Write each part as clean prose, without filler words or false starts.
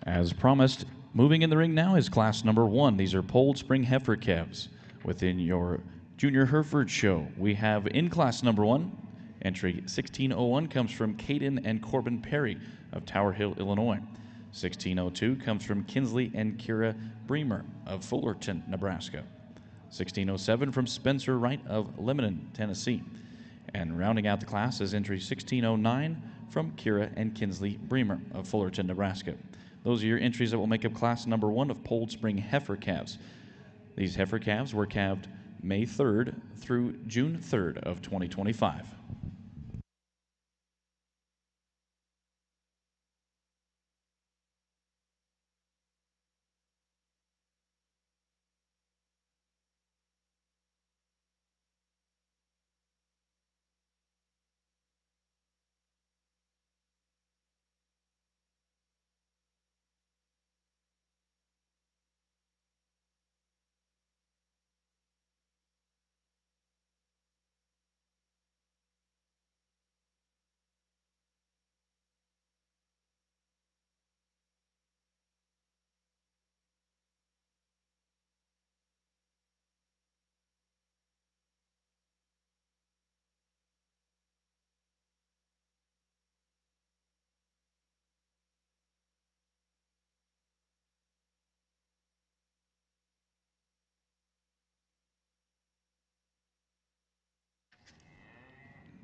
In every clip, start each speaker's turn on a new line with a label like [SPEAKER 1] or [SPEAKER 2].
[SPEAKER 1] As promised, moving in the ring now is class number 1. These are polled spring heifer calves. Within your Junior Hereford show, we have in class number 1, entry 1601 comes from Caden and Corbin Perry of Tower Hill, Illinois. 1602 comes from Kinsley and Kira Bremer of Fullerton, Nebraska. 1607 from Spencer Wright of Lebanon, Tennessee. And rounding out the class is entry 1609 from Kira and Kinsley Bremer of Fullerton, Nebraska. Those are your entries that will make up class number 1 of polled spring heifer calves. These heifer calves were calved May 3rd through June 3rd of 2025.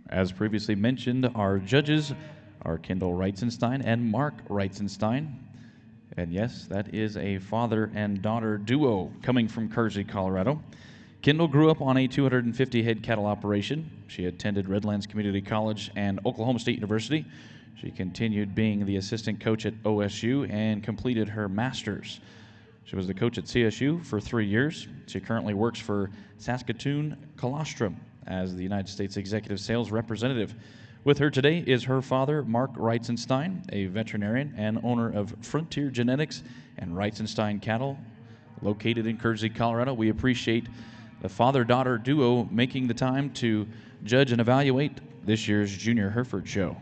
[SPEAKER 1] As previously mentioned, our judges are Kendall Reitzenstein and Mark Reitzenstein. And yes, that is a father and daughter duo coming from Kersey, Colorado. Kendall grew up on a 250-head cattle operation. She attended Redlands Community College and Oklahoma State University. She continued being the assistant coach at OSU and completed her master's. She was the coach at CSU for 3 years. She currently works for Saskatoon Colostrum as the United States Executive Sales Representative. With her today is her father, Mark Reitzenstein, a veterinarian and owner of Frontier Genetics and Reitzenstein Cattle, located in Kersey, Colorado. We appreciate the father-daughter duo making the time to judge and evaluate this year's Junior Hereford show.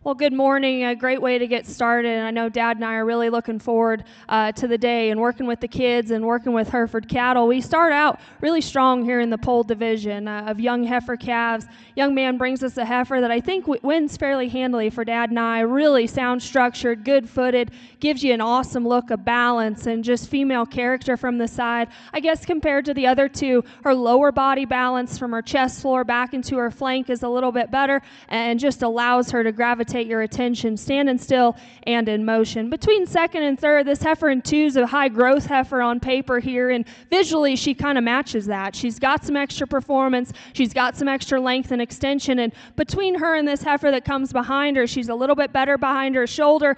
[SPEAKER 2] Well, good morning. A great way to get started. And I know Dad and I are really looking forward to the day and working with the kids and working with Hereford cattle. We start out really strong here in the polled division of young heifer calves. Young man brings us a heifer that I think wins fairly handily for Dad and I. Really sound structured, good footed, gives you an awesome look of balance and just female character from the side. I guess compared to the other two, her lower body balance from her chest floor back into her flank is a little bit better and just allows her to gravitate your attention standing still and in motion. Between second and third, this heifer in 2 is a high growth heifer on paper here, and visually she kind of matches that. She's got some extra performance, she's got some extra length and extension, and between her and this heifer that comes behind her, she's a little bit better behind her shoulder,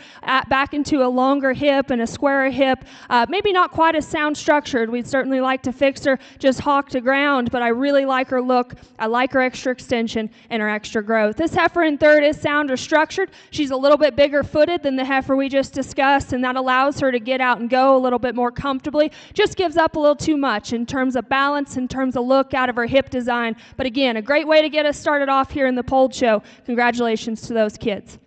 [SPEAKER 2] back into a longer hip and a squarer hip. Maybe not quite as sound structured. We'd certainly like to fix her just hawk to ground, but I really like her look. I like her extra extension and her extra growth. This heifer in third is sounder structured. She's a little bit bigger footed than the heifer we just discussed, and that allows her to get out and go a little bit more comfortably. Just gives up a little too much in terms of balance, in terms of look out of her hip design. But again, a great way to get us started off here in the polled show. Congratulations to those kids.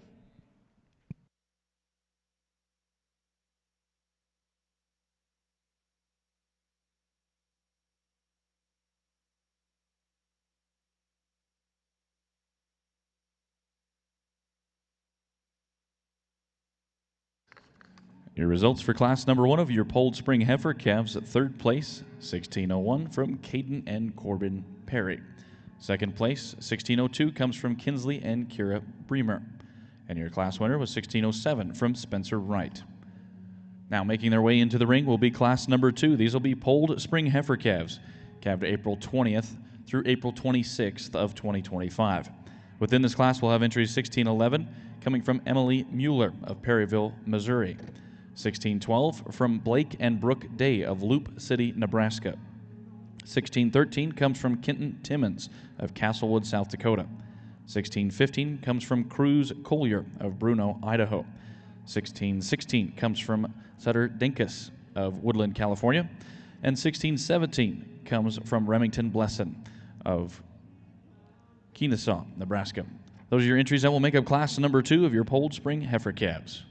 [SPEAKER 1] Your results for class number 1 of your polled spring heifer calves at third place, 1601 from Caden and Corbin Perry. Second place, 1602, comes from Kinsley and Kira Bremer. And your class winner was 1607 from Spencer Wright. Now making their way into the ring will be class number 2. These will be polled spring heifer calves, calved April 20th through April 26th of 2025. Within this class, we'll have entries 1611 coming from Emily Mueller of Perryville, Missouri. 1612 from Blake and Brooke Day of Loop City, Nebraska. 1613 comes from Kenton Timmons of Castlewood, South Dakota. 1615 comes from Cruz Collier of Bruno, Idaho. 1616 comes from Sutter Dinkus of Woodland, California. And 1617 comes from Remington Blesson of Kenesaw, Nebraska. Those are your entries that will make up class number 2 of your polled spring heifer calves.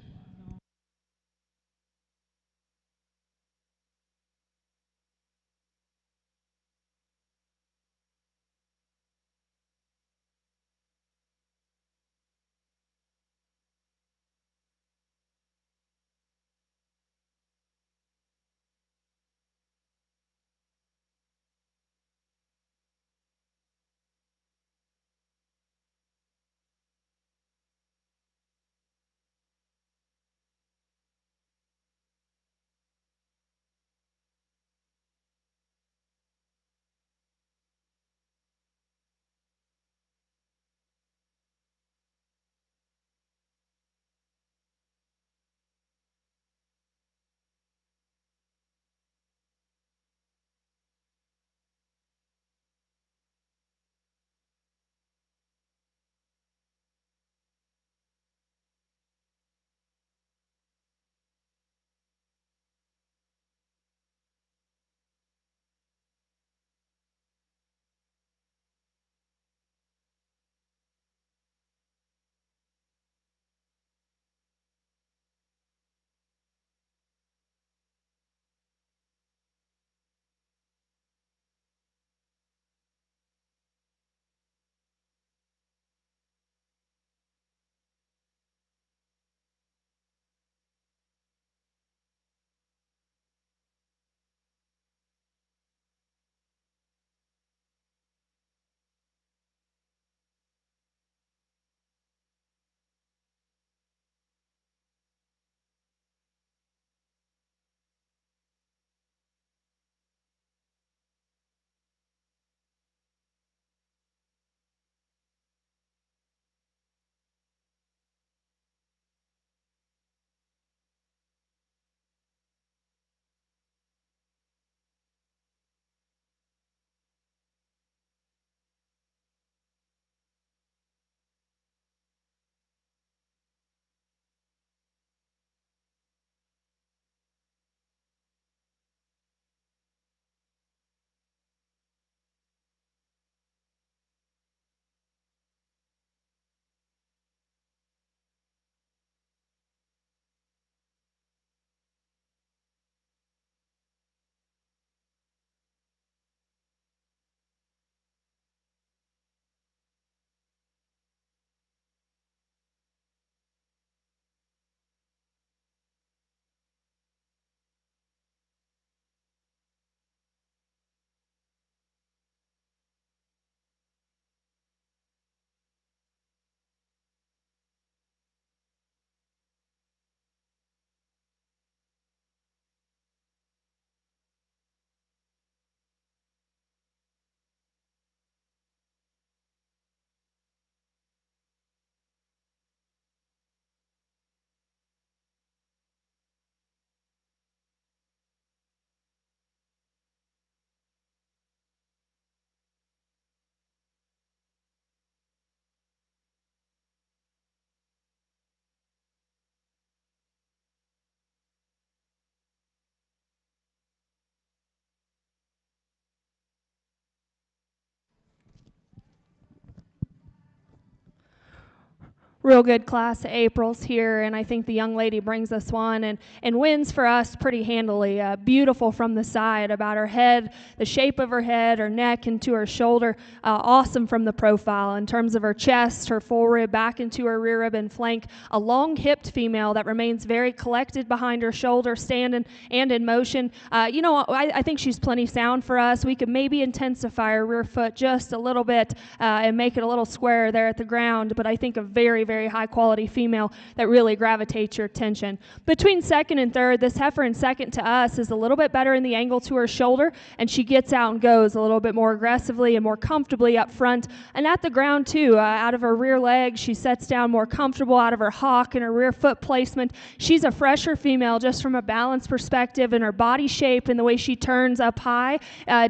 [SPEAKER 2] real good class of Aprils here, and I think the young lady brings us one and wins for us pretty handily. Beautiful from the side, about her head, the shape of her head, her neck, into her shoulder. Awesome from the profile in terms of her chest, her full rib back into her rear rib and flank. A long-hipped female that remains very collected behind her shoulder, standing and in motion. I think she's plenty sound for us. We could maybe intensify her rear foot just a little bit and make it a little squarer there at the ground, but I think a very, very high-quality female that really gravitates your attention. Between second and third, this heifer in second to us is a little bit better in the angle to her shoulder, and she gets out and goes a little bit more aggressively and more comfortably up front and at the ground too. Out of her rear leg, she sets down more comfortable out of her hock and her rear foot placement. She's a fresher female just from a balance perspective in her body shape and the way she turns up high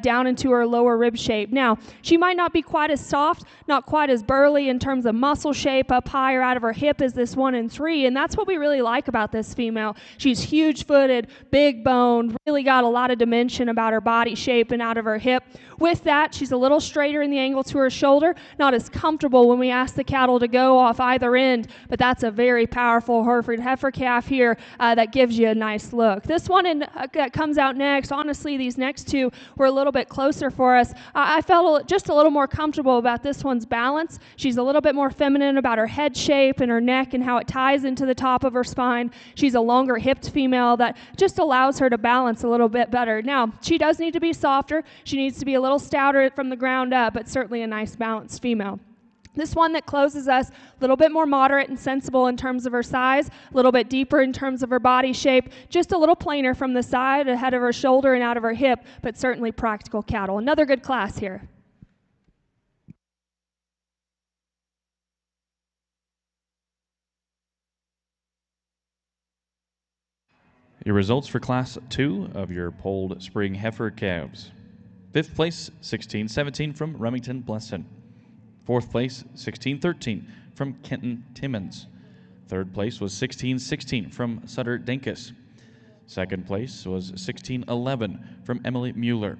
[SPEAKER 2] down into her lower rib shape. Now, she might not be quite as soft, not quite as burly in terms of muscle shape up higher out of her hip as this 1 and 3, and that's what we really like about this female. She's huge-footed, big boned, really got a lot of dimension about her body shape and out of her hip. With that, she's a little straighter in the angle to her shoulder, not as comfortable when we ask the cattle to go off either end, but that's a very powerful Hereford heifer calf here that gives you a nice look. This one that comes out next, honestly, these next two were a little bit closer for us. I felt just a little more comfortable about this one's balance. She's a little bit more feminine about her head shape and her neck and how it ties into the top of her spine. She's a longer hipped female that just allows her to balance a little bit better. Now, she does need to be softer. She needs to be a little stouter from the ground up, but certainly a nice balanced female. This one that closes us, a little bit more moderate and sensible in terms of her size, a little bit deeper in terms of her body shape, just a little plainer from the side, ahead of her shoulder and out of her hip, but certainly practical cattle. Another good class here.
[SPEAKER 1] Your results for Class 2 of your polled spring heifer calves. 5th place, 1617 from Remington Blesson. 4th place, 1613 from Kenton Timmons. 3rd place was 1616 from Sutter Dinkus. 2nd place was 1611 from Emily Mueller.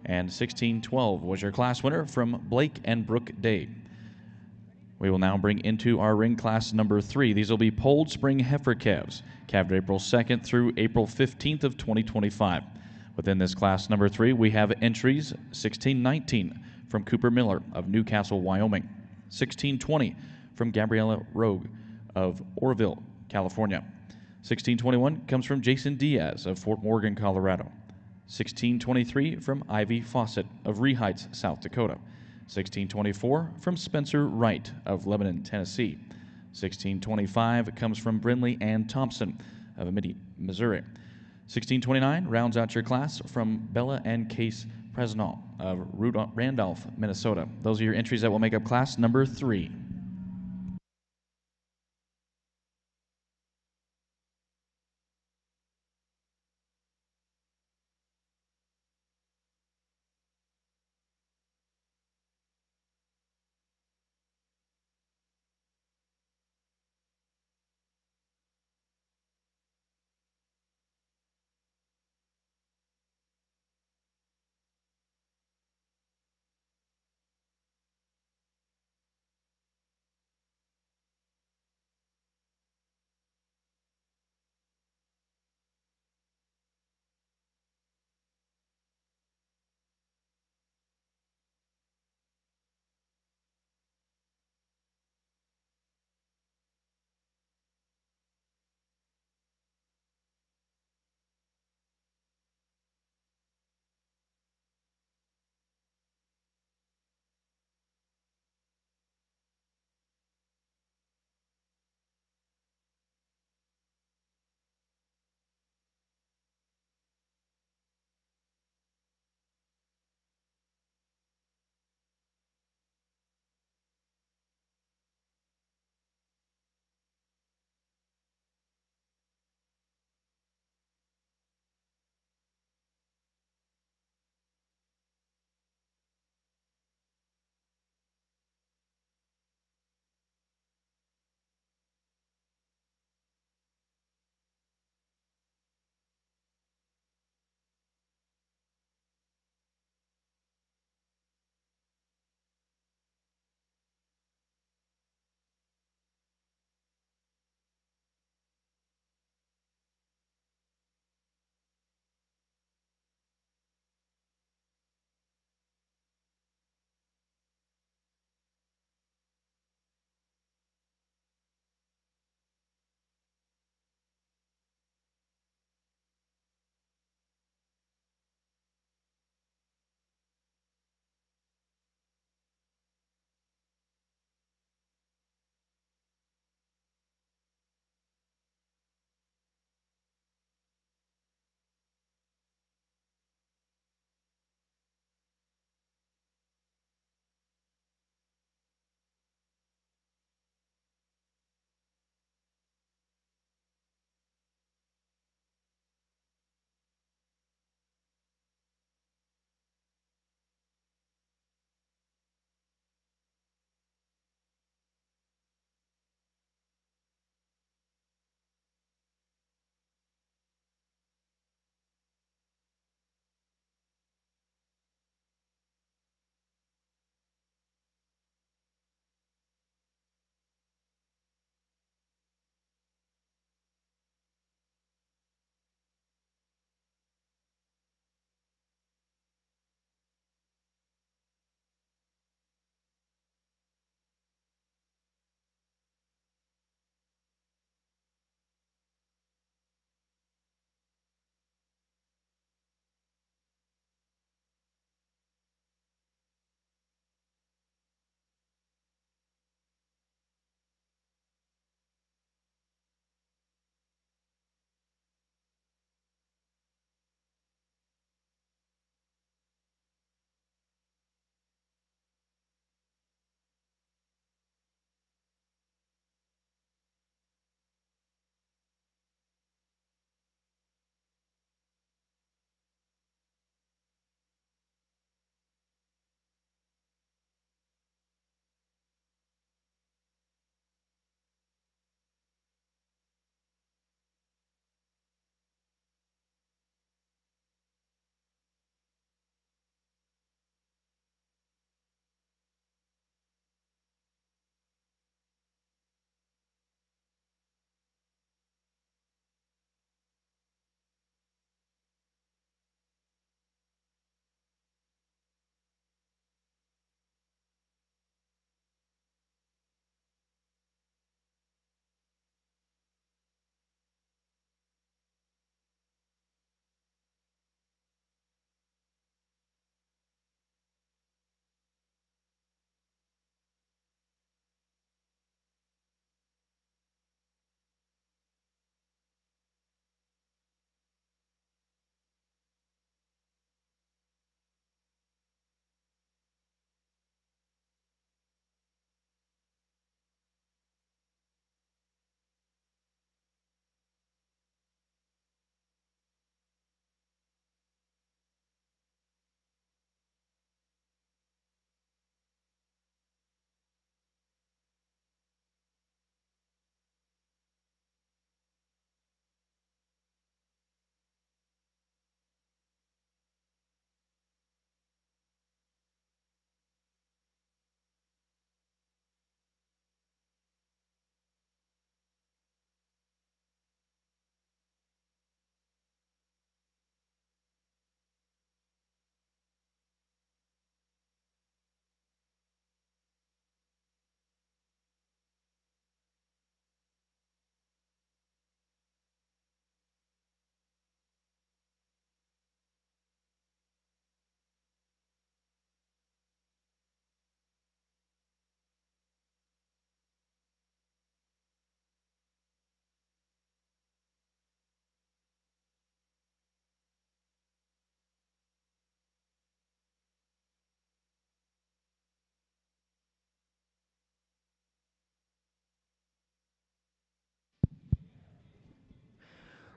[SPEAKER 1] And 1612 was your class winner from Blake and Brooke Day. We will now bring into our ring class number 3. These will be polled spring heifer calves, calved April 2nd through April 15th of 2025. Within this class number 3, we have entries 1619 from Cooper Miller of Newcastle, Wyoming. 1620 from Gabriella Rogue of Orville, California. 1621 comes from Jason Diaz of Fort Morgan, Colorado. 1623 from Ivy Fawcett of Ree-Heights, South Dakota. 1624 from Spencer Wright of Lebanon, Tennessee. 1625 comes from Brinley Ann Thompson of Amity, Missouri. 1629 rounds out your class from Bella and Case Presnall of Randolph, Minnesota. Those are your entries that will make up class number 3.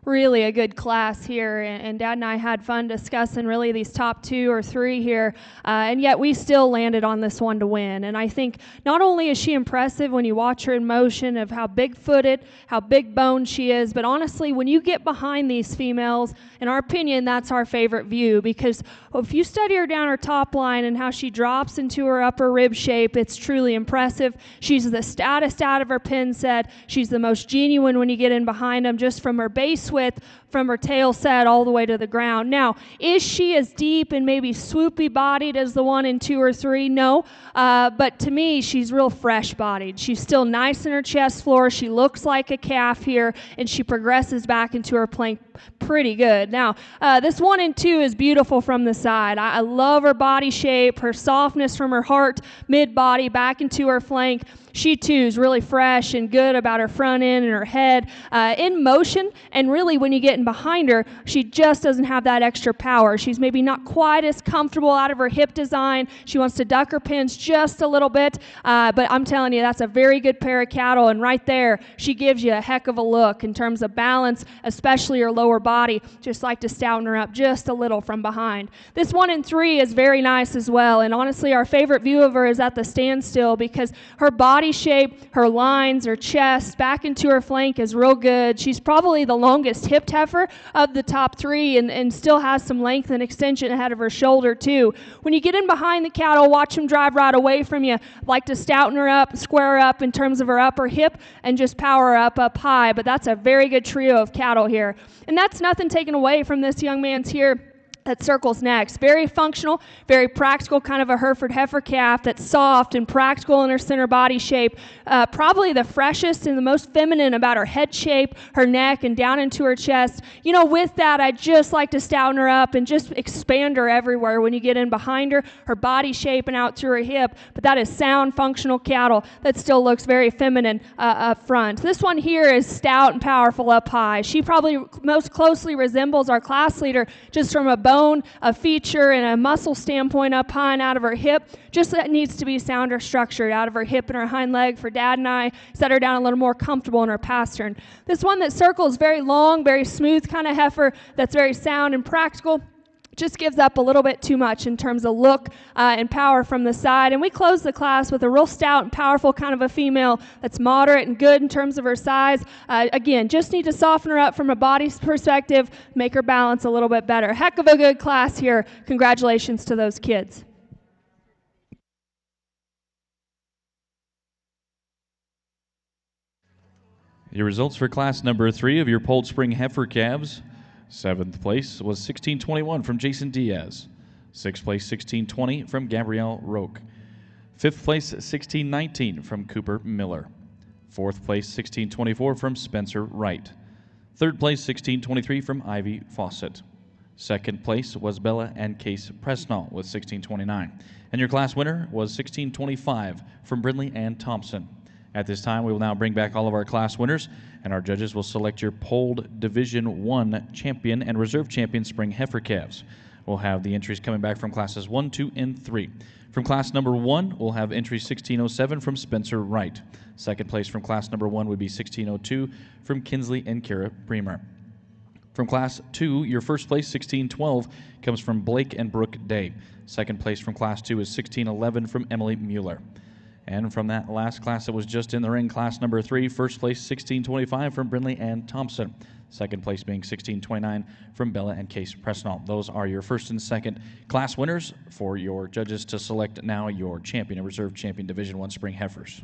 [SPEAKER 2] Really a good class here, and Dad and I had fun discussing really these top 2 or 3 here, and yet we still landed on this one to win. And I think not only is she impressive when you watch her in motion of how big-footed, how big-boned she is, but honestly, when you get behind these females, in our opinion, that's our favorite view, because if you study her down her top line and how she drops into her upper rib shape, it's truly impressive. She's the stoutest out of her pin set. She's the most genuine when you get in behind them, just from her base width, from her tail set all the way to the ground. Now, is she as deep and maybe swoopy bodied as the one in 2 or 3? No, but to me, she's real fresh bodied. She's still nice in her chest floor. She looks like a calf here, and she progresses back into her plank pretty good. Now, this 1 and 2 is beautiful from the side. I love her body shape, her softness from her heart, mid-body, back into her flank. She too is really fresh and good about her front end and her head in motion, and really when you get in behind her, she just doesn't have that extra power. She's maybe not quite as comfortable out of her hip design. She wants to duck her pins just a little bit, but I'm telling you, that's a very good pair of cattle, and right there, she gives you a heck of a look in terms of balance, especially her lower body. Just like to stouten her up just a little from behind. This 1 and 3 is very nice as well, and honestly, our favorite view of her is at the standstill, because her body shape, her lines, her chest, back into her flank is real good. She's probably the longest hipped heifer of the top 3, and still has some length and extension ahead of her shoulder too. When you get in behind the cattle, watch them drive right away from you. Like to stouten her up, square her up in terms of her upper hip, and just power her up high, but that's a very good trio of cattle here. And that's nothing taken away from this young man's here that circles next. Very functional, very practical, kind of a Hereford heifer calf that's soft and practical in her center body shape. Probably the freshest and the most feminine about her head shape, her neck, and down into her chest. You know, with that, I just like to stouten her up and just expand her everywhere when you get in behind her, her body shape and out to her hip. But that is sound, functional cattle that still looks very feminine up front. This one here is stout and powerful up high. She probably most closely resembles our class leader just from a bone, a feature, and a muscle standpoint up high and out of her hip. Just that needs to be sounder structured out of her hip and her hind leg for Dad and I. Set her down a little more comfortable in her pastern. This one that circles very long, very smooth kind of heifer that's very sound and practical. Just gives up a little bit too much in terms of look and power from the side. And we close the class with a real stout and powerful kind of a female that's moderate and good in terms of her size. Again, just need to soften her up from a body perspective, make her balance a little bit better. Heck of a good class here. Congratulations to those kids.
[SPEAKER 1] Your results for class number 3 of your Polled Spring heifer calves. 7th place was 1621 from Jason Diaz. 6th place 1620 from Gabrielle Roque. 5th place 1619 from Cooper Miller. 4th place 1624 from Spencer Wright. 3rd place 1623 from Ivy Fawcett. 2nd place was Bella and Case Presnall with 1629. And your class winner was 1625 from Brindley and Thompson. At this time, we will now bring back all of our class winners, and our judges will select your polled Division 1 champion and reserve champion spring heifer calves. We'll have the entries coming back from classes 1, 2, and 3. From class number 1, we'll have entry 1607 from Spencer Wright. 2nd place from class number 1 would be 1602 from Kinsley and Kara Bremer. From class 2, your first place, 1612, comes from Blake and Brooke Day. 2nd place from class 2 is 1611 from Emily Mueller. And from that last class that was just in the ring, class number 3, first place 1625 from Brindley and Thompson. 2nd place being 1629 from Bella and Case Presnall. Those are your first and second class winners for your judges to select now your champion and reserve champion Division 1 spring heifers.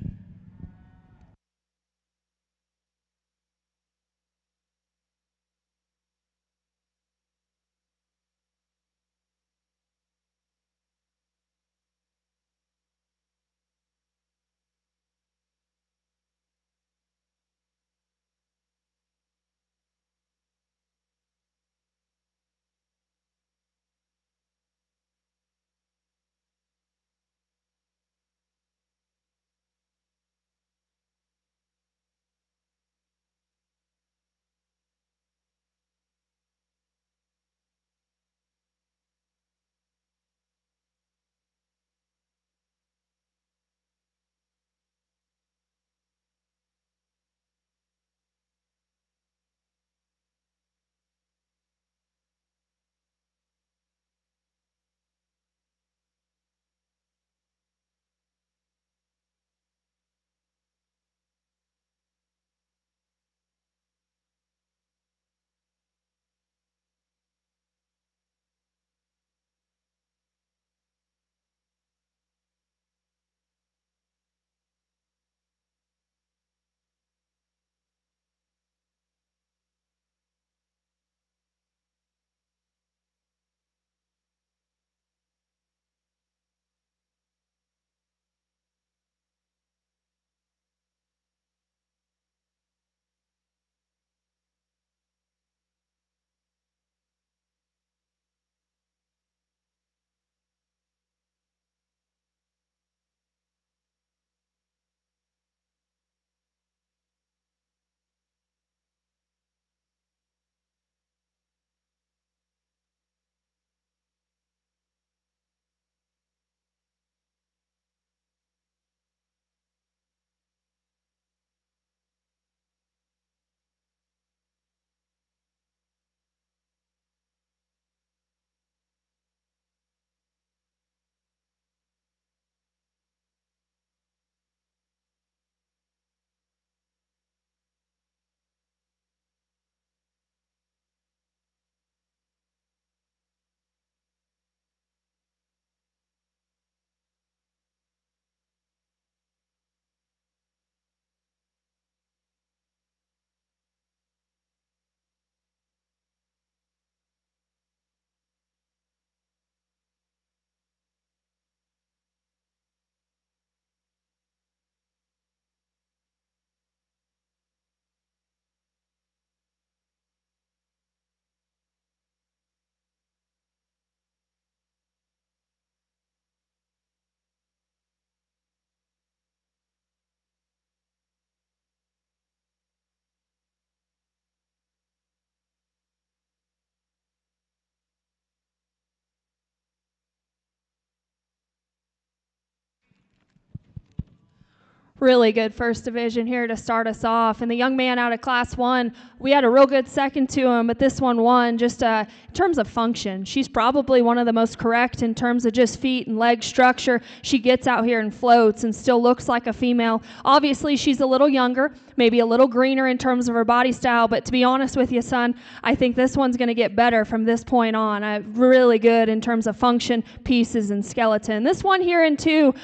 [SPEAKER 2] really good first division here to start us off. And the young man out of Class 1, we had a real good second to him, but this one won just in terms of function. She's probably one of the most correct in terms of just feet and leg structure. She gets out here and floats and still looks like a female. Obviously, she's a little younger, maybe a little greener in terms of her body style, but to be honest with you, son, I think this one's going to get better from this point on. Really good in terms of function, pieces, and skeleton. This one here in 2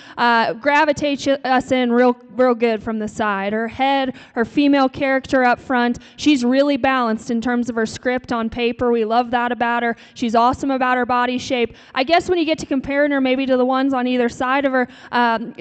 [SPEAKER 2] gravitates us in real good from the side. Her head, her female character up front, she's really balanced in terms of her script on paper. We love that about her. She's awesome about her body shape. I guess when you get to comparing her maybe to the ones on either side of her,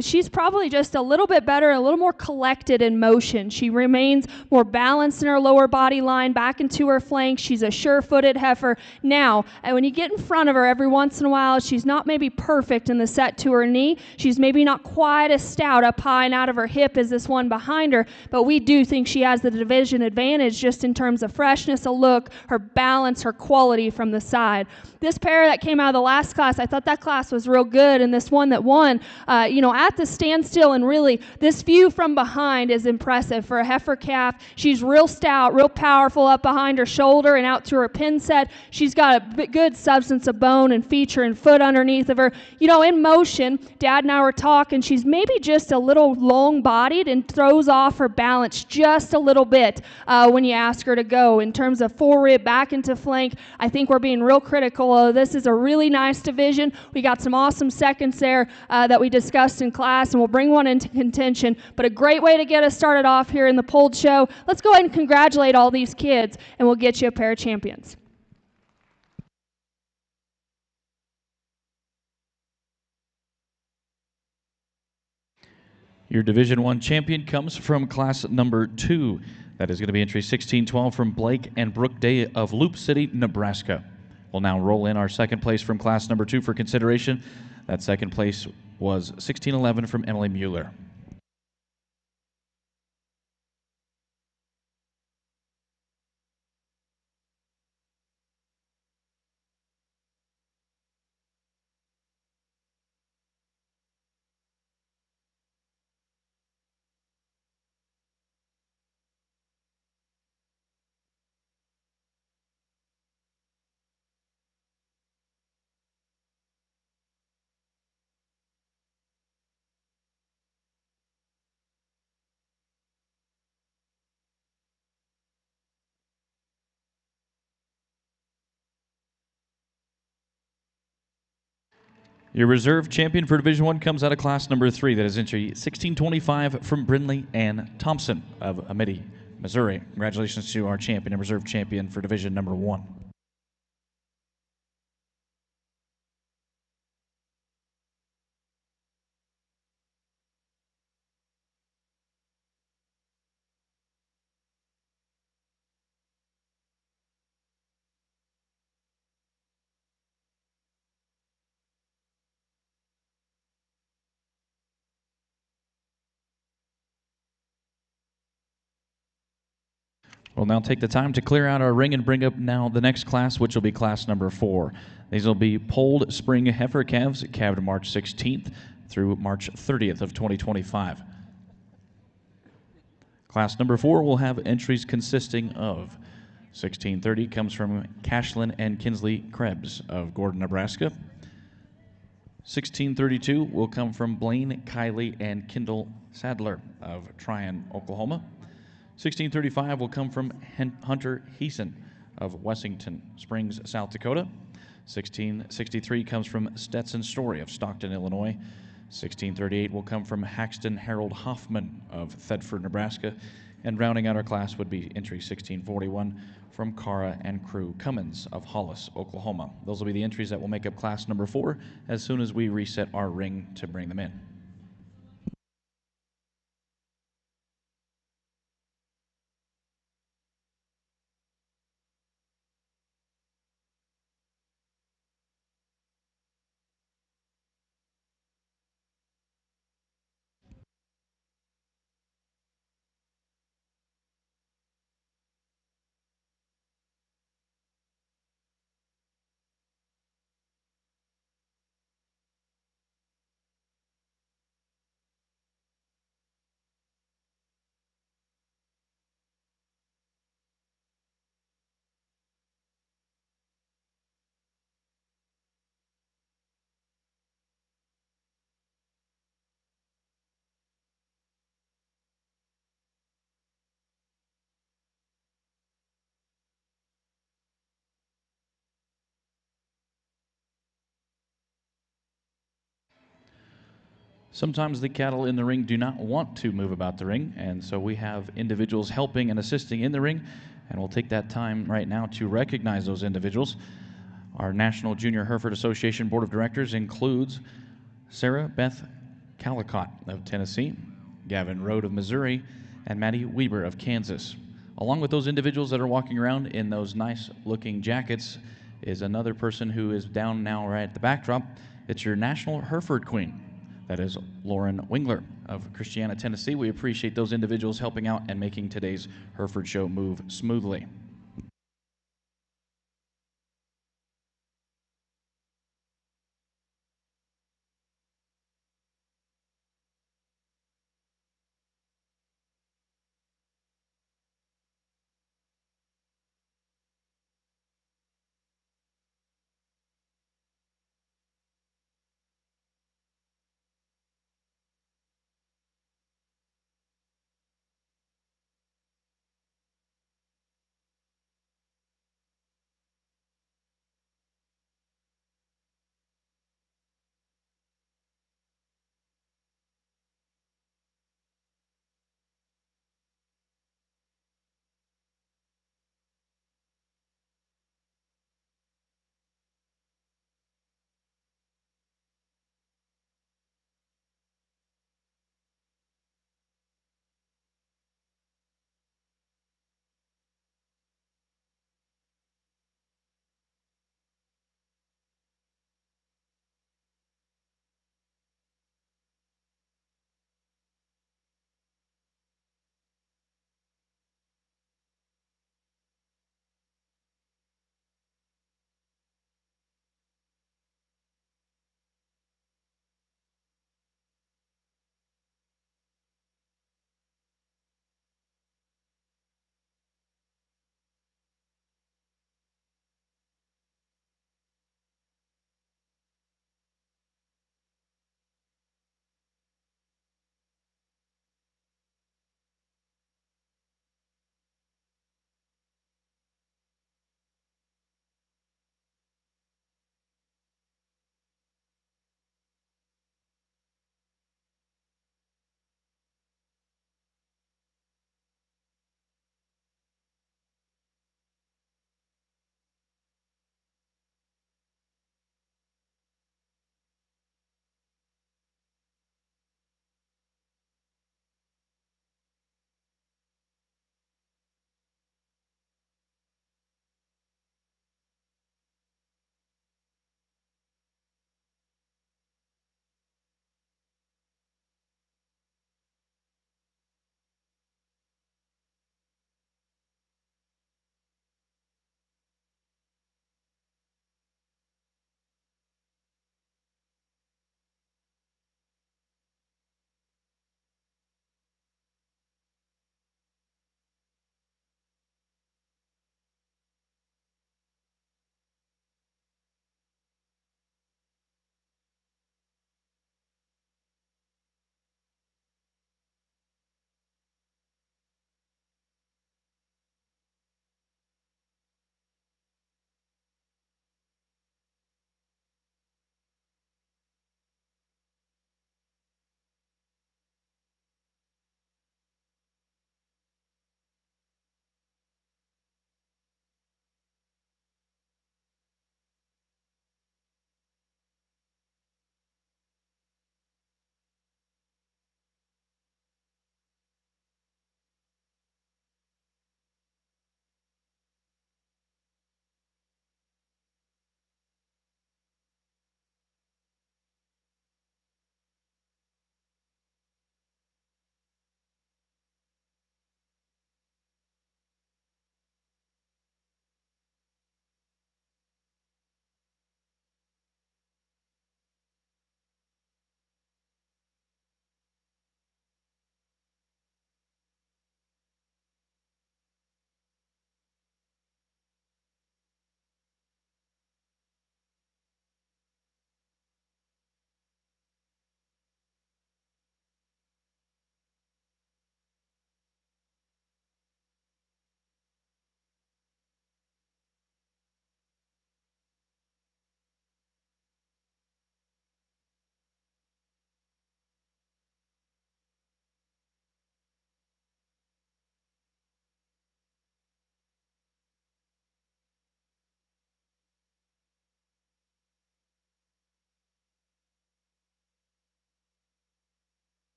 [SPEAKER 2] she's probably just a little bit better, a little more collected in motion. She remains more balanced in her lower body line, back into her flanks. She's a sure-footed heifer. Now, when you get in front of her every once in a while, she's not maybe perfect in the set to her knee. She's maybe not quite as stout up high and out of her hip as this one behind her, but we do think she has the division advantage just in terms of freshness of look, her balance, her quality from the side. This pair that came out of the last class, I thought that class was real good, and this one that won, at the standstill, and really this view from behind is impressive for a heifer calf. She's real stout, real powerful up behind her shoulder and out to her pin set. She's got a good substance of bone and feature and foot underneath of her. In motion, Dad and I were talking, she's maybe just a little long-bodied and throws off her balance just a little bit when you ask her to go. In terms of forerib back into flank, I think we're being real critical. This is a really nice division. We got some awesome seconds there that we discussed in class, and we'll bring one into contention. But a great way to get us started off here in the polled show. Let's go ahead and congratulate all these kids, and we'll get you a pair of champions.
[SPEAKER 1] Your Division I champion comes from class number 2. That is going to be entry 1612 from Blake and Brooke Day of Loop City, Nebraska. We'll now roll in our second place from class number 2 for consideration. That second place was 1611 from Emily Mueller. Your reserve champion for Division I comes out of class number 3. That is entry 1625 from Brindley Ann Thompson of Amity, Missouri. Congratulations to our champion and reserve champion for Division number 1. We'll now take the time to clear out our ring and bring up now the next class, which will be class number 4. These will be polled spring heifer calves, calved March 16th through March 30th of 2025. Class number 4 will have entries consisting of 1630 comes from Cashlin and Kinsley Krebs of Gordon, Nebraska. 1632 will come from Blaine, Kiley, and Kendall Sadler of Tryon, Oklahoma. 1635 will come from Hunter Heeson of Wessington Springs, South Dakota. 1663 comes from Stetson Story of Stockton, Illinois. 1638 will come from Haxton Harold Hoffman of Thedford, Nebraska. And rounding out our class would be entry 1641 from Cara and Crew Cummins of Hollis, Oklahoma. Those will be the entries that will make up class number 4 as soon as we reset our ring to bring them in. Sometimes the cattle in the ring do not want to move about the ring, and so we have individuals helping and assisting in the ring, and we'll take that time right now to recognize those individuals. Our National Junior Hereford Association Board of Directors includes Sarah Beth Calicott of Tennessee, Gavin Rode of Missouri, and Maddie Weber of Kansas. Along with those individuals that are walking around in those nice-looking jackets is another person who is down now right at the backdrop. It's your National Hereford Queen. That is Lauren Wingler of Christiana, Tennessee. We appreciate those individuals helping out and making today's Hereford show move smoothly.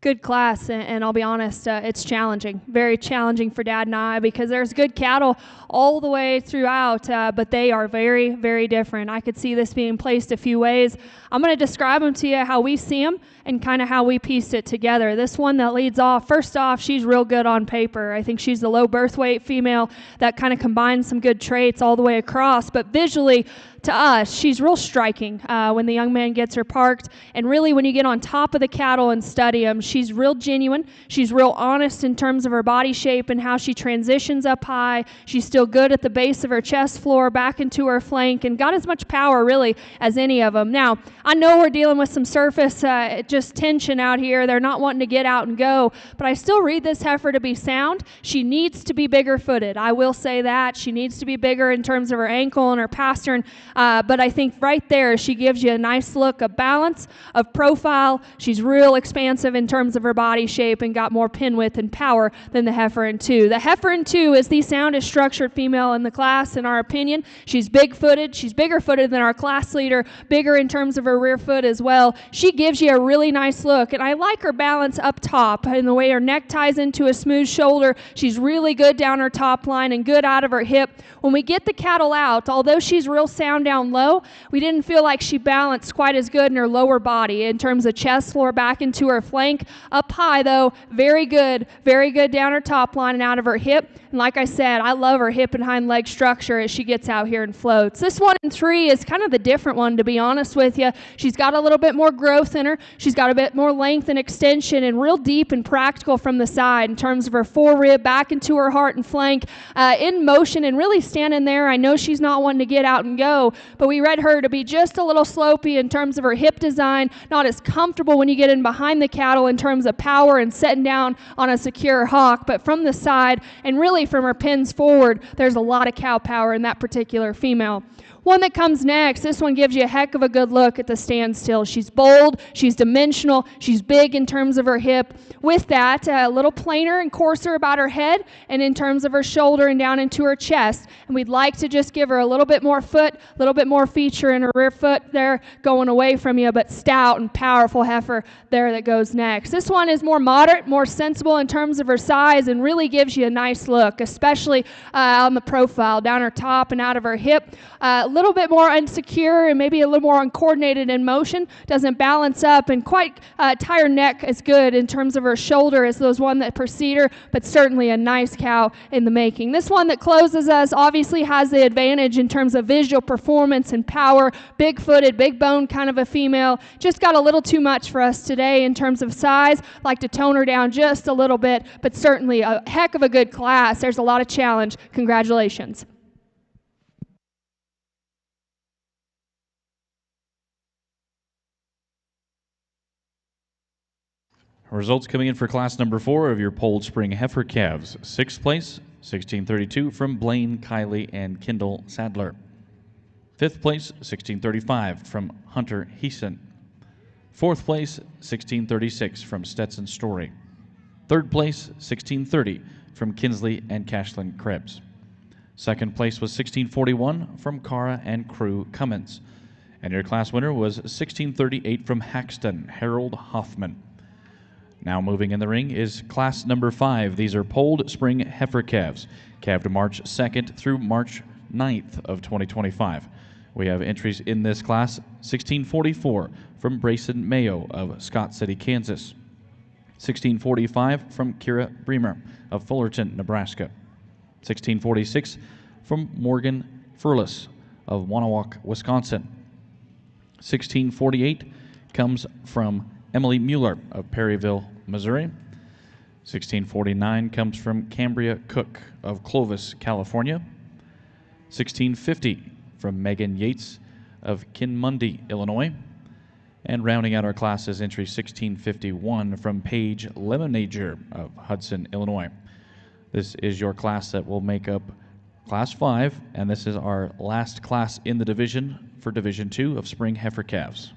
[SPEAKER 2] good class, and I'll be honest, it's challenging, very challenging for Dad and I, because there's good cattle all the way throughout, but they are very, very different. I could see this being placed a few ways. I'm going to describe them to you how we see them and kind of how we pieced it together. This one that leads off, first off, she's real good on paper. I think she's the low birth weight female that kind of combines some good traits all the way across, but visually, to us, she's real striking when the young man gets her parked. And really, when you get on top of the cattle and study them, she's real genuine. She's real honest in terms of her body shape and how she transitions up high. She's still good at the base of her chest floor, back into her flank, and got as much power, really, as any of them. Now, I know we're dealing with some surface just tension out here. They're not wanting to get out and go, but I still read this heifer to be sound. She needs to be bigger footed. I will say that. She needs to be bigger in terms of her ankle and her pastern. But I think right there she gives you a nice look of balance, of profile. She's real expansive in terms of her body shape and got more pin width and power than the heifer in 2. The heifer in 2 is the soundest structured female in the class, in our opinion. She's big-footed. She's bigger-footed than our class leader, bigger in terms of her rear foot as well. She gives you a really nice look, and I like her balance up top and the way her neck ties into a smooth shoulder. She's really good down her top line and good out of her hip. When we get the cattle out, although she's real sound down low, we didn't feel like she balanced quite as good in her lower body in terms of chest floor back into her flank. Up high, though, very good down her top line and out of her hip. And like I said, I love her hip and hind leg structure as she gets out here and floats. This one in 3 is kind of the different one, to be honest with you. She's got a little bit more growth in her. She's got a bit more length and extension, and real deep and practical from the side in terms of her forerib back into her heart and flank, in motion and really standing there. I know she's not wanting to get out and go, but we read her to be just a little slopey in terms of her hip design, not as comfortable when you get in behind the cattle in terms of power and setting down on a secure hock, but from the side and really from her pins forward, there's a lot of cow power in that particular female. One that comes next, this one gives you a heck of a good look at the standstill. She's bold, she's dimensional, she's big in terms of her hip. With that, a little plainer and coarser about her head and in terms of her shoulder and down into her chest. And we'd like to just give her a little bit more foot, a little bit more feature in her rear foot there going away from you, but stout and powerful heifer there that goes next. This one is more moderate, more sensible in terms of her size and really gives you a nice look, especially on the profile, down her top and out of her hip. A little bit more insecure and maybe a little more uncoordinated in motion, doesn't balance up, and quite tie her neck as good in terms of her shoulder as those one that precede her, but certainly a nice cow in the making. This one that closes us obviously has the advantage in terms of visual performance and power, big-footed, big-boned kind of a female, just got a little too much for us today in terms of size. Like to tone her down just a little bit, but certainly a heck of a good class. There's a lot of challenge. Congratulations.
[SPEAKER 1] Results coming in for class number 4 of your polled spring heifer calves. 6th place, 1632 from Blaine, Kiley, and Kendall Sadler. 5th place, 1635 from Hunter Heason. 4th place, 1636 from Stetson Story. 3rd place, 1630 from Kinsley and Cashlin Krebs. 2nd place was 1641 from Cara and Crew Cummins. And your class winner was 1638 from Haxton, Harold Hoffman. Now moving in the ring is class number 5. These are polled spring heifer calves, calved March 2nd through March 9th of 2025. We have entries in this class: 1644 from Brayson Mayo of Scott City, Kansas. 1645 from Kira Bremer of Fullerton, Nebraska. 1646 from Morgan Furless of Wanawak, Wisconsin. 1648 comes from Emily Mueller of Perryville, Missouri. 1649 comes from Cambria Cook of Clovis, California. 1650 from Megan Yates of Kinmundy, Illinois. And rounding out our class is entry 1651 from Paige Lemonager of Hudson, Illinois. This is your class that will make up Class 5, and this is our last class in the division for Division 2 of spring heifer calves.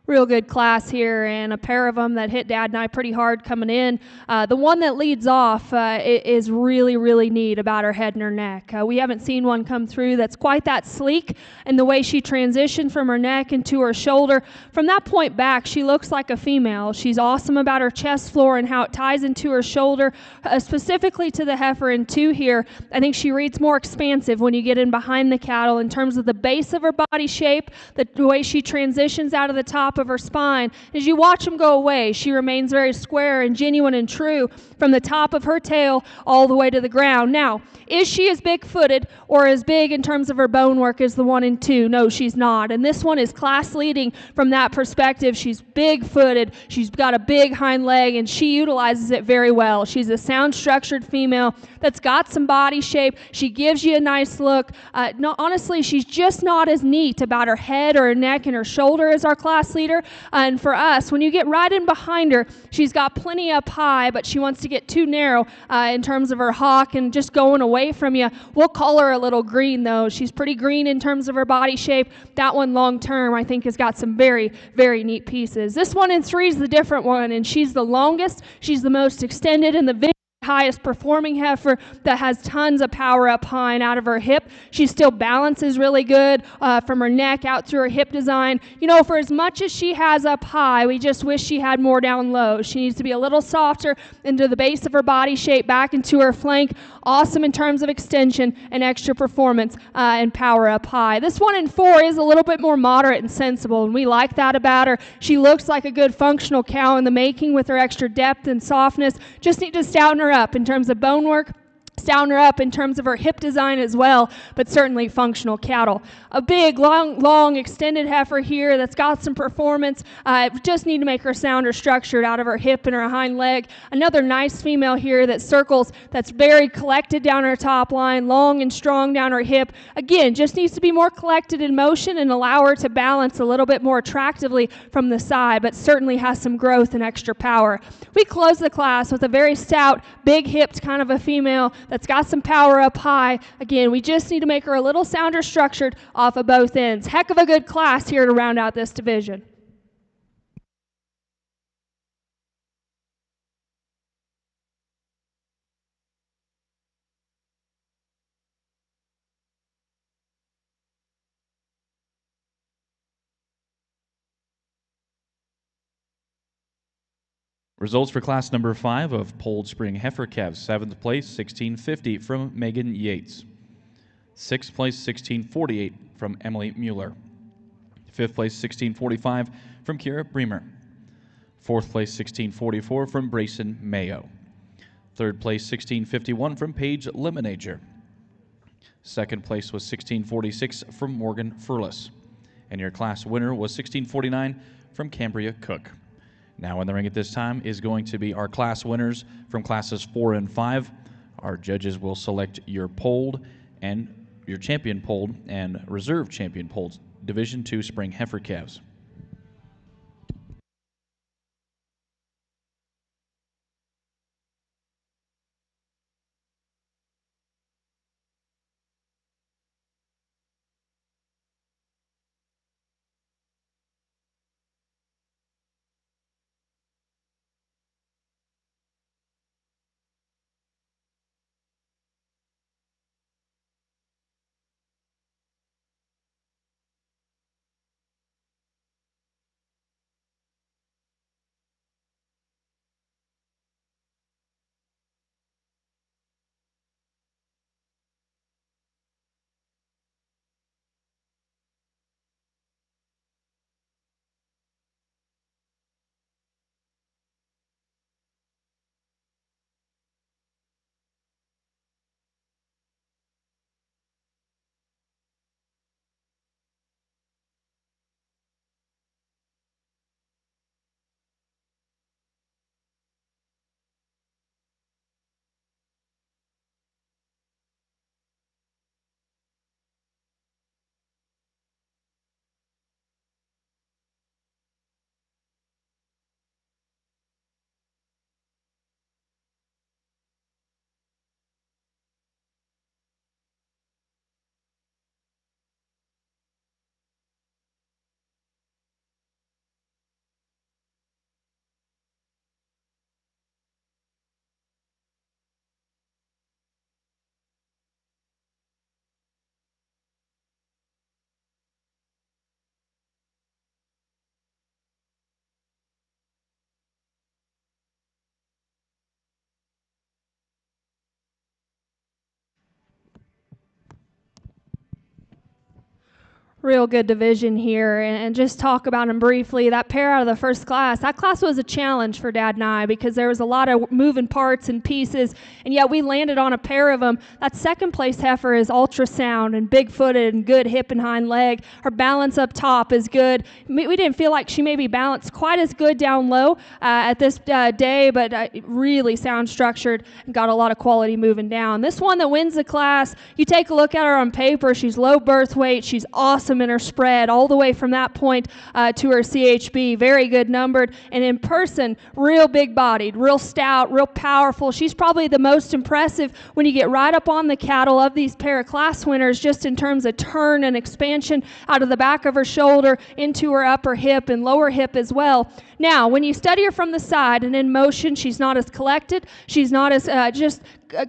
[SPEAKER 2] Real good class here, and a pair of them that hit Dad and I pretty hard coming in. The one that leads off is really, really neat about her head and her neck. We haven't seen one come through that's quite that sleek, and the way she transitioned from her neck into her shoulder. From that point back, she looks like a female. She's awesome about her chest floor and how it ties into her shoulder, specifically to the heifer in 2 here. I think she reads more expansive when you get in behind the cattle in terms of the base of her body shape, the way she transitions out of the top of her spine. As you watch them go away, she remains very square and genuine and true from the top of her tail all the way to the ground. Now, is she as big-footed or as big in terms of her bone work as the one in 2? No, she's not. And this one is class leading from that perspective. She's big-footed. She's got a big hind leg, and she utilizes it very well. She's a sound-structured female that's got some body shape. She gives you a nice look. No, honestly, she's just not as neat about her head or her neck and her shoulder as our class leader. And for us, when you get right in behind her, she's got plenty up high, but she wants to get too narrow in terms of her hock and just going away from you. We'll call her a little green, though. She's pretty green in terms of her body shape. That one long term, I think, has got some very, very neat pieces. This one in 3 is the different one, and she's the longest. She's the most extended and the highest performing heifer that has tons of power up high and out of her hip. She still balances really good from her neck out through her hip design. You know, for as much as she has up high, we just wish she had more down low. She needs to be a little softer into the base of her body shape, back into her flank. Awesome in terms of extension and extra performance and power up high. This one in 4 is a little bit more moderate and sensible, and we like that about her. She looks like a good functional cow in the making with her extra depth and softness. Just need to stouten her up in terms of bone work, stouten her up in terms of her hip design as well, but certainly functional cattle. A big, long, extended heifer here that's got some performance. Just need to make her sounder structured out of her hip and her hind leg. Another nice female here that circles, that's very collected down her top line, long and strong down her hip. Again, just needs to be more collected in motion and allow her to balance a little bit more attractively from the side, but certainly has some growth and extra power. We close the class with a very stout, big-hipped kind of a female that's got some power up high. Again, we just need to make her a little sounder structured off of both ends. Heck of a good class here to round out this division.
[SPEAKER 1] Results for class number 5 of Polled Spring Heifer Calves. 7th place, 1650 from Megan Yates. 6th place, 1648 from Emily Mueller. 5th place, 1645 from Kira Bremer. 4th place, 1644 from Brayson Mayo. 3rd place, 1651 from Paige Lemonager. 2nd place was 1646 from Morgan Furless. And your class winner was 1649 from Cambria Cook. Now in the ring at this time is going to be our class winners from classes 4 and 5. Our judges will select your polled and your champion polled and reserve champion polled Division II Spring Heifer Calves.
[SPEAKER 2] Real good division here, and just talk about them briefly. That pair out of the first class, that class was a challenge for Dad and I because there was a lot of moving parts and pieces, and yet we landed on a pair of them. That second place heifer is ultrasound and big-footed and good hip and hind leg. Her balance up top is good. We didn't feel like she maybe balanced quite as good down low at this day, but really sound structured and got a lot of quality moving down. This one that wins the class, you take a look at her on paper, she's low birth weight, she's awesome in her spread all the way from that point to her CHB. Very good numbered, and in person, real big bodied, real stout, real powerful. She's probably the most impressive when you get right up on the cattle of these pair of class winners, just in terms of turn and expansion out of the back of her shoulder into her upper hip and lower hip as well. Now, when you study her from the side and in motion, she's not as collected. She's not as just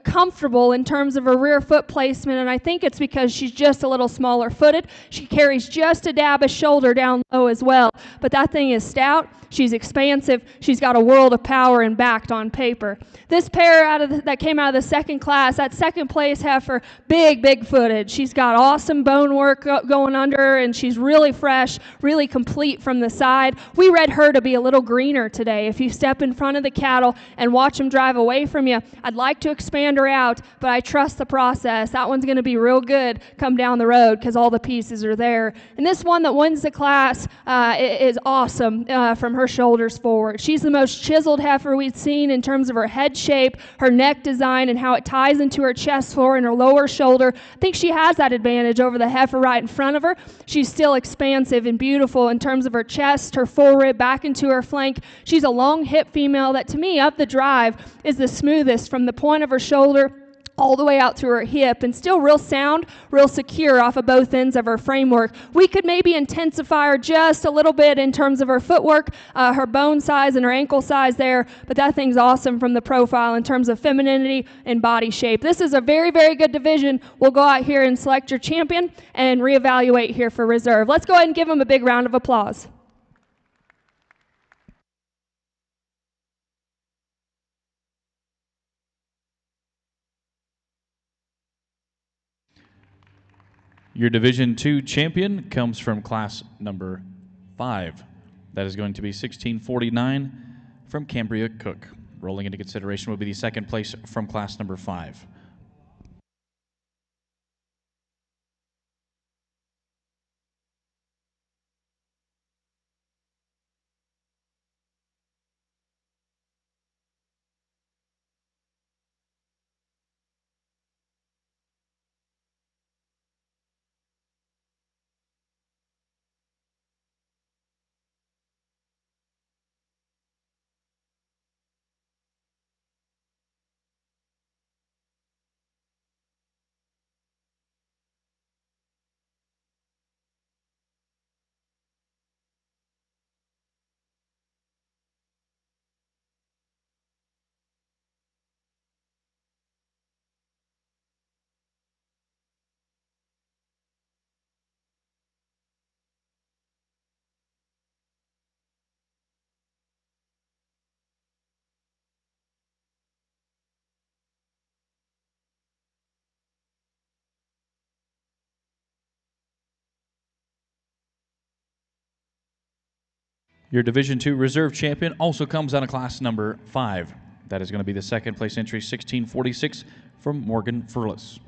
[SPEAKER 2] comfortable in terms of her rear foot placement, and I think it's because she's just a little smaller footed. She carries just a dab of shoulder down low as well, but that thing is stout. She's expansive. She's got a world of power and backed on paper. This pair that came out of the second class, that second place heifer, big footed. She's got awesome bone work going under her, and she's really fresh, really complete from the side. We read her to be a little greener today. If you step in front of the cattle and watch them drive away from you, I'd like to expand her out, but I trust the process. That one's going to be real good come down the road because all the pieces are there. And this one that wins the class is awesome from her shoulders forward. She's the most chiseled heifer we've seen in terms of her head shape, her neck design, and how it ties into her chest floor and her lower shoulder. I think she has that advantage over the heifer right in front of her. She's still expansive and beautiful in terms of her chest, her forerib back into her flank. She's a long hip female that, to me, up the drive is the smoothest from the point of her shoulder all the way out through her hip, and still real sound, real secure off of both ends of her framework. We could maybe intensify her just a little bit in terms of her footwork, her bone size and her ankle size there, but that thing's awesome from the profile in terms of femininity and body shape. This is a very good division. We'll go out here and select your champion and reevaluate here for reserve. Let's go ahead and give them a big round of applause.
[SPEAKER 1] Your Division II champion comes from class number 5. That is going to be 1649 from Cambria Cook. Rolling into consideration will be the second place from class number 5. Your Division II reserve champion also comes out of class number 5. That is going to be the second place entry, 1646 from Morgan Furless.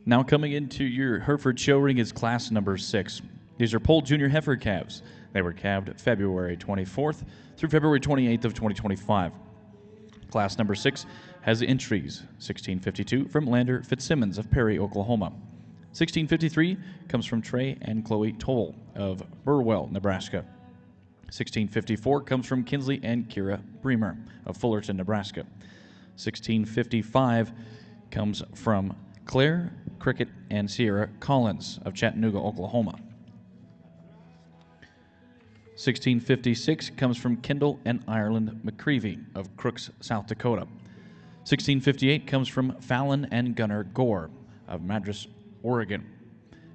[SPEAKER 1] Now coming into your Hereford show ring is class number 6. These are polled junior heifer calves. They were calved February 24th through February 28th of 2025. Class number 6 has entries 1652 from Lander Fitzsimmons of Perry, Oklahoma. 1653 comes from Trey and Chloe Toll of Burwell, Nebraska. 1654 comes from Kinsley and Kira Bremer of Fullerton, Nebraska. 1655 comes from Claire Cricket and Sierra Collins of Chattanooga, Oklahoma. 1656 comes from Kendall and Ireland McCreevy of Crooks, South Dakota. 1658 comes from Fallon and Gunnar Gore of Madras, Oregon.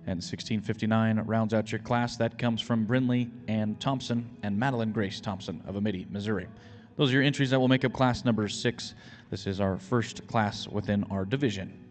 [SPEAKER 1] And 1659 rounds out your class. That comes from Brinley Ann Thompson and Madeline Grace Thompson of Amity, Missouri. Those are your entries that will make up class number 6. This is our first class within our division.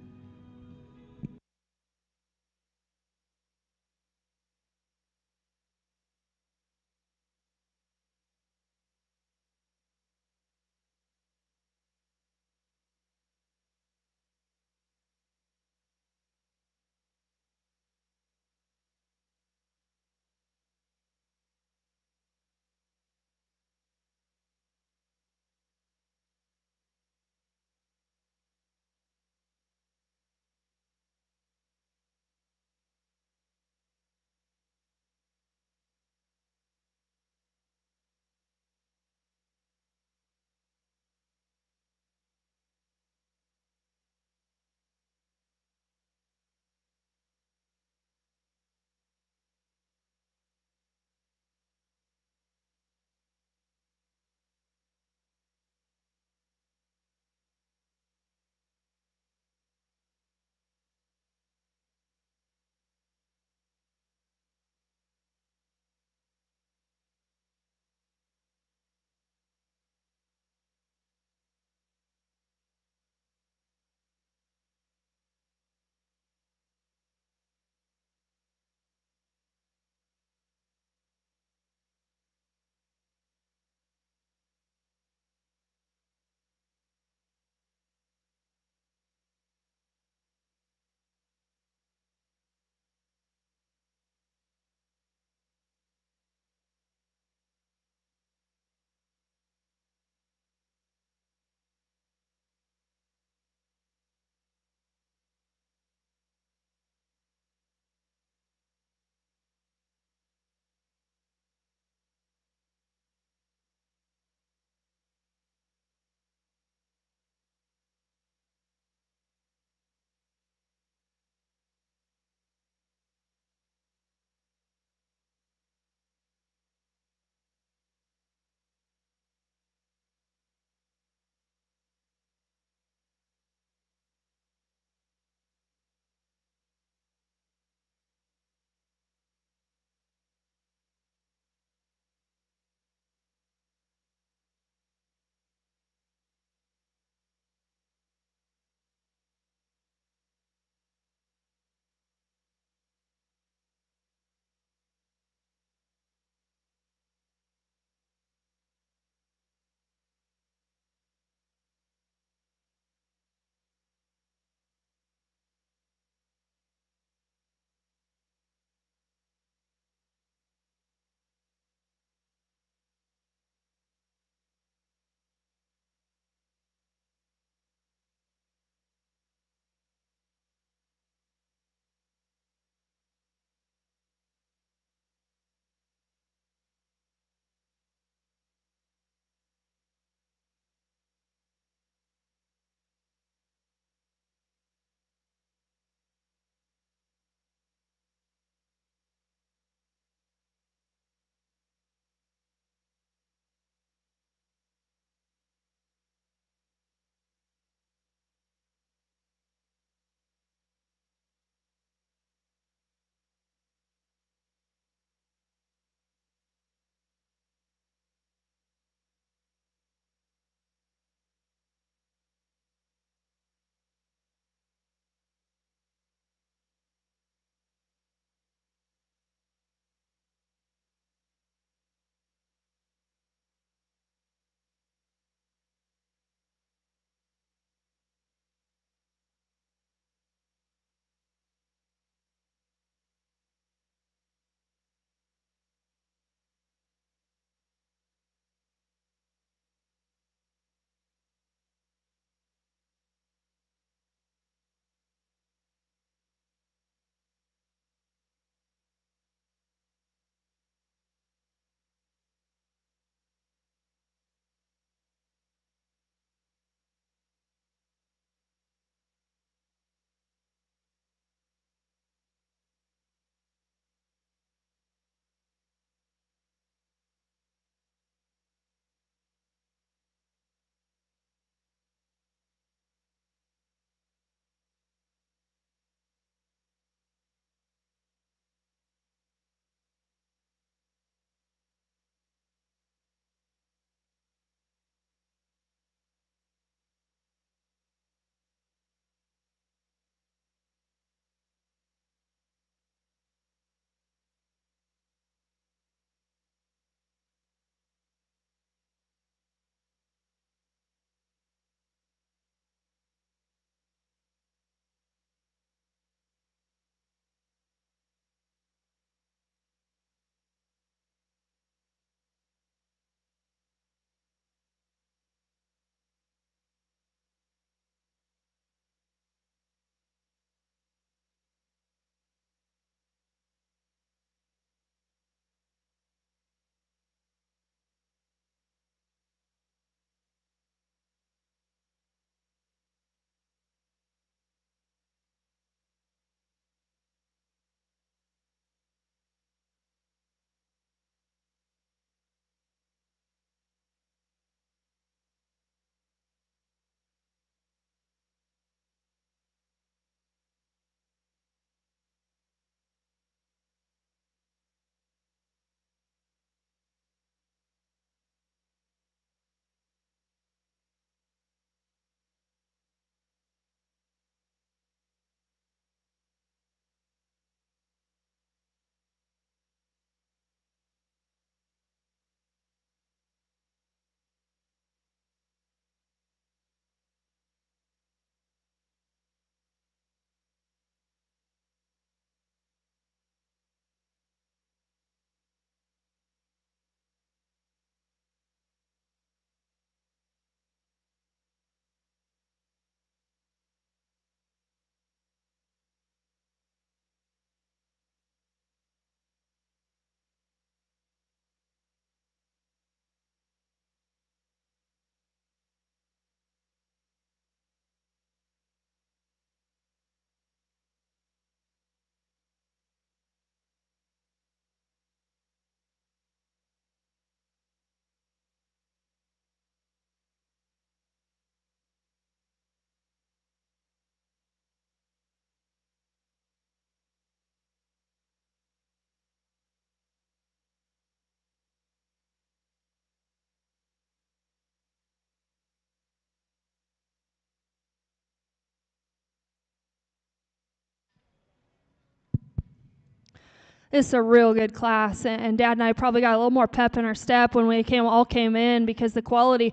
[SPEAKER 2] This is a real good class, and Dad and I probably got a little more pep in our step when we all came in, because the quality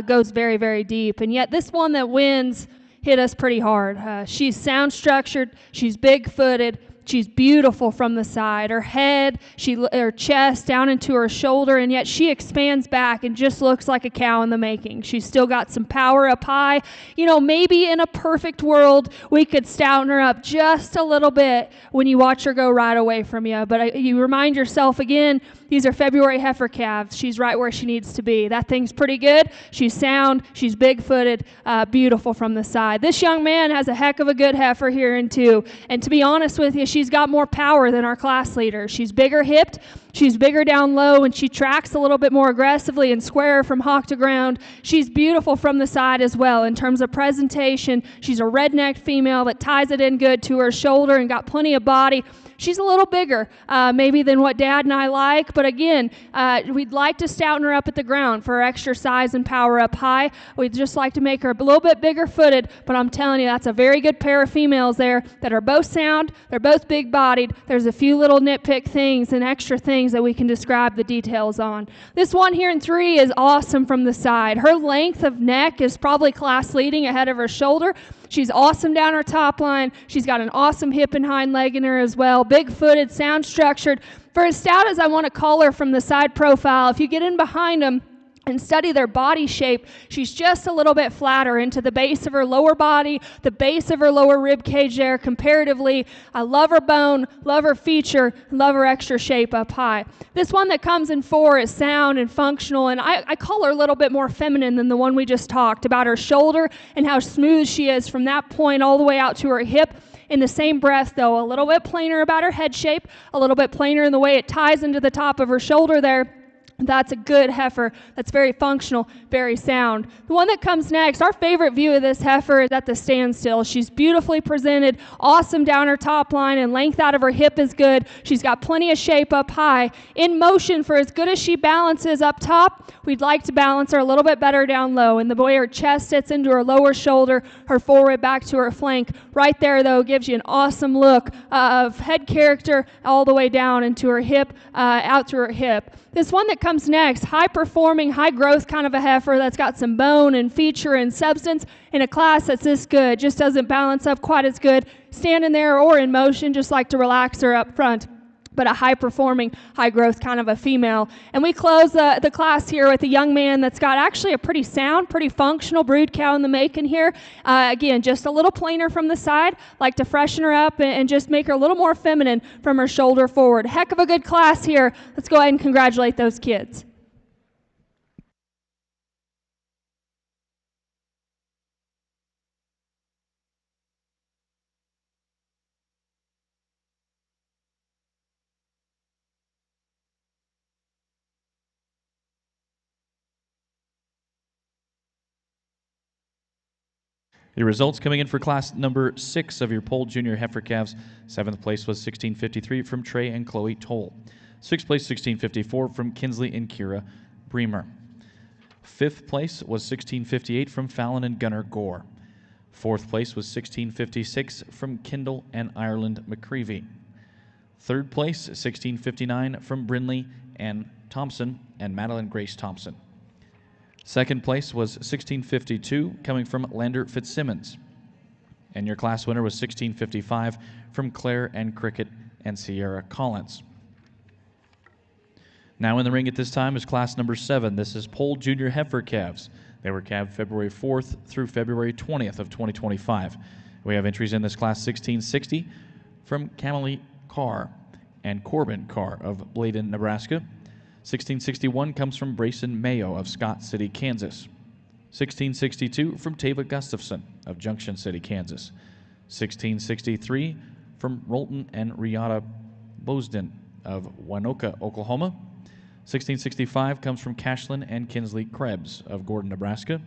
[SPEAKER 2] goes very, very deep. And yet this one that wins hit us pretty hard. She's sound structured, she's big-footed, she's beautiful from the side. Her head, her chest down into her shoulder, and yet she expands back and just looks like a cow in the making. She's still got some power up high. You know, maybe in a perfect world, we could stouten her up just a little bit when you watch her go right away from you. But you remind yourself again, these are February heifer calves. She's right where she needs to be. That thing's pretty good. She's sound. She's big-footed, beautiful from the side. This young man has a heck of a good heifer here in two. And to be honest with you, she's got more power than our class leader. She's bigger hipped. She's bigger down low, and she tracks a little bit more aggressively and square from hock to ground. She's beautiful from the side as well in terms of presentation. She's a red-necked female that ties it in good to her shoulder and got plenty of body. She's a little bigger maybe than what Dad and I like, but again, we'd like to stouten her up at the ground for her extra size and power up high. We'd just like to make her a little bit bigger footed, but I'm telling you, that's a very good pair of females there that are both sound, they're both big bodied. There's a few little nitpick things and extra things that we can describe the details on. This one here in 3 is awesome from the side. Her length of neck is probably class leading ahead of her shoulder. She's awesome down her top line. She's got an awesome hip and hind leg in her as well. Big-footed, sound structured. For as stout as I want to call her from the side profile, if you get in behind them and study their body shape, she's just a little bit flatter into the base of her lower body, the base of her lower rib cage there comparatively. I love her bone, love her feature, love her extra shape up high. This one that comes in 4 is sound and functional, and I call her a little bit more feminine than the one we just talked about. Her shoulder and how smooth she is from that point all the way out to her hip. In the same breath, though, a little bit plainer about her head shape, a little bit plainer in the way it ties into the top of her shoulder there. That's a good heifer. That's very functional, very sound. The one that comes next, our favorite view of this heifer is at the standstill. She's beautifully presented, awesome down her top line, and length out of her hip is good. She's got plenty of shape up high. In motion, for as good as she balances up top, we'd like to balance her a little bit better down low. And the way her chest sits into her lower shoulder, her forward back to her flank, right there, though, gives you an awesome look of head character all the way down into her hip, out through her hip. This one that comes next, high-performing, high-growth kind of a heifer that's got some bone and feature and substance in a class that's this good. Just doesn't balance up quite as good standing there or in motion, just like to relax her up front. But a high-performing, high-growth kind of a female. And we close the class here with a young man that's got actually a pretty sound, pretty functional brood cow in the making here. Again, just a little plainer from the side. Like to freshen her up and just make her a little more feminine from her shoulder forward. Heck of a good class here. Let's go ahead and congratulate those kids.
[SPEAKER 1] Your results coming in for class number 6 of your Pole Junior Heifer Calves. 7th place was 1653 from Trey and Chloe Toll. 6th place, 1654 from Kinsley and Kira Bremer. 5th place was 1658 from Fallon and Gunnar Gore. 4th place was 1656 from Kendall and Ireland McCreevy. 3rd place, 1659 from Brinley and Thompson and Madeline Grace Thompson. 2nd place was 1652 coming from Lander Fitzsimmons. And your class winner was 1655 from Claire and Cricket and Sierra Collins. Now in the ring at this time is class number 7. This is Pole Junior Heifer Calves. They were calved February 4th through February 20th of 2025. We have entries in this class 1660 from Camille Carr and Corbin Carr of Bladen, Nebraska. 1661 comes from Brayson Mayo of Scott City, Kansas. 1662 from Tava Gustafson of Junction City, Kansas. 1663 from Rolton and Riata Bosden of Wanoka, Oklahoma. 1665 comes from Cashlin and Kinsley Krebs of Gordon, Nebraska.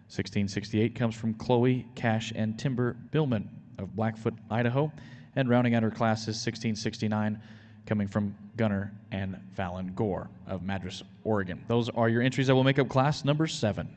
[SPEAKER 1] 1668 comes from Chloe, Cash, and Timber Billman of Blackfoot, Idaho. And rounding out her class is 1669 coming from Gunnar and Fallon Gore of Madras, Oregon. Those are your entries that will make up class number 7.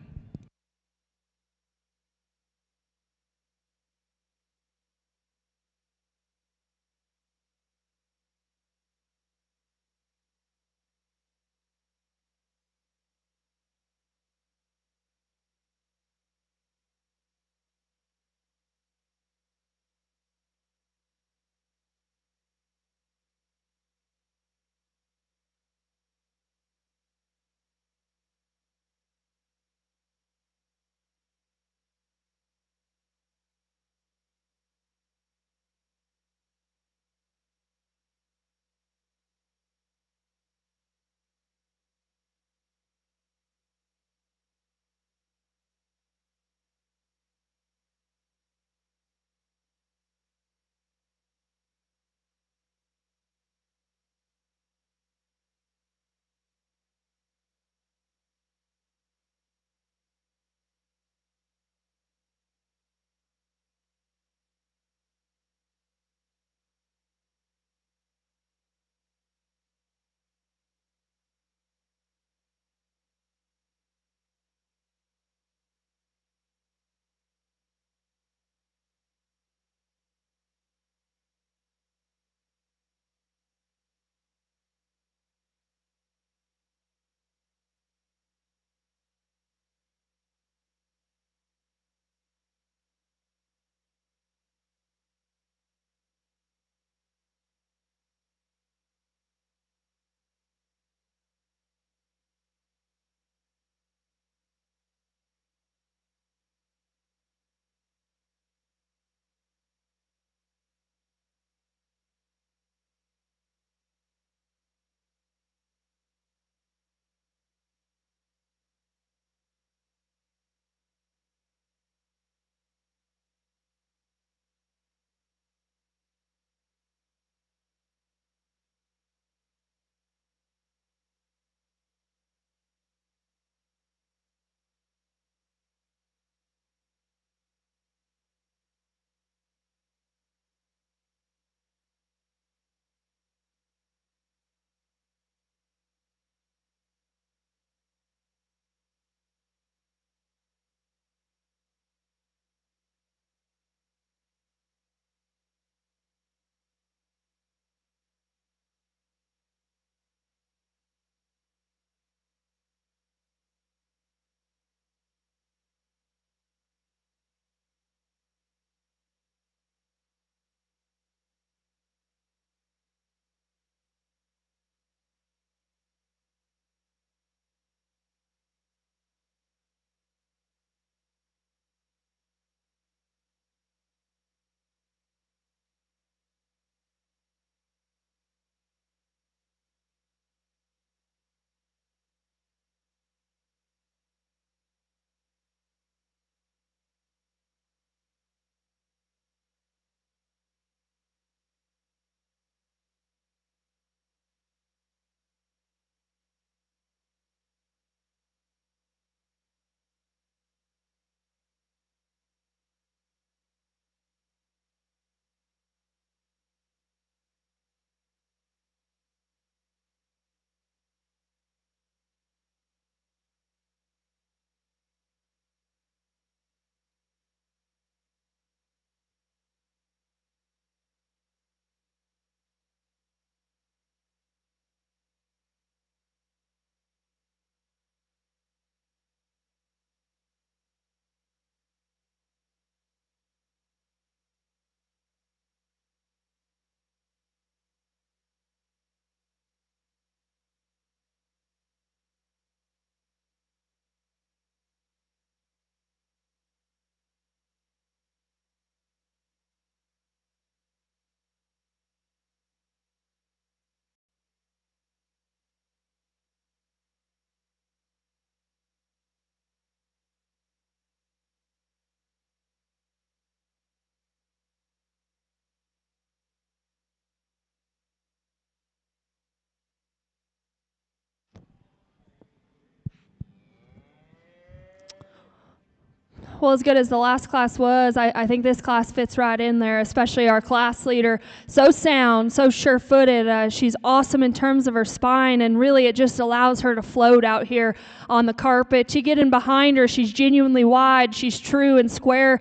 [SPEAKER 2] Well, as good as the last class was, I think this class fits right in there, especially our class leader. So sound, so sure-footed. She's awesome in terms of her spine, and really it just allows her to float out here on the carpet. You get in behind her, she's genuinely wide, she's true and square,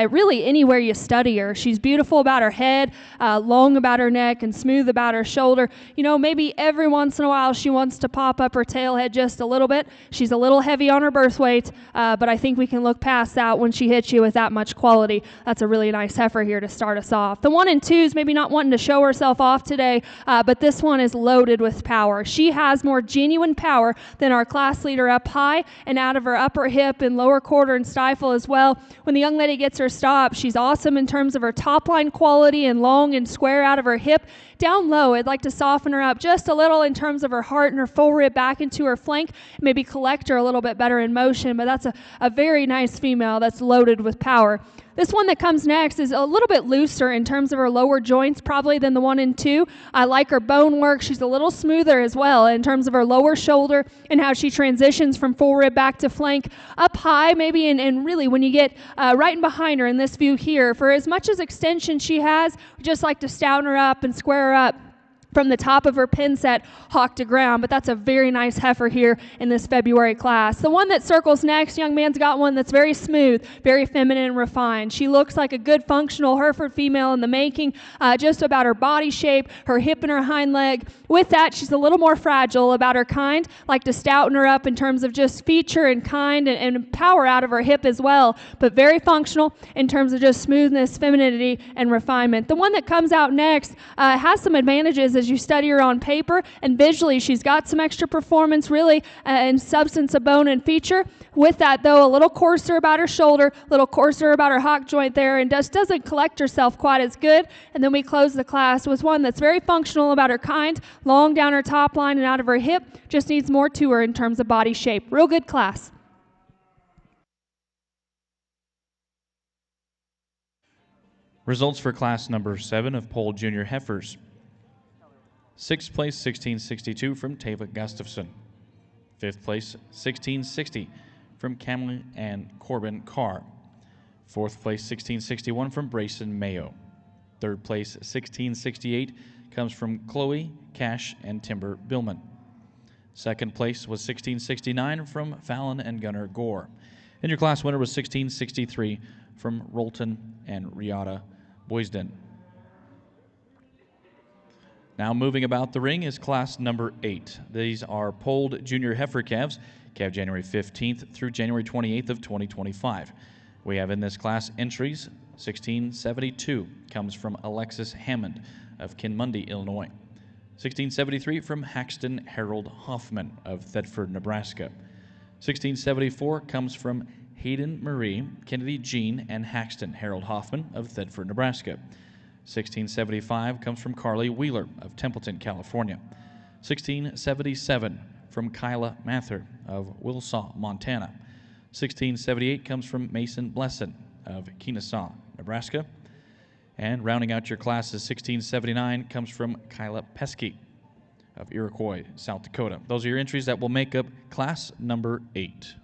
[SPEAKER 2] really anywhere you study her. She's beautiful about her head, long about her neck, and smooth about her shoulder. You know, maybe every once in a while she wants to pop up her tail head just a little bit. She's a little heavy on her birth weight, but I think we can look past that when she hits you with that much quality. That's a really nice heifer here to start us off. The 1 and 2's maybe not wanting to show herself off today, but this one is loaded with power. She has more genuine power than our class leader up high and out of her upper hip and lower quarter and stifle as well. When the young lady gets her stop, she's awesome in terms of her top line quality and long and square out of her hip. Down low, I'd like to soften her up just a little in terms of her heart and her full rib back into her flank, maybe collect her a little bit better in motion, but that's a very nice female that's loaded with power. This one that comes next is a little bit looser in terms of her lower joints probably than the 1 and 2. I like her bone work. She's a little smoother as well in terms of her lower shoulder and how she transitions from full rib back to flank. Up high maybe, and really when you get right in behind her in this view here, for as much as extension she has, we just like to stouten her up and square her up from the top of her pin set hawk to ground, but that's a very nice heifer here in this February class. The one that circles next, young man's got one that's very smooth, very feminine and refined. She looks like a good functional Hereford female in the making, just about her body shape, her hip and her hind leg. With that, she's a little more fragile about her kind, like to stouten her up in terms of just feature and kind and power out of her hip as well, but very functional in terms of just smoothness, femininity, and refinement. The one that comes out next has some advantages as you study her on paper, and visually she's got some extra performance really and substance of bone and feature. With that though, a little coarser about her shoulder, a little coarser about her hock joint there, and just doesn't collect herself quite as good. And then we close the class with one that's very functional about her kind, long down her top line and out of her hip, just needs more to her in terms of body shape. Real good class.
[SPEAKER 1] Results for class number 7 of Pole Junior Heifers. 6th place, 1662 from Tava Gustafson. 5th place, 1660 from Camley and Corbin Carr. 4th place, 1661 from Brayson Mayo. 3rd place, 1668 comes from Chloe, Cash, and Timber Billman. 2nd place was 1669 from Fallon and Gunnar Gore. And your class winner was 1663 from Rolton and Riata Boysden. Now moving about the ring is class number 8. These are polled junior heifer calves, calved January 15th through January 28th of 2025. We have in this class entries. 1672 comes from Alexis Hammond of Kinmundy, Illinois. 1673 from Haxton Harold Hoffman of Thetford, Nebraska. 1674 comes from Hayden Marie, Kennedy Jean, and Haxton Harold Hoffman of Thetford, Nebraska. 1675 comes from Carly Wheeler of Templeton, California. 1677 from Kyla Mather of Wilsaw, Montana. 1678 comes from Mason Blesson of Kenesaw, Nebraska. And rounding out your classes, 1679 comes from Kyla Pesky of Iroquois, South Dakota. Those are your entries that will make up class number 8.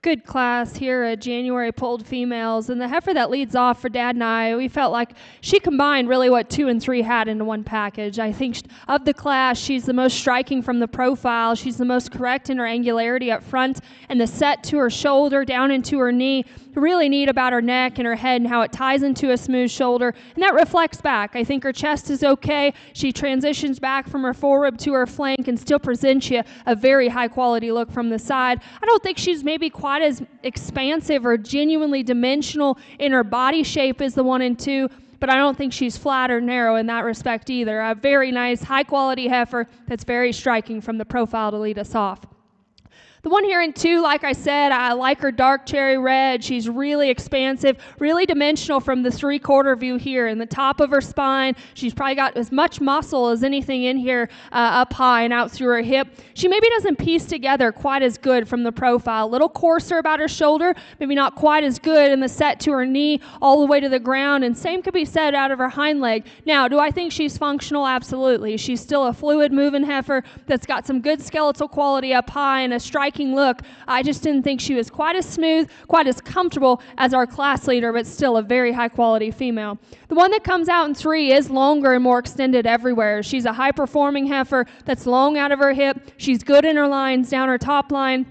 [SPEAKER 2] Good class here at January polled females, and the heifer that leads off for Dad and I, we felt like she combined really what 2 and 3 had into one package. I think of the class, she's the most striking from the profile. She's the most correct in her angularity up front and the set to her shoulder down into her knee. Really neat about her neck and her head and how it ties into a smooth shoulder, and that reflects back. I think her chest is okay. She transitions back from her forerib to her flank and still presents you a very high quality look from the side. I don't think she's maybe quite as expansive or genuinely dimensional in her body shape as the 1 and 2, but I don't think she's flat or narrow in that respect either. A very nice, high quality heifer that's very striking from the profile to lead us off. The one here in 2, like I said, I like her dark cherry red. She's really expansive, really dimensional from the 3/4 view here. In the top of her spine, she's probably got as much muscle as anything in here up high and out through her hip. She maybe doesn't piece together quite as good from the profile. A little coarser about her shoulder, maybe not quite as good in the set to her knee all the way to the ground, and same could be said out of her hind leg. Now, do I think she's functional? Absolutely. She's still a fluid moving heifer that's got some good skeletal quality up high and a striking look. I just didn't think she was quite as smooth, quite as comfortable as our class leader, but still a very high quality female. The one that comes out in 3 is longer and more extended everywhere. She's a high performing heifer that's long out of her hip. She's good in her lines, down her top line,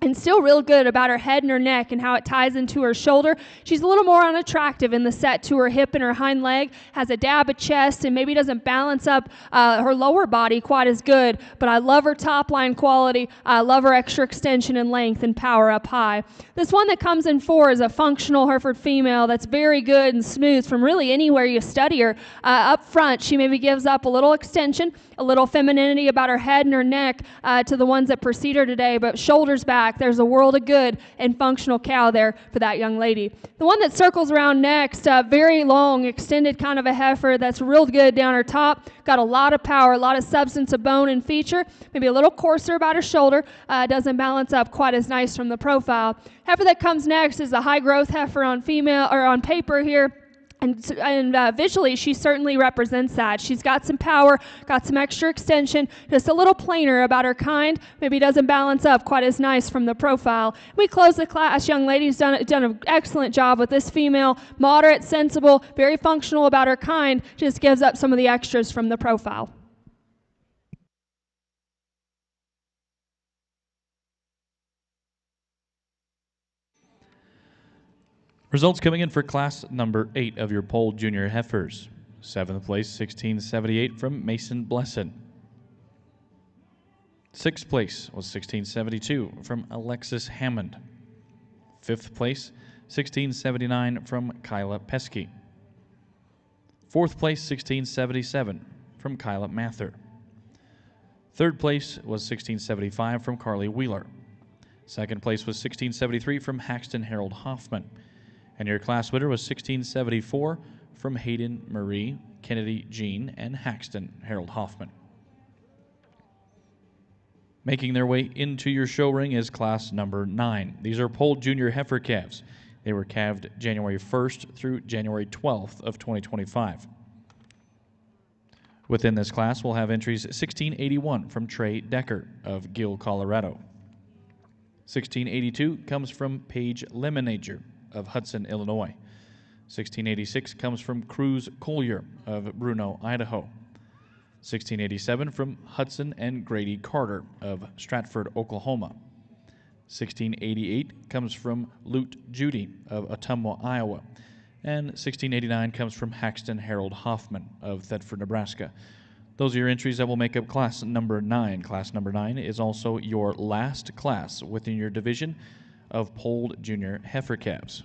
[SPEAKER 2] and still real good about her head and her neck and how it ties into her shoulder. She's a little more unattractive in the set to her hip and her hind leg, has a dab of chest, and maybe doesn't balance up her lower body quite as good, but I love her top line quality. I love her extra extension and length and power up high. This one that comes in 4 is a functional Hereford female that's very good and smooth from really anywhere you study her. Up front, she maybe gives up a little extension, a little femininity about her head and her neck to the ones that precede her today, but shoulders back. There's a world of good and functional cow there for that young lady. The one that circles around next, very long, extended kind of a heifer that's real good down her top, got a lot of power, a lot of substance of bone and feature, maybe a little coarser about her shoulder, doesn't balance up quite as nice from the profile. Heifer that comes next is the high growth heifer on female or on paper here. And visually, she certainly represents that. She's got some power, got some extra extension, just a little plainer about her kind. Maybe doesn't balance up quite as nice from the profile. We close the class. Young lady's done an excellent job with this female. Moderate, sensible, very functional about her kind. Just gives up some of the extras from the profile.
[SPEAKER 1] Results coming in for class number 8 of your polled junior heifers. 7th place, 1678 from Mason Blesson. 6th place was 1672 from Alexis Hammond. 5th place, 1679 from Kyla Pesky. 4th place, 1677 from Kyla Mather. 3rd place was 1675 from Carly Wheeler. 2nd place was 1673 from Haxton Harold Hoffman. And your class winner was 1674 from Hayden Marie, Kennedy Jean, and Haxton Harold Hoffman. Making their way into your show ring is class number 9. These are polled junior heifer calves. They were calved January 1st through January 12th of 2025. Within this class, we'll have entries 1681 from Trey Decker of Gill, Colorado. 1682 comes from Paige Lemonager of Hudson, Illinois. 1686 comes from Cruz Collier of Bruno, Idaho. 1687 from Hudson and Grady Carter of Stratford, Oklahoma. 1688 comes from Lute Judy of Ottumwa, Iowa. And 1689 comes from Haxton Harold Hoffman of Thetford, Nebraska. Those are your entries that will make up class number 9. Class number 9 is also your last class within your division of polled junior heifer calves.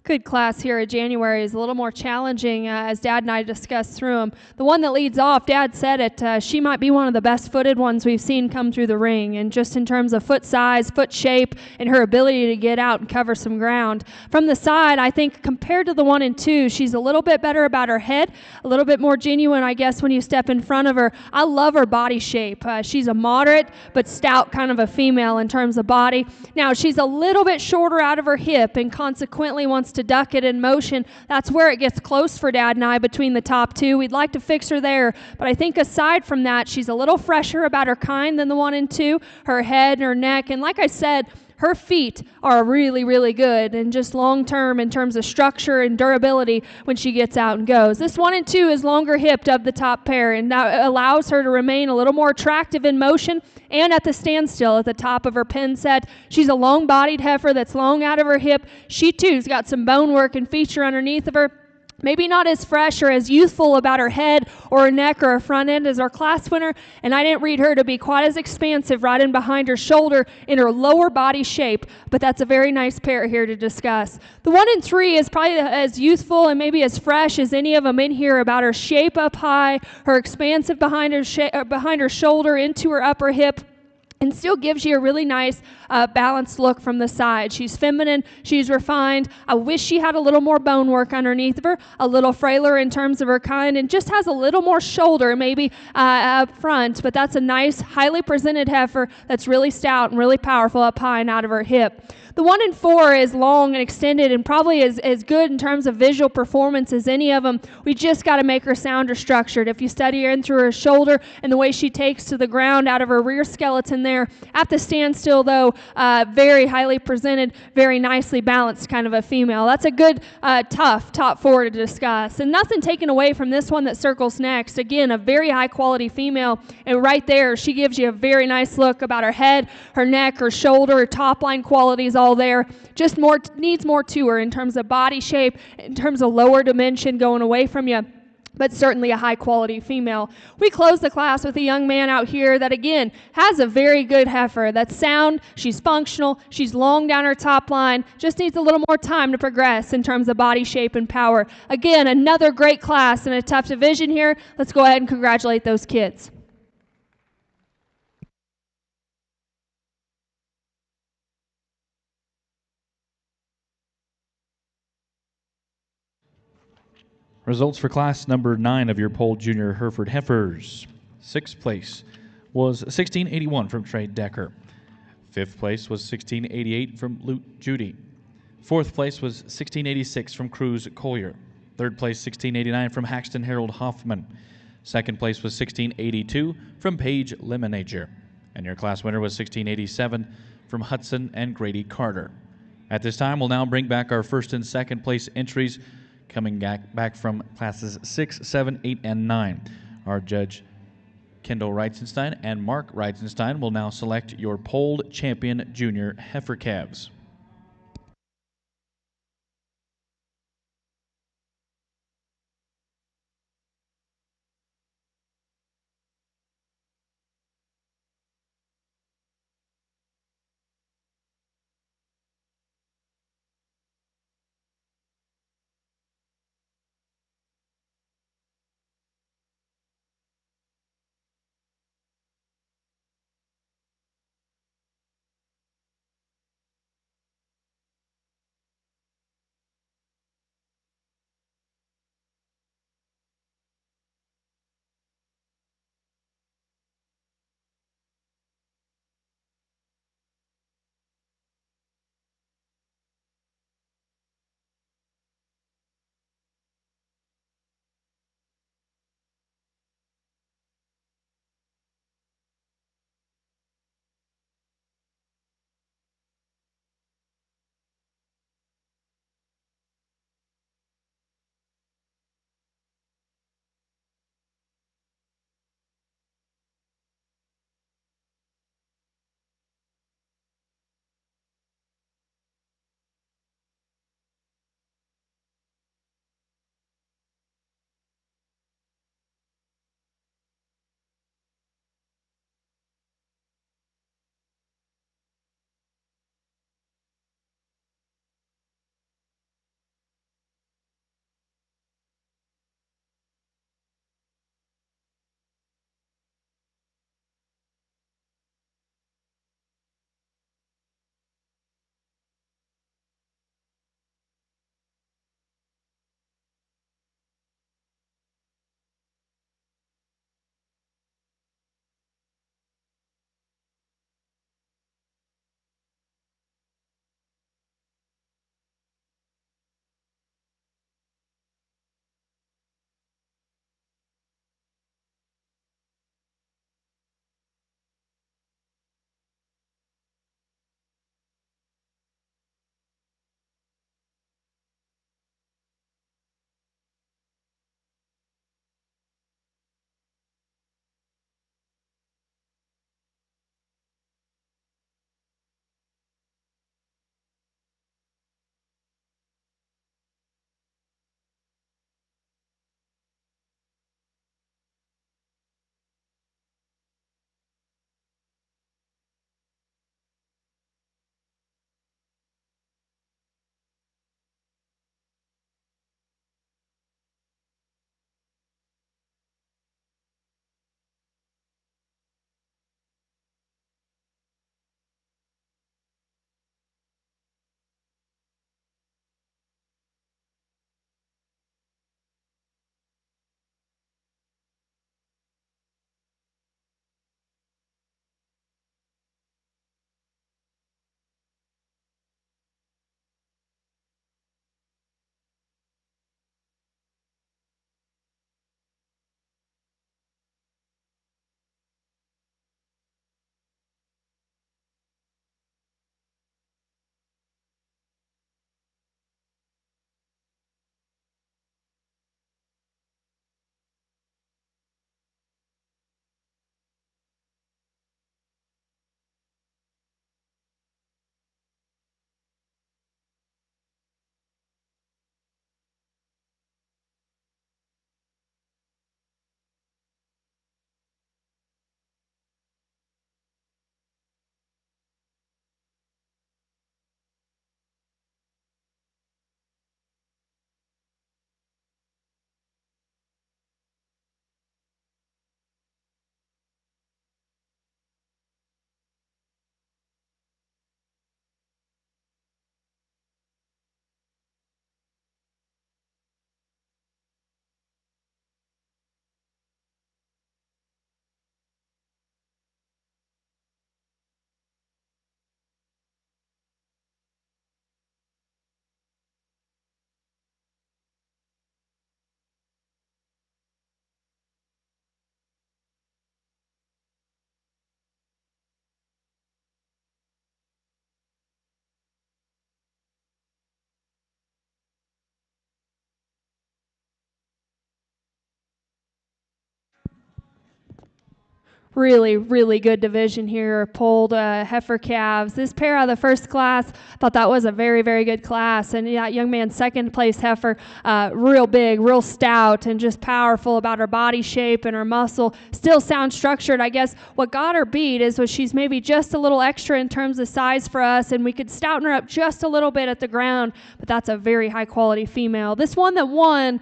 [SPEAKER 2] Good class here at January is a little more challenging as Dad and I discussed through them. The one that leads off, Dad said it, she might be one of the best footed ones we've seen come through the ring, and just in terms of foot size, foot shape, and her ability to get out and cover some ground. From the side, I think compared to the 1 and 2, she's a little bit better about her head, a little bit more genuine, I guess, when you step in front of her. I love her body shape. She's a moderate but stout kind of a female in terms of body. Now, she's a little bit shorter out of her hip and consequently wants to duck it in motion. That's where it gets close for Dad and I between the top two. We'd like to fix her there, but I think aside from that, she's a little fresher about her kind than the 1 and 2, her head and her neck, and like I said, her feet are really, really good and just long-term in terms of structure and durability when she gets out and goes. This 1 and 2 is longer hipped of the top pair, and that allows her to remain a little more attractive in motion and at the standstill at the top of her pin set. She's a long-bodied heifer that's long out of her hip. She, too's got some bone work and feature underneath of her. Maybe not as fresh or as youthful about her head or her neck or her front end as our class winner, and I didn't read her to be quite as expansive right in behind her shoulder in her lower body shape, but that's a very nice pair here to discuss. The 1 and 3 is probably as youthful and maybe as fresh as any of them in here about her shape up high, her expansive behind her shoulder into her upper hip, and still gives you a really nice balanced look from the side. She's feminine, she's refined. I wish she had a little more bone work underneath of her, a little frailer in terms of her kind, and just has a little more shoulder maybe up front, but that's a nice, highly presented heifer that's really stout and really powerful up high and out of her hip. The 1 and 4 is long and extended and probably as good in terms of visual performance as any of them. We just got to make her sounder structured. If you study her in through her shoulder and the way she takes to the ground out of her rear skeleton there, at the standstill though, very highly presented, very nicely balanced kind of a female. That's a good, tough top 4 to discuss. And nothing taken away from this one that circles next. Again, a very high quality female, and right there she gives you a very nice look about her head, her neck, her shoulder, her top line qualities all there. Just more needs more to her in terms of body shape, in terms of lower dimension going away from you, but certainly a high-quality female. We close the class with a young man out here that, again, has a very good heifer. That's sound, she's functional, she's long down her top line, just needs a little more time to progress in terms of body shape and power. Again, another great class in a tough division here. Let's go ahead and congratulate those kids.
[SPEAKER 1] Results for class number 9 of your polled junior Hereford heifers. 6th place was 1681 from Trey Decker. 5th place was 1688 from Lute Judy. 4th place was 1686 from Cruz Collier. 3rd place 1689 from Haxton Harold Hoffman. 2nd place was 1682 from Paige Lemonager. And your class winner was 1687 from Hudson and Grady Carter. At this time, we'll now bring back our 1st and 2nd place entries coming back from classes 6, 7, 8, and 9. Our judge, Kendall Reitzenstein and Mark Reitzenstein, will now select your polled champion junior heifer calves.
[SPEAKER 2] Really, really good division here. Pulled heifer calves. This pair out of the first class, thought that was a very, very good class. And that young man, second place heifer, real big, real stout, and just powerful about her body shape and her muscle. Still sound structured. I guess what got her beat is she's maybe just a little extra in terms of size for us, and we could stouten her up just a little bit at the ground. But that's a very high quality female. This one that won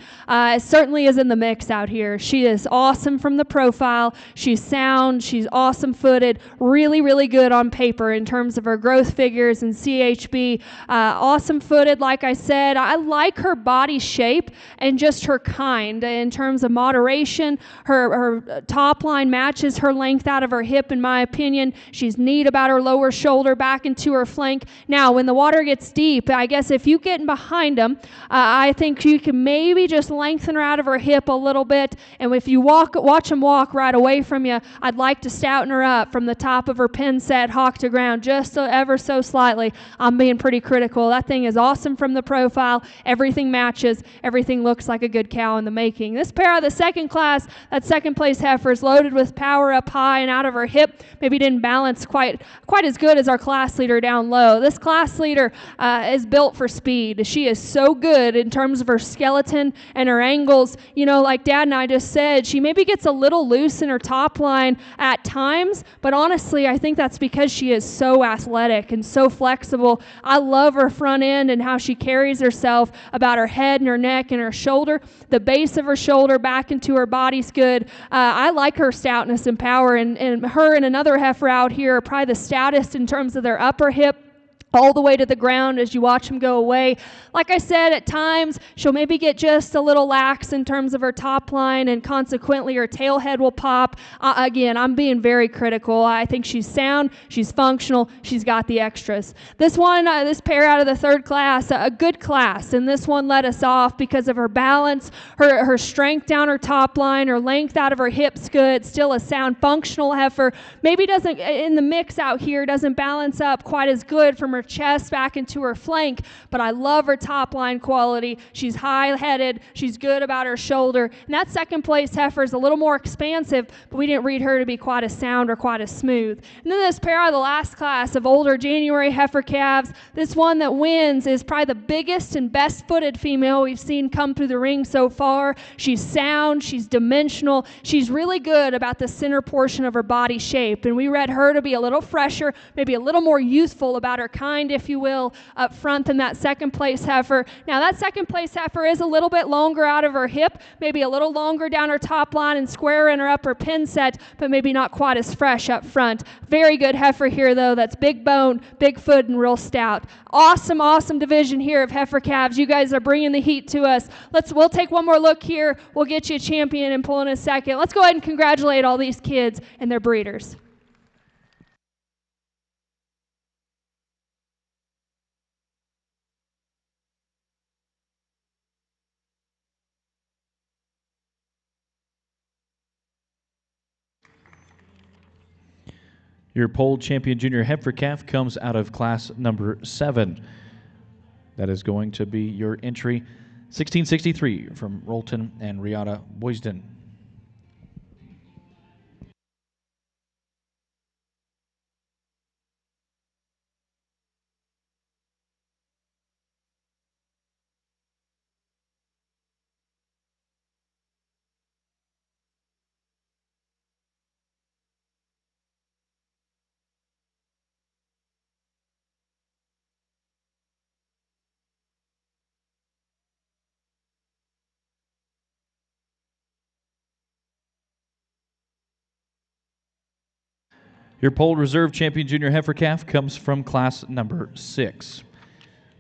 [SPEAKER 2] certainly is in the mix out here. She is awesome from the profile. She's sound. She's awesome footed, really, really good on paper in terms of her growth figures and CHB. Awesome footed, like I said. I like her body shape and just her kind in terms of moderation. Her top line matches her length out of her hip, in my opinion. She's neat about her lower shoulder back into her flank. Now, when the water gets deep, I guess if you get in behind them, I think you can maybe just lengthen her out of her hip a little bit. And if you watch them walk right away from you, I'd like to stouten her up from the top of her pin set, hawk to ground, just ever so slightly. I'm being pretty critical. That thing is awesome from the profile. Everything matches. Everything looks like a good cow in the making. This pair out of the second class, that second place heifer is loaded with power up high and out of her hip. Maybe didn't balance quite as good as our class leader down low. This class leader is built for speed. She is so good in terms of her skeleton and her angles. You know, like Dad and I just said, she maybe gets a little loose in her top line at times, but honestly, I think that's because she is so athletic and so flexible. I love her front end and how she carries herself about her head and her neck and her shoulder. The base of her shoulder back into her body's good. I like her stoutness and power, and her and another heifer out here are probably the stoutest in terms of their upper hip, all the way to the ground as you watch them go away. Like I said, at times, she'll maybe get just a little lax in terms of her top line, and consequently her tail head will pop. Again, I'm being very critical. I think she's sound, she's functional, she's got the extras. This one, this pair out of the third class, a good class, and this one let us off because of her balance, her strength down her top line, her length out of her hips good, still a sound, functional heifer. Maybe doesn't, in the mix out here, doesn't balance up quite as good from her chest back into her flank, but I love her top line quality. She's high-headed, she's good about her shoulder, and that second place heifer is a little more expansive, but we didn't read her to be quite as sound or quite as smooth. And then this pair out of the last class of older January heifer calves, this one that wins is probably the biggest and best footed female we've seen come through the ring so far. She's sound, she's dimensional, she's really good about the center portion of her body shape, and we read her to be a little fresher, maybe a little more youthful about her kind, if you will, up front than that second place heifer. Now that second place heifer is a little bit longer out of her hip, maybe a little longer down her top line and square in her upper pin set, but maybe not quite as fresh up front. Very good heifer here though, that's big bone, big foot, and real stout. Awesome, awesome division here of heifer calves. You guys are bringing the heat to us. We'll take one more look here. We'll get you a champion and pull in a second. Let's go ahead and congratulate all these kids and their breeders.
[SPEAKER 1] Your pole champion junior heifer calf comes out of class number 7. That is going to be your entry 1663 from Rolton and Riata Boysden. Your pole reserve champion junior heifer calf comes from class number 6.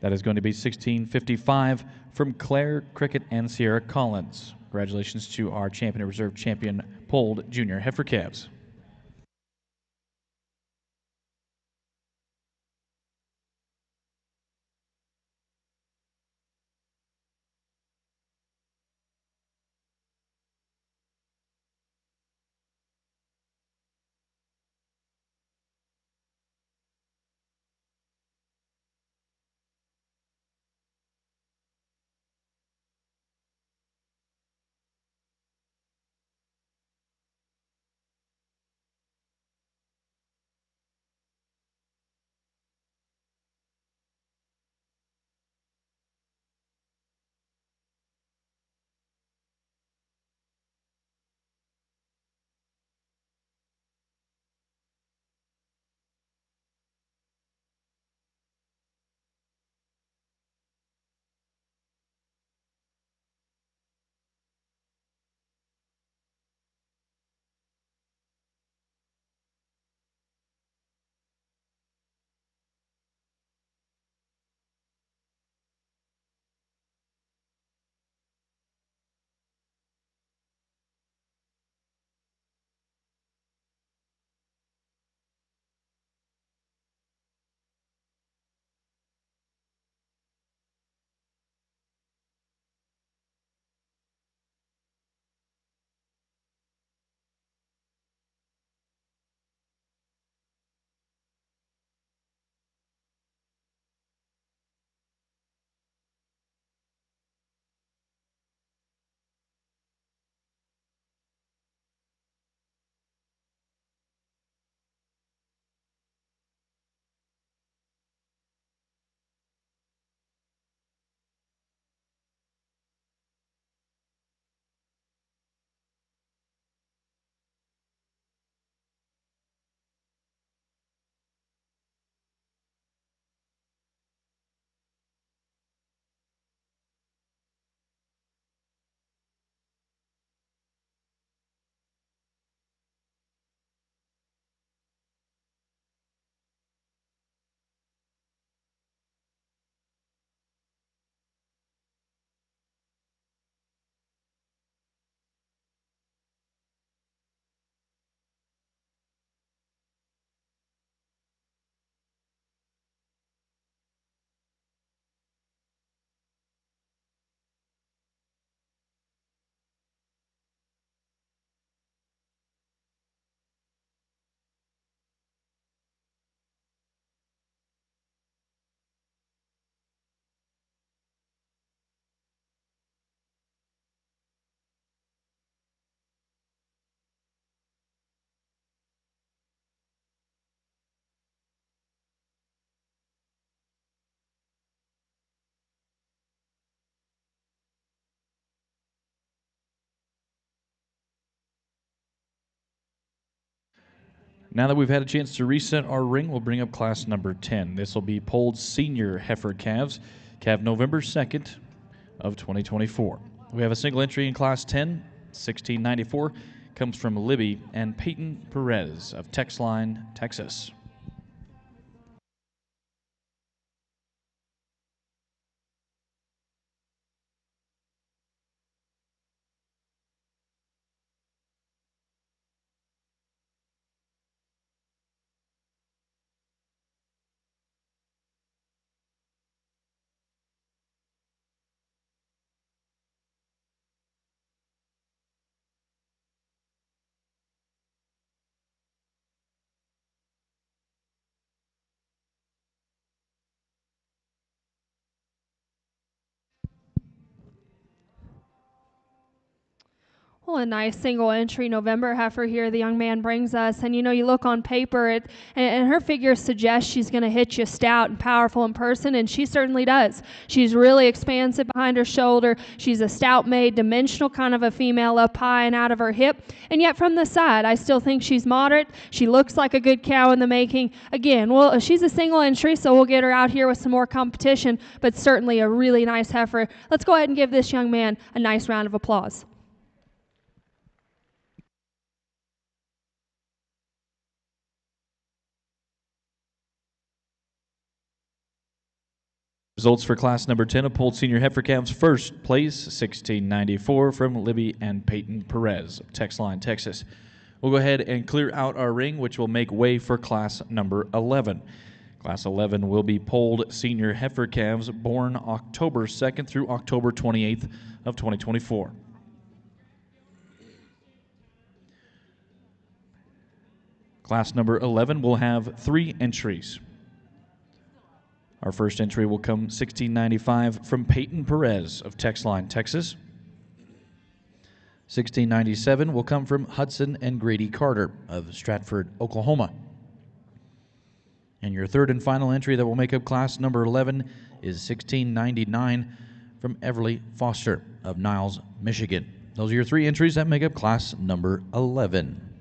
[SPEAKER 1] That is going to be 1655 from Claire Cricket and Sierra Collins. Congratulations to our champion and reserve champion polled junior heifer calves. Now that we've had a chance to reset our ring, we'll bring up class number 10. This will be polled senior heifer calves, calf November 2nd of 2024. We have a single entry in class 10, 1694, comes from Libby and Peyton Perez of Texline, Texas.
[SPEAKER 2] Well, a nice single entry November heifer here the young man brings us. And you look on paper, and her figures suggest she's going to hit you stout and powerful in person, and she certainly does. She's really expansive behind her shoulder. She's a stout made, dimensional kind of a female up high and out of her hip. And yet from the side, I still think she's moderate. She looks like a good cow in the making. Again, well, she's a single entry, so we'll get her out here with some more competition, but certainly a really nice heifer. Let's go ahead and give this young man a nice round of applause.
[SPEAKER 1] Results for class number 10 of polled senior heifer calves. First place, 1694 from Libby and Peyton Perez of Texline, Texas. We'll go ahead and clear out our ring, which will make way for class number 11. Class 11 will be polled senior heifer calves born October 2nd through October 28th of 2024. Class number 11 will have 3 entries. Our first entry will come 1695 from Peyton Perez of Texline, Texas. 1697 will come from Hudson and Grady Carter of Stratford, Oklahoma. And your third and final entry that will make up class number 11 is 1699 from Everly Foster of Niles, Michigan. Those are your 3 entries that make up class number 11.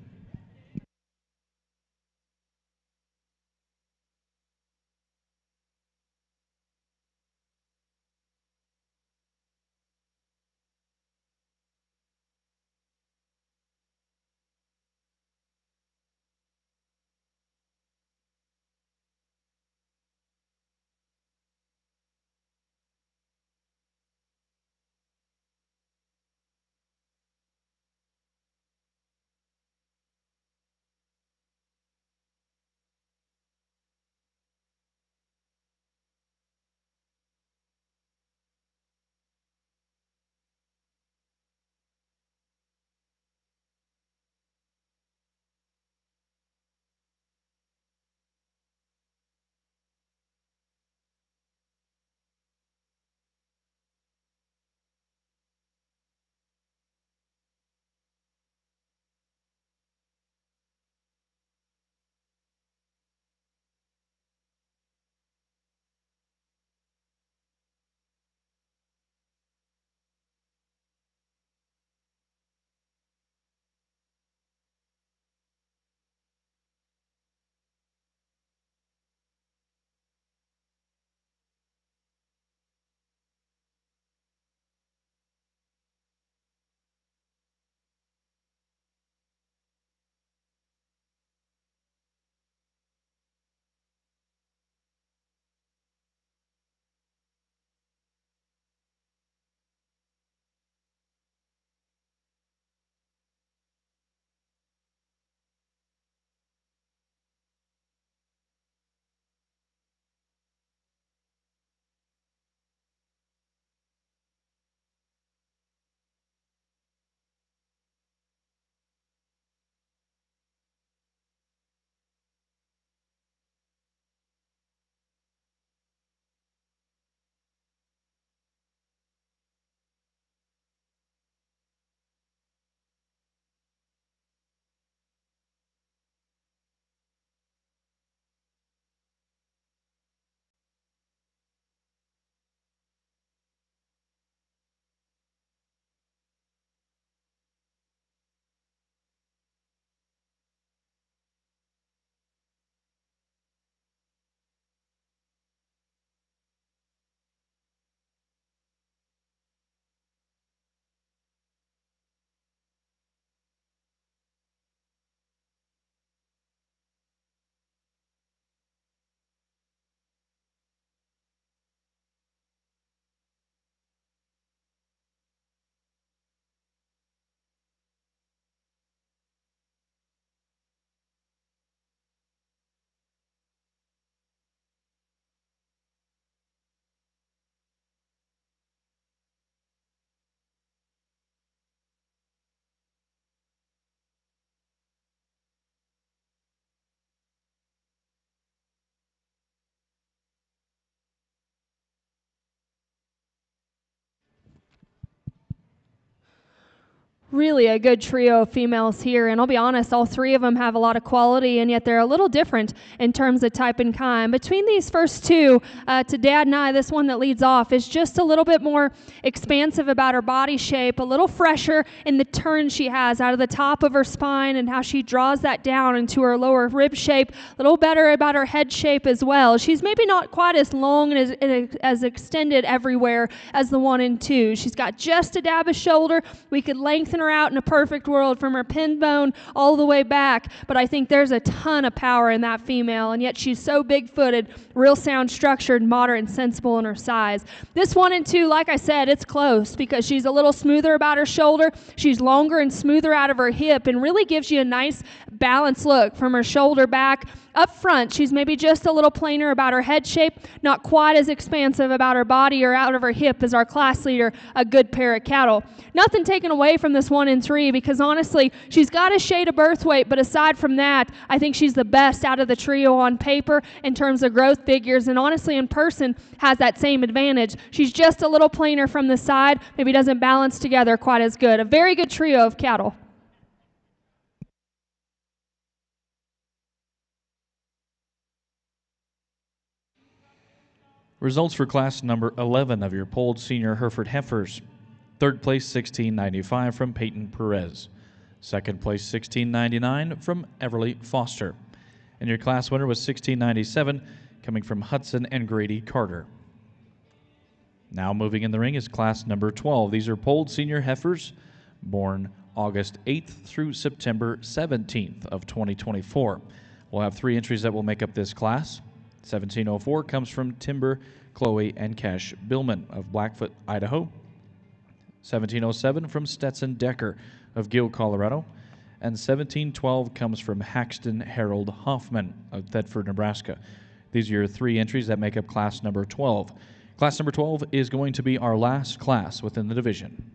[SPEAKER 2] Really a good trio of females here, and I'll be honest, all three of them have a lot of quality, and yet they're a little different in terms of type and kind. Between these first two, to Dad and I, this one that leads off is just a little bit more expansive about her body shape, a little fresher in the turn she has out of the top of her spine and how she draws that down into her lower rib shape, a little better about her head shape as well. She's maybe not quite as long and as extended everywhere as the 1 and 2. She's got just a dab of shoulder. We could lengthen her out in a perfect world from her pin bone all the way back, but I think there's a ton of power in that female, and yet she's so big-footed, real sound structured, moderate and sensible in her size. This 1 and 2, like I said, it's close because she's a little smoother about her shoulder, she's longer and smoother out of her hip, and really gives you a nice balanced look from her shoulder back. Up front, she's maybe just a little plainer about her head shape, not quite as expansive about her body or out of her hip as our class leader, a good pair of cattle. Nothing taken away from this 1 and 3 because honestly, she's got a shade of birth weight, but aside from that, I think she's the best out of the trio on paper in terms of growth figures, and honestly in person has that same advantage. She's just a little plainer from the side, maybe doesn't balance together quite as good. A very good trio of cattle.
[SPEAKER 1] Results for class number 11 of your polled senior Hereford heifers. Third place, 1695 from Peyton Perez. Second place, 1699 from Everly Foster. And your class winner was 1697, coming from Hudson and Grady Carter. Now moving in the ring is class number 12. These are polled senior heifers born August 8th through September 17th of 2024. We'll have 3 entries that will make up this class. 1704 comes from Timber, Chloe, and Cash Billman of Blackfoot, Idaho. 1707 from Stetson Decker of Gill, Colorado. And 1712 comes from Haxton Harold Hoffman of Thetford, Nebraska. These are your 3 entries that make up class number 12. Class number 12 is going to be our last class within the division.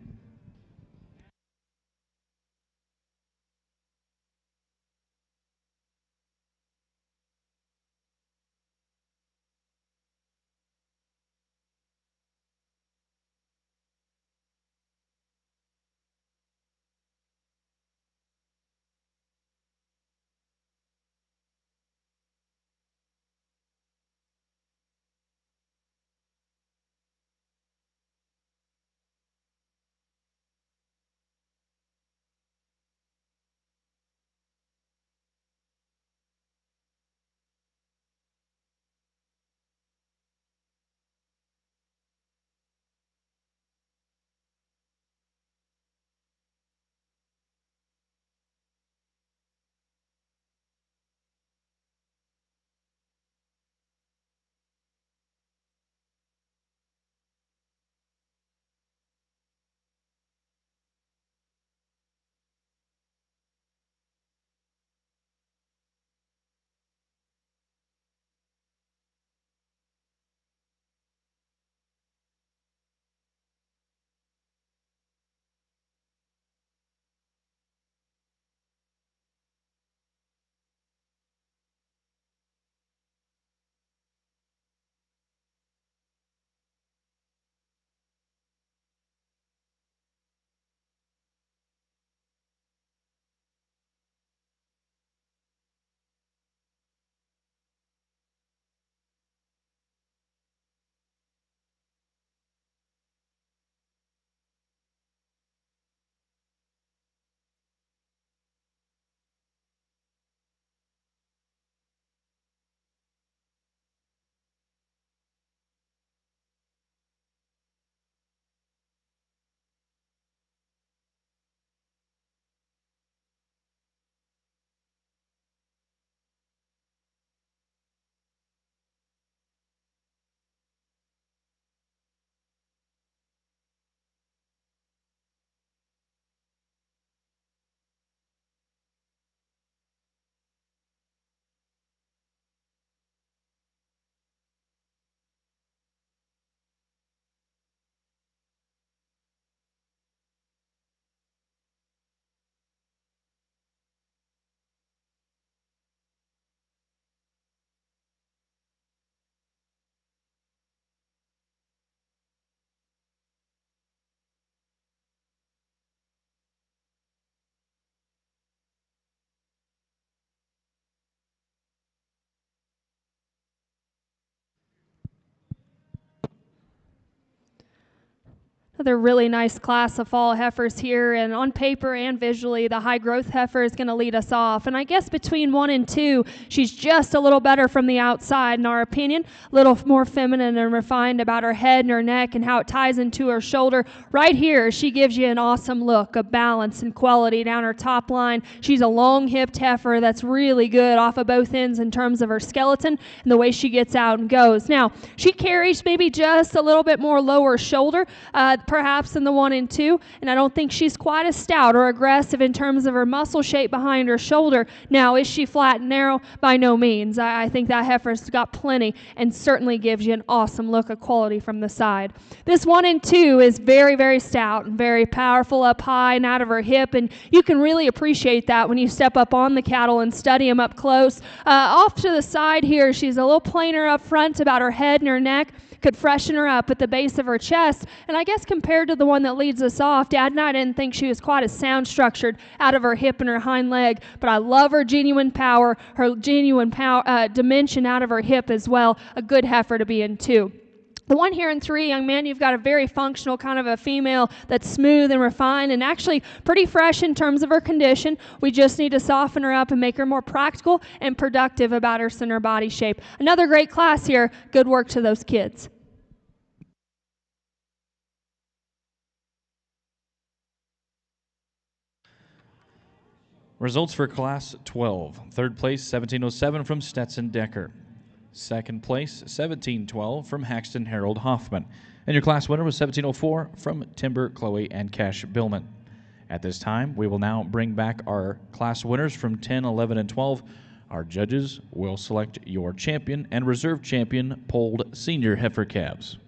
[SPEAKER 2] Another really nice class of fall heifers here, and on paper and visually, the high growth heifer is going to lead us off. And I guess between 1 and 2, she's just a little better from the outside, in our opinion, a little more feminine and refined about her head and her neck and how it ties into her shoulder. Right here, she gives you an awesome look of balance and quality down her top line. She's a long-hipped heifer that's really good off of both ends in terms of her skeleton and the way she gets out and goes. Now, she carries maybe just a little bit more lower shoulder, perhaps in the 1 and 2, and I don't think she's quite as stout or aggressive in terms of her muscle shape behind her shoulder. Now, is she flat and narrow? By no means. I think that heifer's got plenty and certainly gives you an awesome look of quality from the side. This 1 and 2 is very, very stout and very powerful up high and out of her hip, and you can really appreciate that when you step up on the cattle and study them up close. Off to the side here, she's a little plainer up front about her head and her neck. Could freshen her up at the base of her chest. And I guess compared to the one that leads us off, Dad and I didn't think she was quite as sound structured out of her hip and her hind leg, but I love her genuine power, dimension out of her hip as well. A good heifer to be in too. The one here in 3, young man, you've got a very functional kind of a female that's smooth and refined and actually pretty fresh in terms of her condition. We just need to soften her up and make her more practical and productive about her center body shape. Another great class here. Good work to those kids.
[SPEAKER 1] Results for Class 12. Third place, 1707 from Stetson Decker. Second place, 1712 from Haxton Harold Hoffman. And your class winner was 1704 from Timber, Chloe, and Cash Billman. At this time, we will now bring back our class winners from 10, 11, and 12. Our judges will select your champion and reserve champion polled senior heifer calves.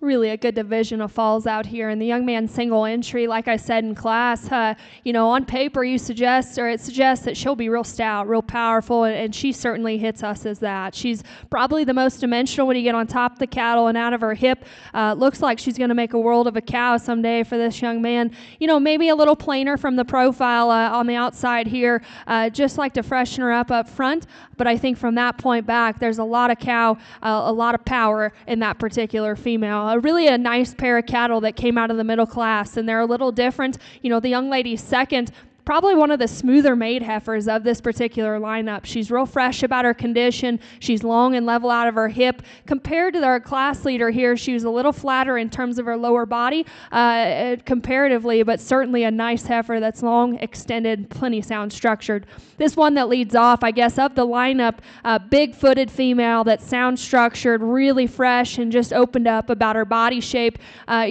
[SPEAKER 2] really a good division of falls out here. And the young man single entry, like I said in class, on paper it suggests that she'll be real stout, real powerful, and she certainly hits us as that. She's probably the most dimensional when you get on top of the cattle and out of her hip. Looks like she's going to make a world of a cow someday for this young man. Maybe a little plainer from the profile on the outside here, just like to freshen her up front. But I think from that point back, there's a lot of cow, a lot of power in that particular female. Really a nice pair of cattle that came out of the middle class, and they're a little different. The young lady's second, probably one of the smoother made heifers of this particular lineup. She's real fresh about her condition. She's long and level out of her hip. Compared to our class leader here, she was a little flatter in terms of her lower body comparatively, but certainly a nice heifer that's long, extended, plenty sound structured. This one that leads off, I guess, of the lineup, big-footed female that's sound structured, really fresh, and just opened up about her body shape.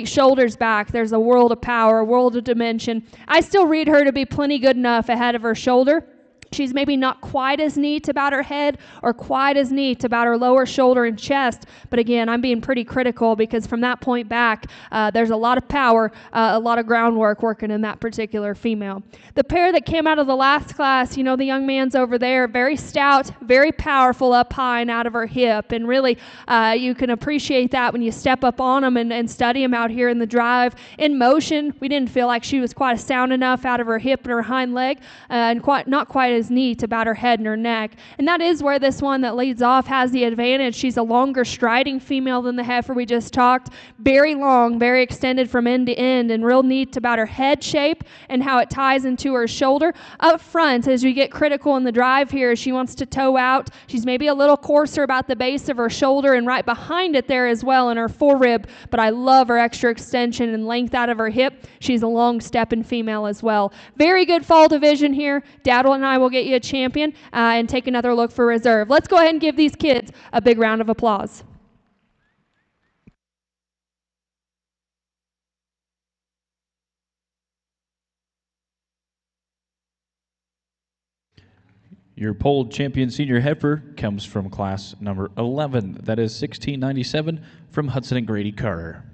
[SPEAKER 2] Shoulders back, there's a world of power, a world of dimension. I still read her to be plenty good enough ahead of her shoulder. She's maybe not quite as neat about her head or quite as neat about her lower shoulder and chest, but again, I'm being pretty critical because from that point back, there's a lot of power, a lot of groundwork working in that particular female. The pair that came out of the last class, the young man's over there, very stout, very powerful up high and out of her hip, and really you can appreciate that when you step up on them and study them out here in the drive. In motion, we didn't feel like she was quite sound enough out of her hip and her hind leg, and not quite as neat about her head and her neck. And that is where this one that leads off has the advantage. She's a longer striding female than the heifer we just talked. Very long, very extended from end to end, and real neat about her head shape and how it ties into her shoulder. Up front, as we get critical in the drive here, she wants to toe out. She's maybe a little coarser about the base of her shoulder and right behind it there as well in her forerib, but I love her extra extension and length out of her hip. She's a long stepping female as well. Very good fall division here. Daddle and I will get you a champion and take another look for reserve. Let's go ahead and give these kids a big round of applause.
[SPEAKER 1] Your pole champion senior heifer comes from class number 11. That is 1697 from Hudson and Grady Carter.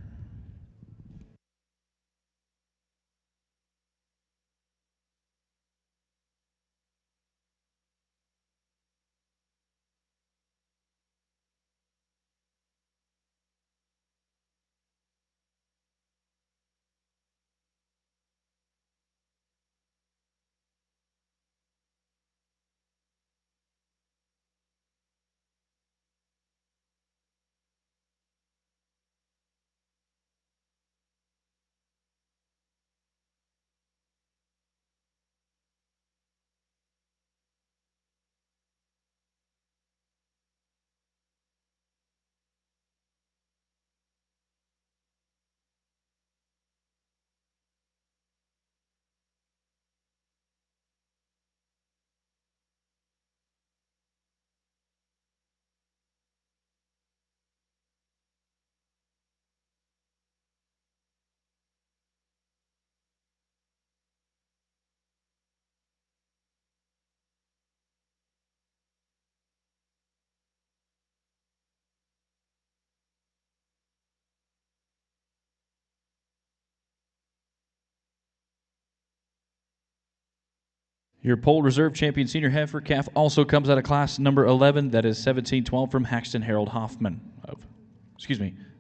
[SPEAKER 1] Your pole reserve champion senior heifer calf also comes out of class number 11. That is 1712 from Haxton Harold Hoffman.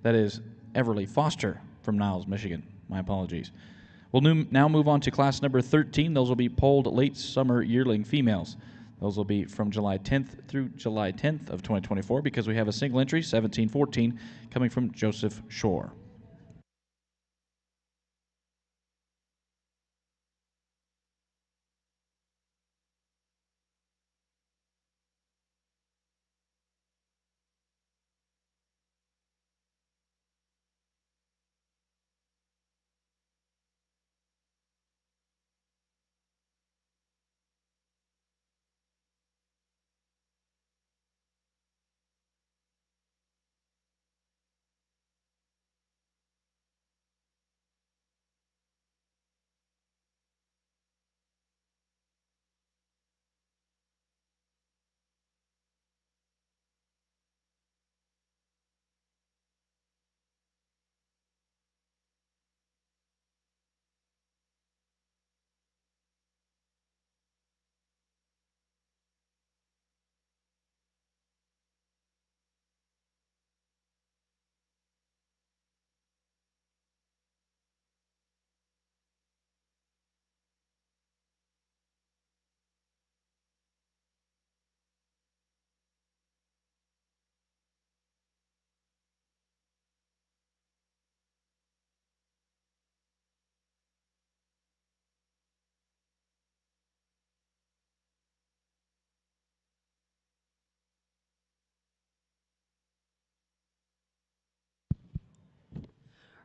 [SPEAKER 1] That is Everly Foster from Niles, Michigan. My apologies. We'll now move on to class number 13. Those will be polled late summer yearling females. Those will be from July 10th through July 10th of 2024 because we have a single entry, 1714, coming from Joseph Shore.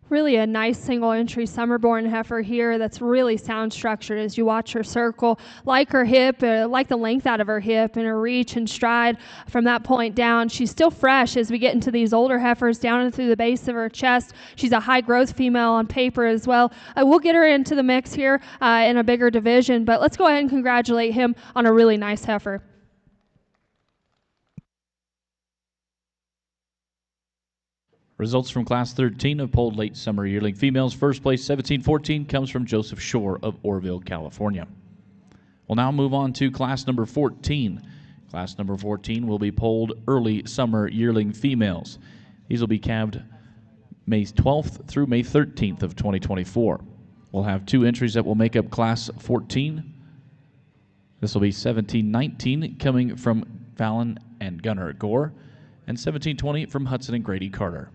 [SPEAKER 2] Really a nice single entry summerborn heifer here that's really sound structured as you watch her circle. Like her hip, like the length out of her hip and her reach and stride from that point down. She's still fresh as we get into these older heifers down and through the base of her chest. She's a high growth female on paper as well. We'll get her into the mix here in a bigger division, but let's go ahead and congratulate him on a really nice heifer.
[SPEAKER 1] Results from Class 13 of polled late summer yearling females. First place, 1714, comes from Joseph Shore of Orville, California. We'll now move on to Class number 14. Class number 14 will be polled early summer yearling females. These will be calved May 12th through May 13th of 2024. We'll have 2 entries that will make up Class 14. This will be 1719 coming from Fallon and Gunnar Gore, and 1720 from Hudson and Grady Carter.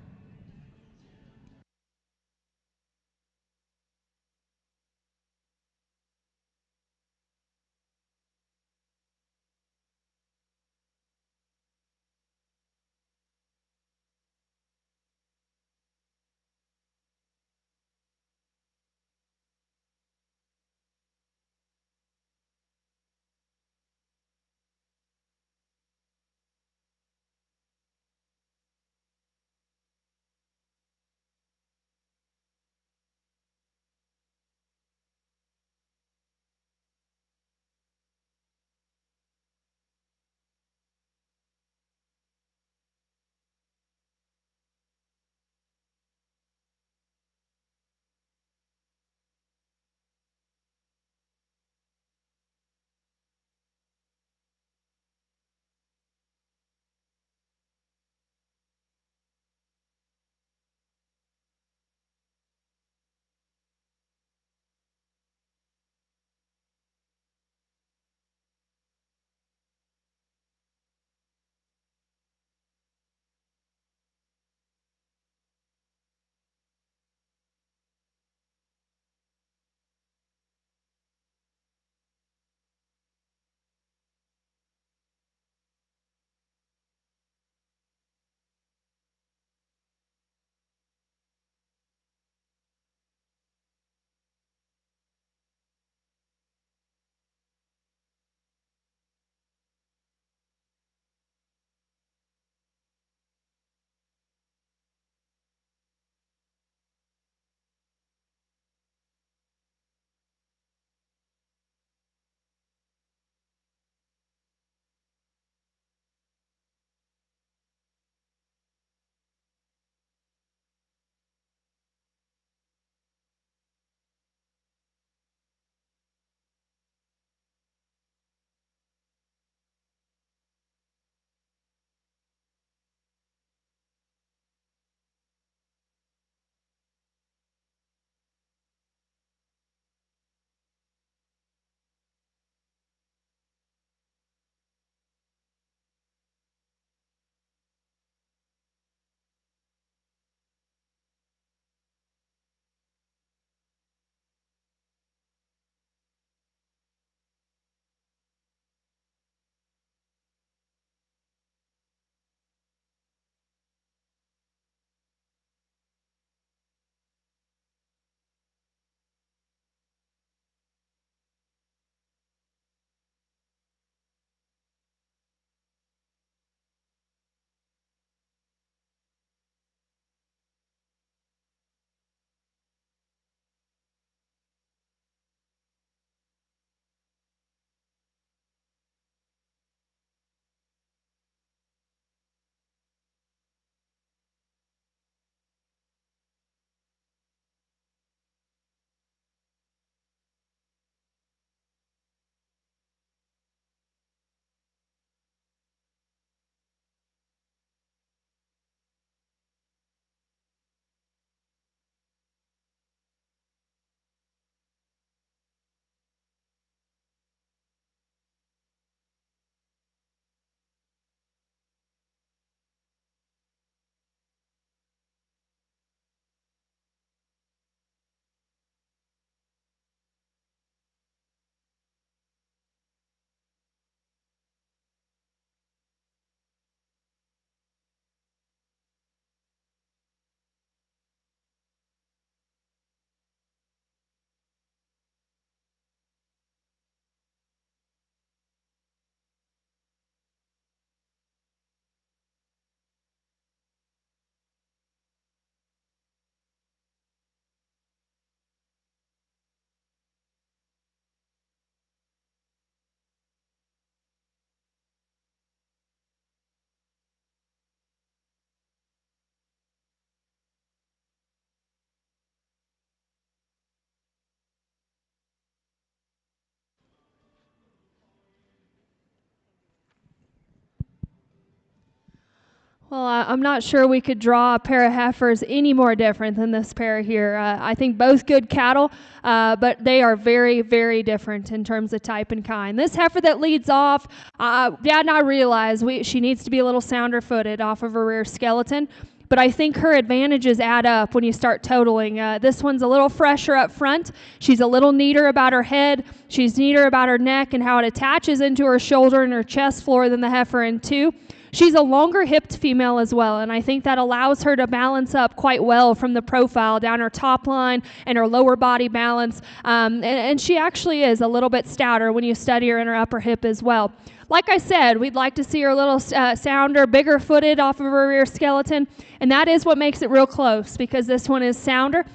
[SPEAKER 2] Well, I'm not sure we could draw a pair of heifers any more different than this pair here. I think both good cattle, but they are very, very different in terms of type and kind. This heifer that leads off, Dad and I realize she needs to be a little sounder footed off of her rear skeleton. But I think her advantages add up when you start totaling. This one's a little fresher up front. She's a little neater about her head. She's neater about her neck and how it attaches into her shoulder and her chest floor than the heifer in two. She's a longer hipped female as well, and I think that allows her to balance up quite well from the profile down her top line and her lower body balance. And she actually is a little bit stouter when you study her in her upper hip as well. Like I said, we'd like to see her a little sounder, bigger footed off of her rear skeleton, and that is what makes it real close because this one is sounder.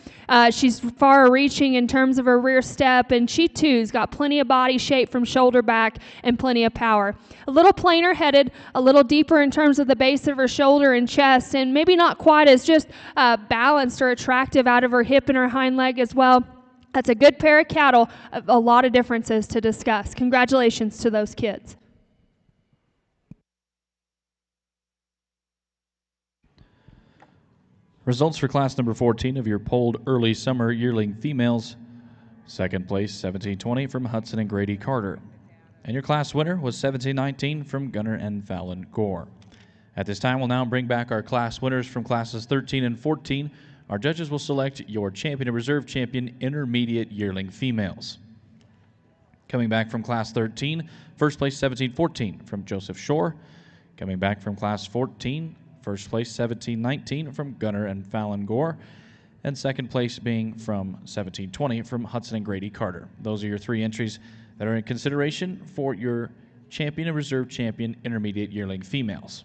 [SPEAKER 2] She's far reaching in terms of her rear step, and she too's got plenty of body shape from shoulder back and plenty of power. A little plainer headed, a little deeper in terms of the base of her shoulder and chest, and maybe not quite as just balanced or attractive out of her hip and her hind leg as well. That's a good pair of cattle, a lot of differences to discuss. Congratulations to those kids.
[SPEAKER 1] Results for class number 14 of your polled early summer yearling females. Second place, 1720 from Hudson and Grady Carter. And your class winner was 1719 from Gunner and Fallon Gore. At this time, we'll now bring back our class winners from classes 13 and 14. Our judges will select your champion and reserve champion intermediate yearling females. Coming back from class 13, first place 1714 from Joseph Shore. Coming back from class 14, first place 1719 from Gunner and Fallon Gore, and second place being from 1720 from Hudson and Grady Carter. Those are your three entries that are in consideration for your champion and reserve champion intermediate yearling females.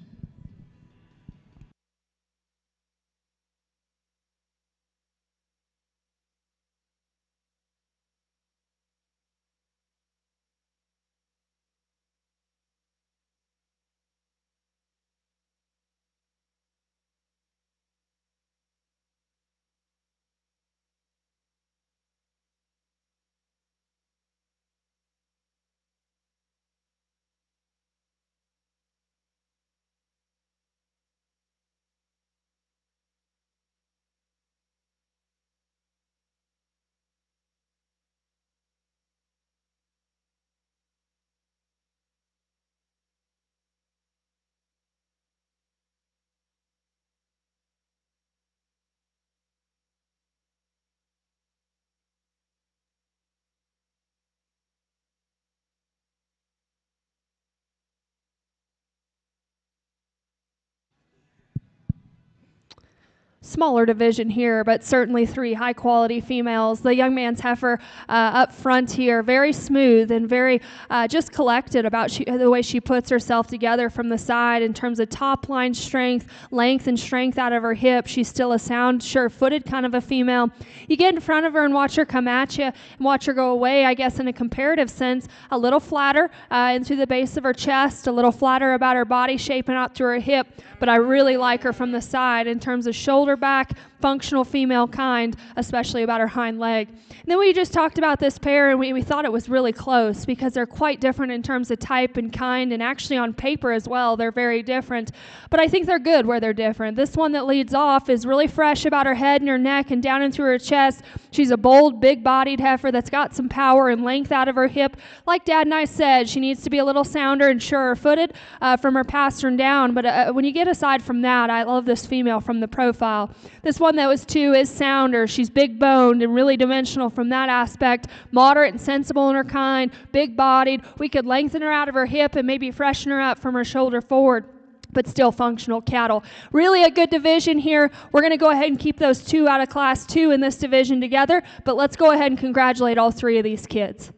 [SPEAKER 2] Smaller division here, but certainly three high-quality females. The young man's heifer up front here, very smooth and very just collected about the way she puts herself together from the side in terms of top line strength, length and strength out of her hip. She's still a sound, sure-footed kind of a female. You get in front of her and watch her come at you and watch her go away, I guess in a comparative sense, a little flatter into the base of her chest, a little flatter about her body shape and out through her hip, but I really like her from the side in terms of shoulder back, functional female kind, especially about her hind leg. And then we just talked about this pair, and we thought it was really close because they're quite different in terms of type and kind, and actually on paper as well, they're very different. But I think they're good where they're different. This one that leads off is really fresh about her head and her neck and down into her chest. She's a bold, big-bodied heifer that's got some power and length out of her hip. Like Dad and I said, she needs to be a little sounder and surer-footed from her pastern down. But when you get aside from that, I love this female from the profile. This one that was two is sounder. She's big-boned and really dimensional from that aspect, moderate and sensible in her kind, big-bodied. We could lengthen her out of her hip and maybe freshen her up from her shoulder forward, but still functional cattle. Really a good division here. We're going to go ahead and keep those two out of class 2 in this division together, but let's go ahead and congratulate all three of these kids.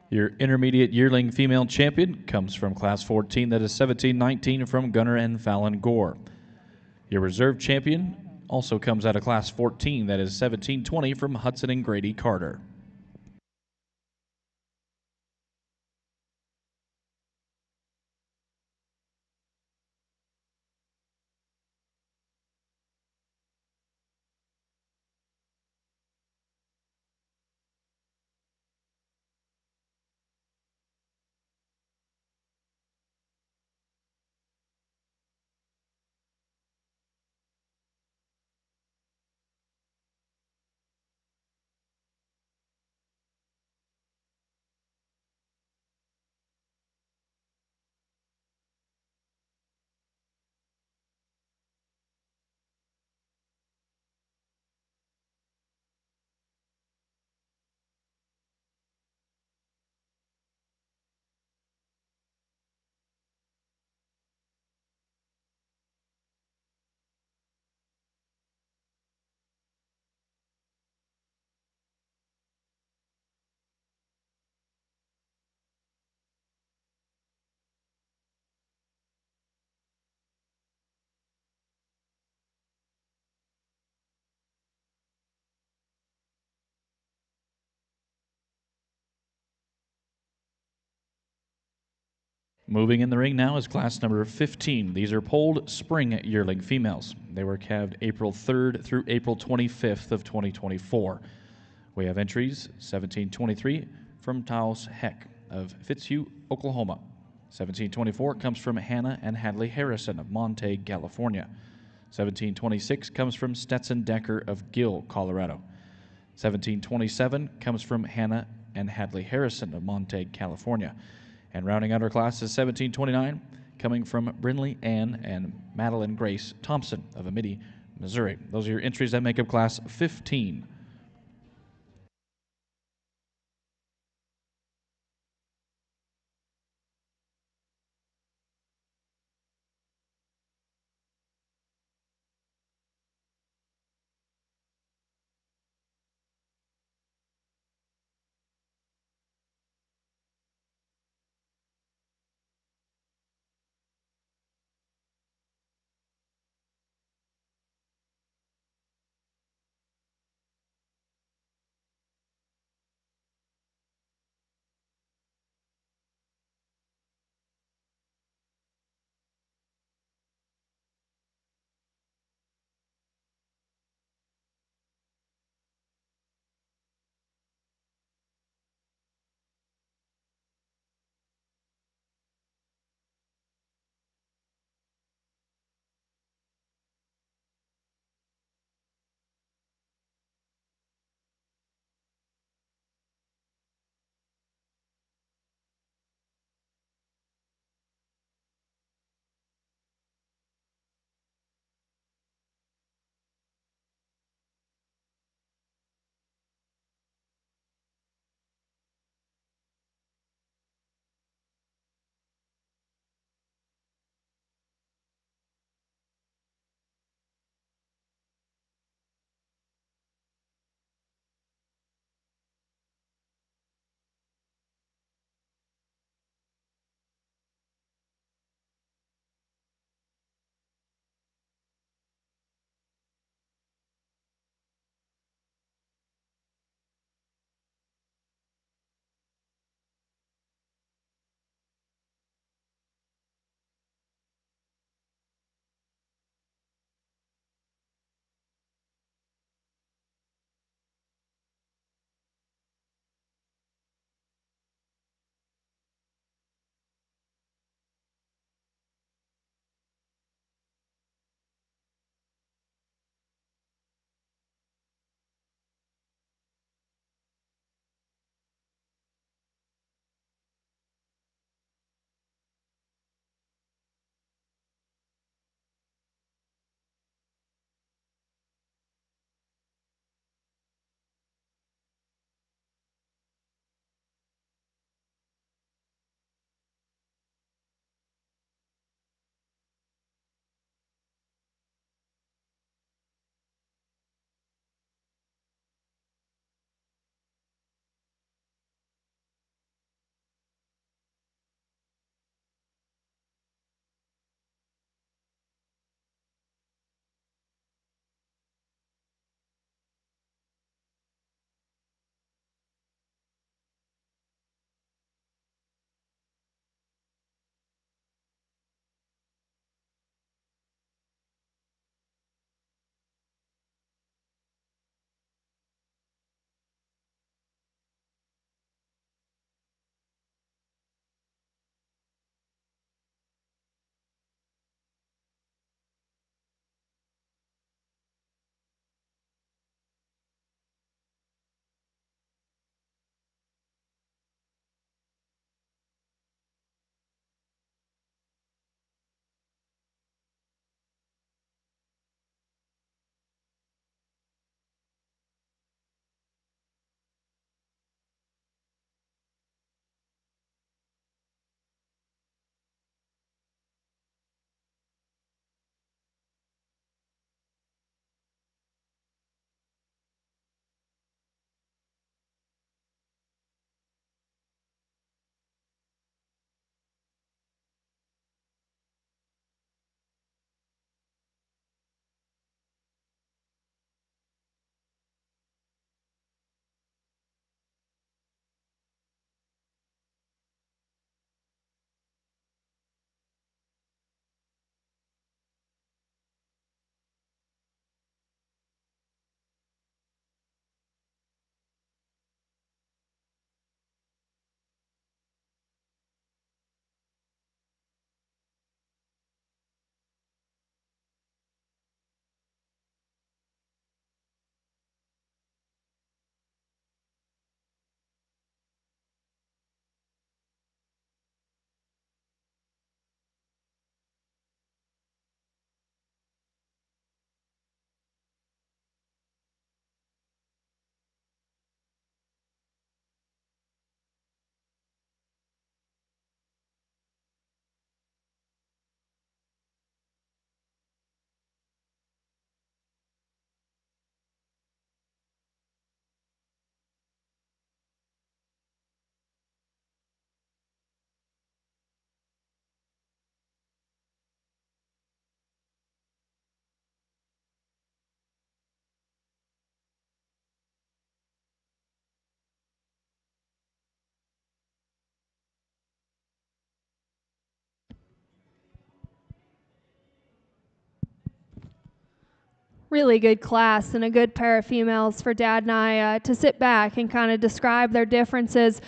[SPEAKER 1] Your intermediate yearling female champion comes from class 14, that is 1719 from Gunner and Fallon Gore. Your reserve champion also comes out of class 14, that is 1720 from Hudson and Grady Carter. Moving in the ring now is class number 15. These are polled spring yearling females. They were calved April 3rd through April 25th of 2024. We have entries 1723 from Taos Heck of Fitzhugh, Oklahoma. 1724 comes from Hannah and Hadley Harrison of Montague, California. 1726 comes from Stetson Decker of Gill, Colorado. 1727 comes from Hannah and Hadley Harrison of Montague, California. And rounding out our class is 1729, coming from Brinley Ann and Madeline Grace Thompson of Amity, Missouri. Those are your entries that make up class 15.
[SPEAKER 2] really good class and a good pair of females for Dad and I to sit back and kind of describe their differences.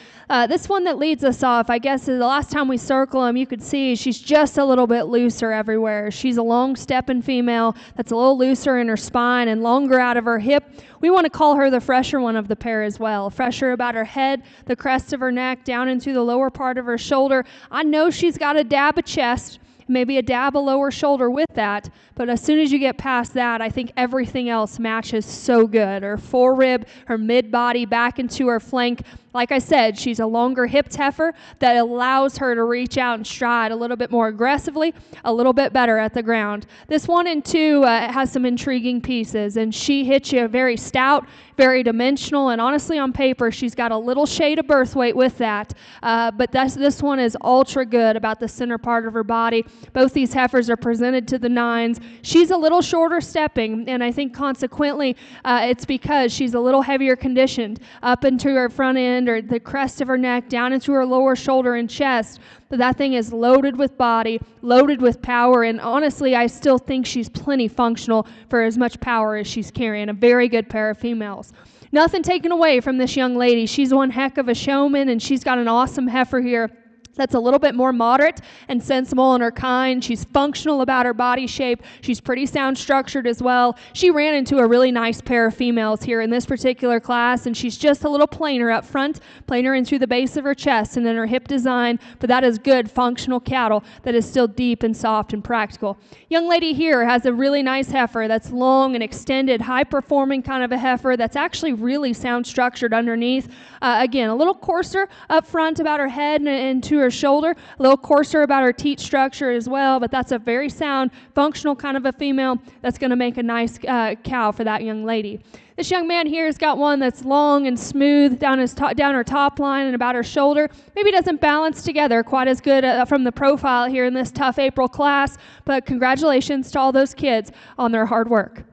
[SPEAKER 2] This one that leads us off, I guess, is the last time we circle them, you could see she's just a little bit looser everywhere. She's a long-stepping female that's a little looser in her spine and longer out of her hip. We want to call her the fresher one of the pair as well. Fresher about her head, the crest of her neck, down into the lower part of her shoulder. I know she's got a dab of chest, maybe a dab of lower shoulder with that, but as soon as you get past that, I think everything else matches so good. Her forerib, her mid-body, back into her flank. Like I said, she's a longer hipped heifer that allows her to reach out and stride a little bit more aggressively, a little bit better at the ground. This 1 and 2 has some intriguing pieces, and she hits you very stout, very dimensional, and honestly on paper she's got a little shade of birth weight with that, but this one is ultra good about the center part of her body. Both these heifers are presented to the 9s. She's a little shorter stepping, and I think consequently it's because she's a little heavier conditioned up into her front end or the crest of her neck, down into her lower shoulder and chest. But that thing is loaded with body, loaded with power, and honestly, I still think she's plenty functional for as much power as she's carrying. A very good pair of females. Nothing taken away from this young lady. She's one heck of a showman, and she's got an awesome heifer here that's a little bit more moderate and sensible in her kind. She's functional about her body shape. She's pretty sound structured as well. She ran into a really nice pair of females here in this particular class, and she's just a little plainer up front, plainer in through the base of her chest and in her hip design, but that is good functional cattle that is still deep and soft and practical. Young lady here has a really nice heifer that's long and extended, high-performing kind of a heifer that's actually really sound structured underneath. Again, a little coarser up front about her head and to her shoulder, a little coarser about her teat structure as well, but that's a very sound, functional kind of a female that's going to make a nice cow for that young lady. This young man here has got one that's long and smooth down her top line and about her shoulder. Maybe doesn't balance together quite as good from the profile here in this tough April class, but congratulations to all those kids on their hard work.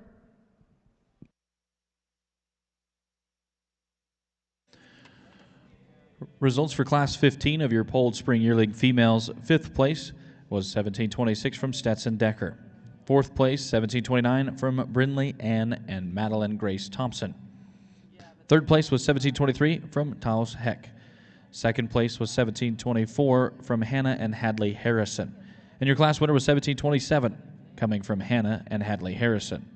[SPEAKER 1] Results for Class 15 of your polled Spring Yearling females. 5th place was 1726 from Stetson Decker. 4th place, 1729 from Brindley Ann and Madeline Grace Thompson. 3rd place was 1723 from Taos Heck. 2nd place was 1724 from Hannah and Hadley Harrison. And your class winner was 1727, coming from Hannah and Hadley Harrison.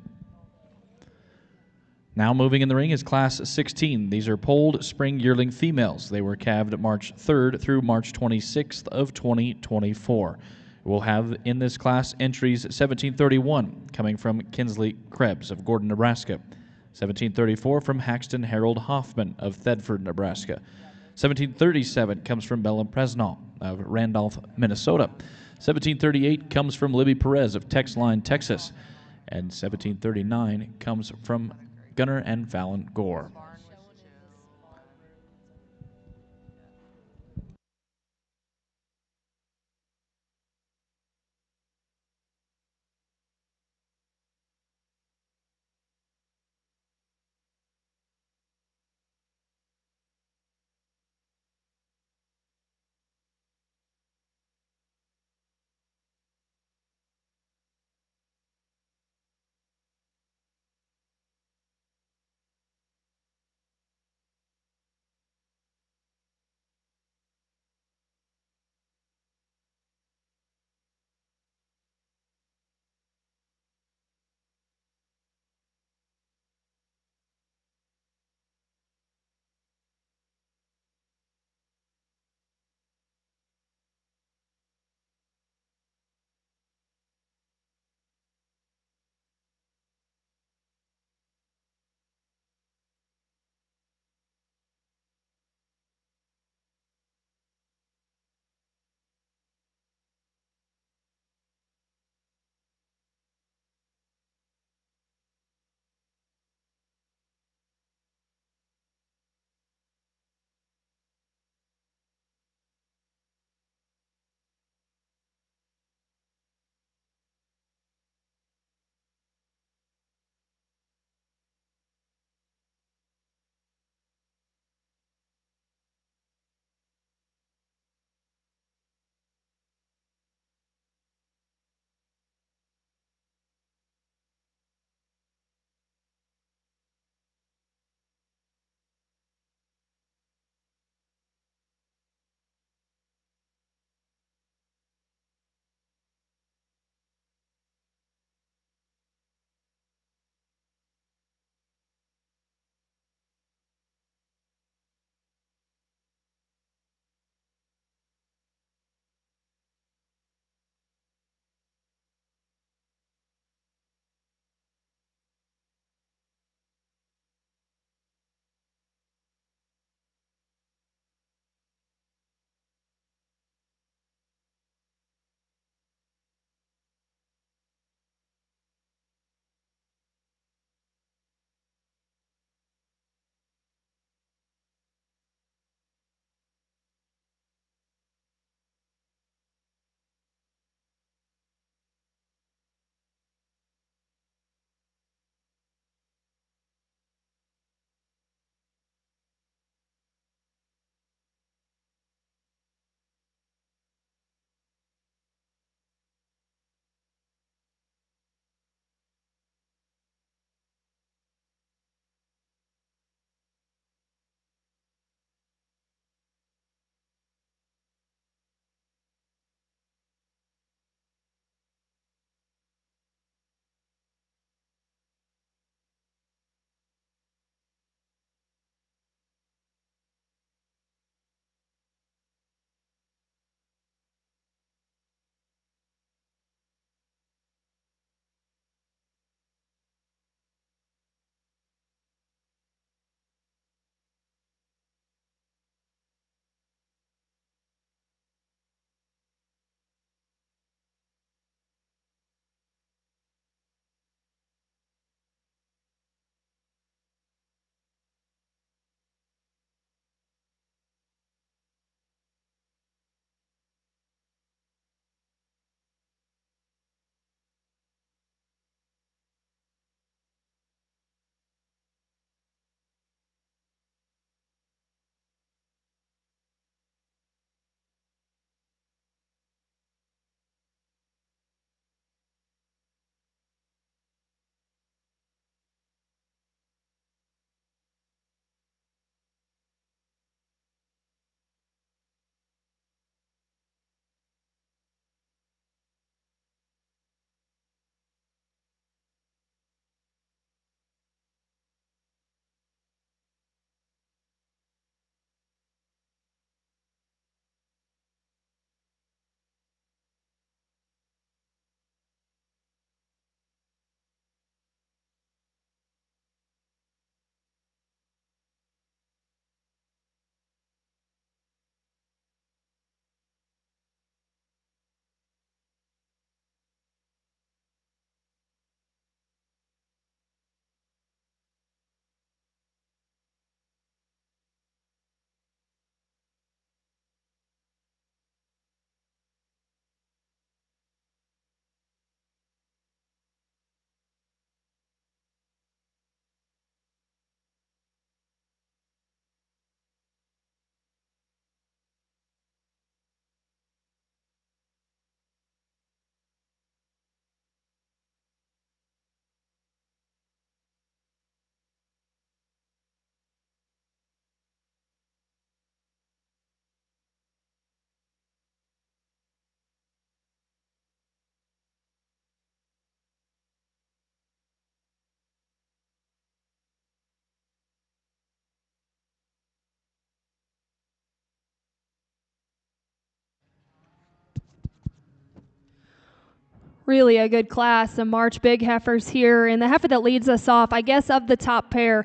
[SPEAKER 1] Now moving in the ring is Class 16. These are polled Spring Yearling females. They were calved March 3rd through March 26th of 2024. We'll have in this class entries 1731 coming from Kinsley Krebs of Gordon, Nebraska. 1734 from Haxton Harold Hoffman of Thedford, Nebraska. 1737 comes from Bella Presnall of Randolph, Minnesota. 1738 comes from Libby Perez of Texline, Texas. And 1739 comes from Gunnar and Fallon Gore.
[SPEAKER 2] Really a good class, some March big heifers here. And the heifer that leads us off, I guess of the top pair,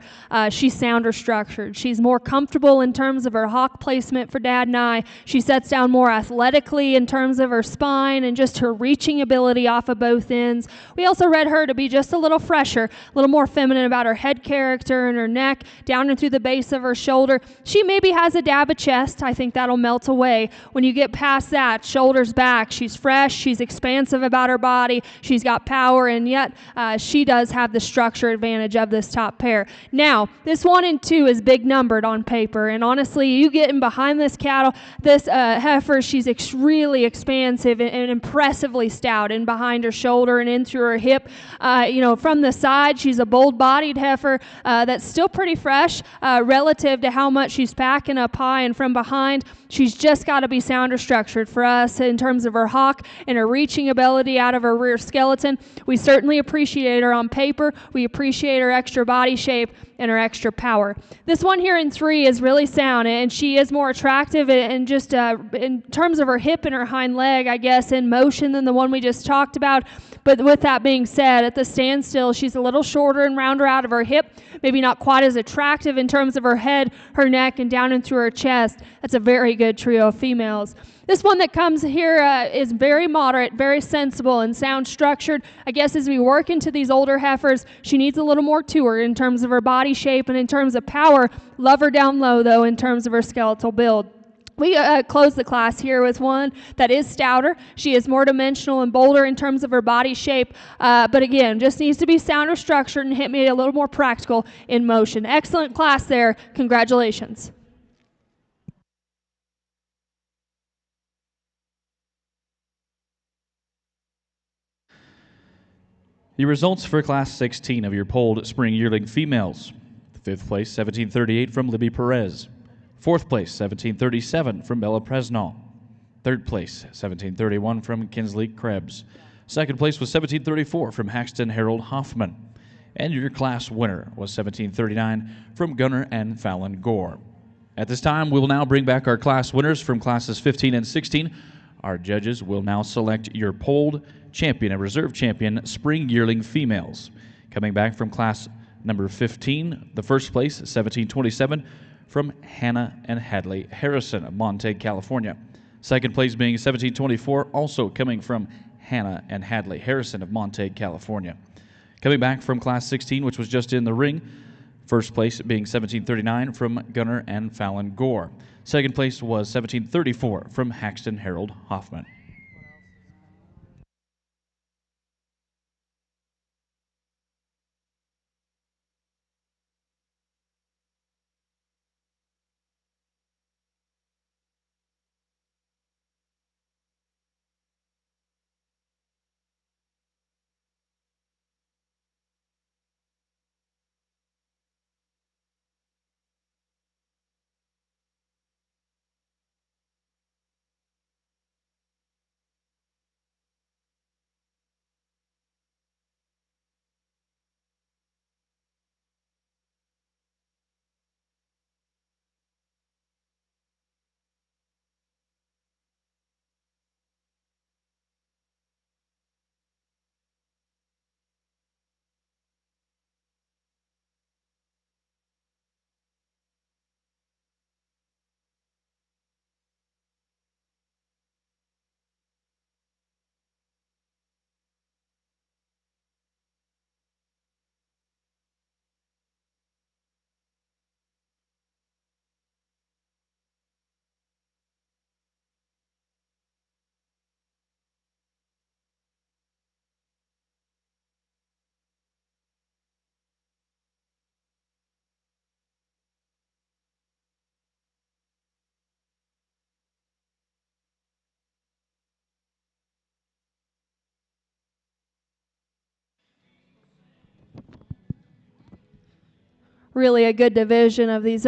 [SPEAKER 2] she's sounder structured. She's more comfortable in terms of her hock placement for Dad and I. She sets down more athletically in terms of her spine and just her reaching ability off of both ends. We also read her to be just a little fresher, a little more feminine about her head character and her neck, down and through the base of her shoulder. She maybe has a dab of chest. I think that'll melt away. When you get past that, shoulders back, she's fresh, she's expansive about her body. She's got power, and yet she does have the structure advantage of this top pair. Now, this 1 and 2 is big numbered on paper, and honestly, you get in behind this cattle, this heifer, she's really expansive and impressively stout in behind her shoulder and in through her hip. From the side, she's a bold-bodied heifer that's still pretty fresh relative to how much she's packing up high, and from behind, she's just got to be sounder structured for us in terms of her hock and her reaching ability out of her rear skeleton. We certainly appreciate her on paper. We appreciate her extra body shape and her extra power. This one here in 3 is really sound, and she is more attractive and just in terms of her hip and her hind leg, I guess, in motion than the one we just talked about. But with that being said, at the standstill, she's a little shorter and rounder out of her hip, maybe not quite as attractive in terms of her head, her neck, and down and through her chest. That's a very good trio of females. This one that comes here is very moderate, very sensible, and sound structured. I guess as we work into these older heifers, she needs a little more to her in terms of her body shape and in terms of power. Love her down low, though, in terms of her skeletal build. We close the class here with one that is stouter. She is more dimensional and bolder in terms of her body shape, but again, just needs to be sounder structured and hit me a little more practical in motion. Excellent class there. Congratulations.
[SPEAKER 1] The results for Class 16 of your polled spring yearling females. 5th place, 1738 from Libby Perez. 4th place, 1737 from Bella Presnall. 3rd place, 1731 from Kinsley Krebs. 2nd place was 1734 from Haxton Harold Hoffman. And your class winner was 1739 from Gunnar and Fallon Gore. At this time, we will now bring back our class winners from classes 15 and 16. Our judges will now select your polled champion and reserve champion spring yearling females. Coming back from class number 15, the first place, 1727, from Hannah and Hadley Harrison of Montague, California. Second place being 1724, also coming from Hannah and Hadley Harrison of Montague, California. Coming back from class 16, which was just in the ring, first place being 1739 from Gunnar and Fallon Gore. Second place was 1734 from Haxton Harold Hoffman.
[SPEAKER 2] Really a good division of these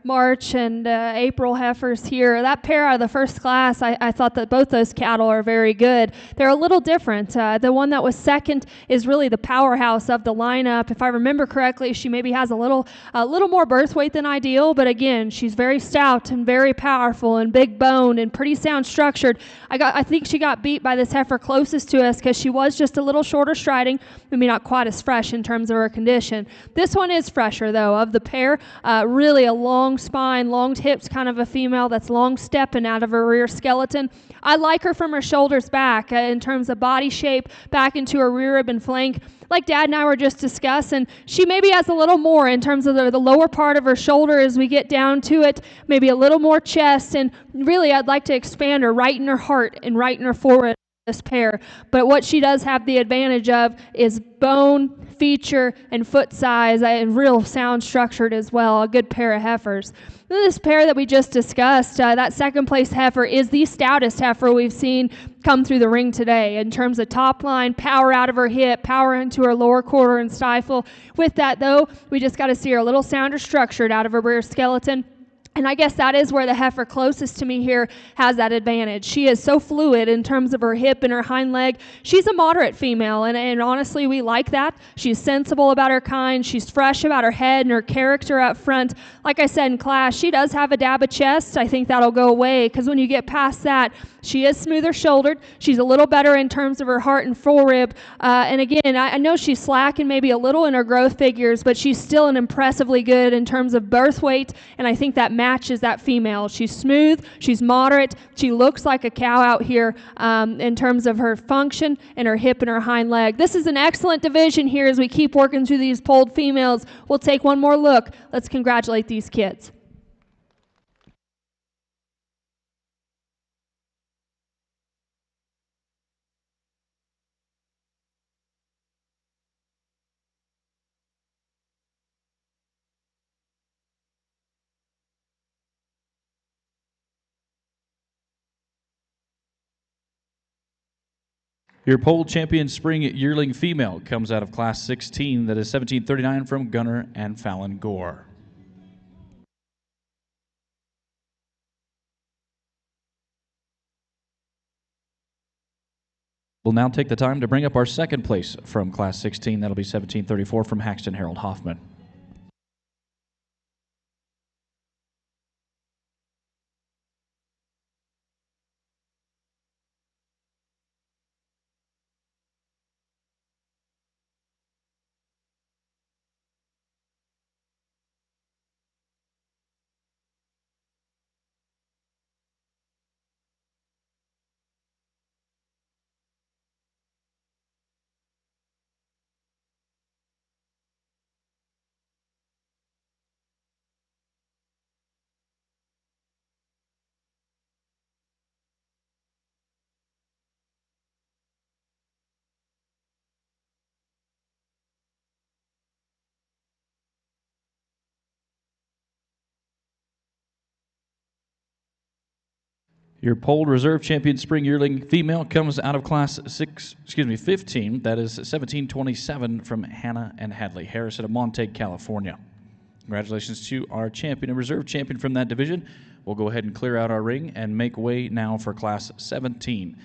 [SPEAKER 2] March and April heifers here. That pair out of the first class, I thought that both those cattle are very good. They're a little different. The one that was second is really the powerhouse of the lineup. If I remember correctly, she maybe has a little more birth weight than ideal, but again, she's very stout and very powerful and big boned and pretty sound structured. I think she got beat by this heifer closest to us because she was just a little shorter striding, maybe not quite as fresh in terms of her condition. This one is fresher though of the pair. Really a long spine, long hips, kind of a female that's long stepping out of her rear skeleton. I like her from her shoulders back in terms of body shape, back into her rear rib and flank. Like Dad and I were just discussing, she maybe has a little more in terms of the lower part of her shoulder as we get down to it, maybe a little more chest, and really I'd like to expand her right in her heart and right in her forehead, this pair. But what she does have the advantage of is bone, feature, and foot size, and real sound structured as well, a good pair of heifers. This pair that we just discussed, that second place heifer is the stoutest heifer we've seen come through the ring today in terms of top line, power out of her hip, power into her lower quarter and stifle. With that though, we just got to see her a little sounder structured out of her rear skeleton. And I guess that is where the heifer closest to me here has that advantage. She is so fluid in terms of her hip and her hind leg. She's a moderate female, and honestly, we like that. She's sensible about her kind. She's fresh about her head and her character up front. Like I said in class, she does have a dab of chest. I think that'll go away because when you get past that, she is smoother shouldered. She's a little better in terms of her heart and forerib. And again, I know she's slacking maybe a little in her growth figures, but she's still an impressively good in terms of birth weight, and I think that matches that female. She's smooth, she's moderate, she looks like a cow out here in terms of her function and her hip and her hind leg. This is an excellent division here as we keep working through these polled females. We'll take one more look. Let's congratulate these kids.
[SPEAKER 1] Your pole champion spring yearling female comes out of class 16. That is 1739 from Gunner and Fallon Gore. We'll now take the time to bring up our second place from class 16. That'll be 1734 from Haxton Harold Hoffman. Your polled reserve champion spring yearling female comes out of class 15. That is 1727 from Hannah and Hadley Harris out of Montague, California. Congratulations to our champion and reserve champion from that division. We'll go ahead and clear out our ring and make way now for class 17.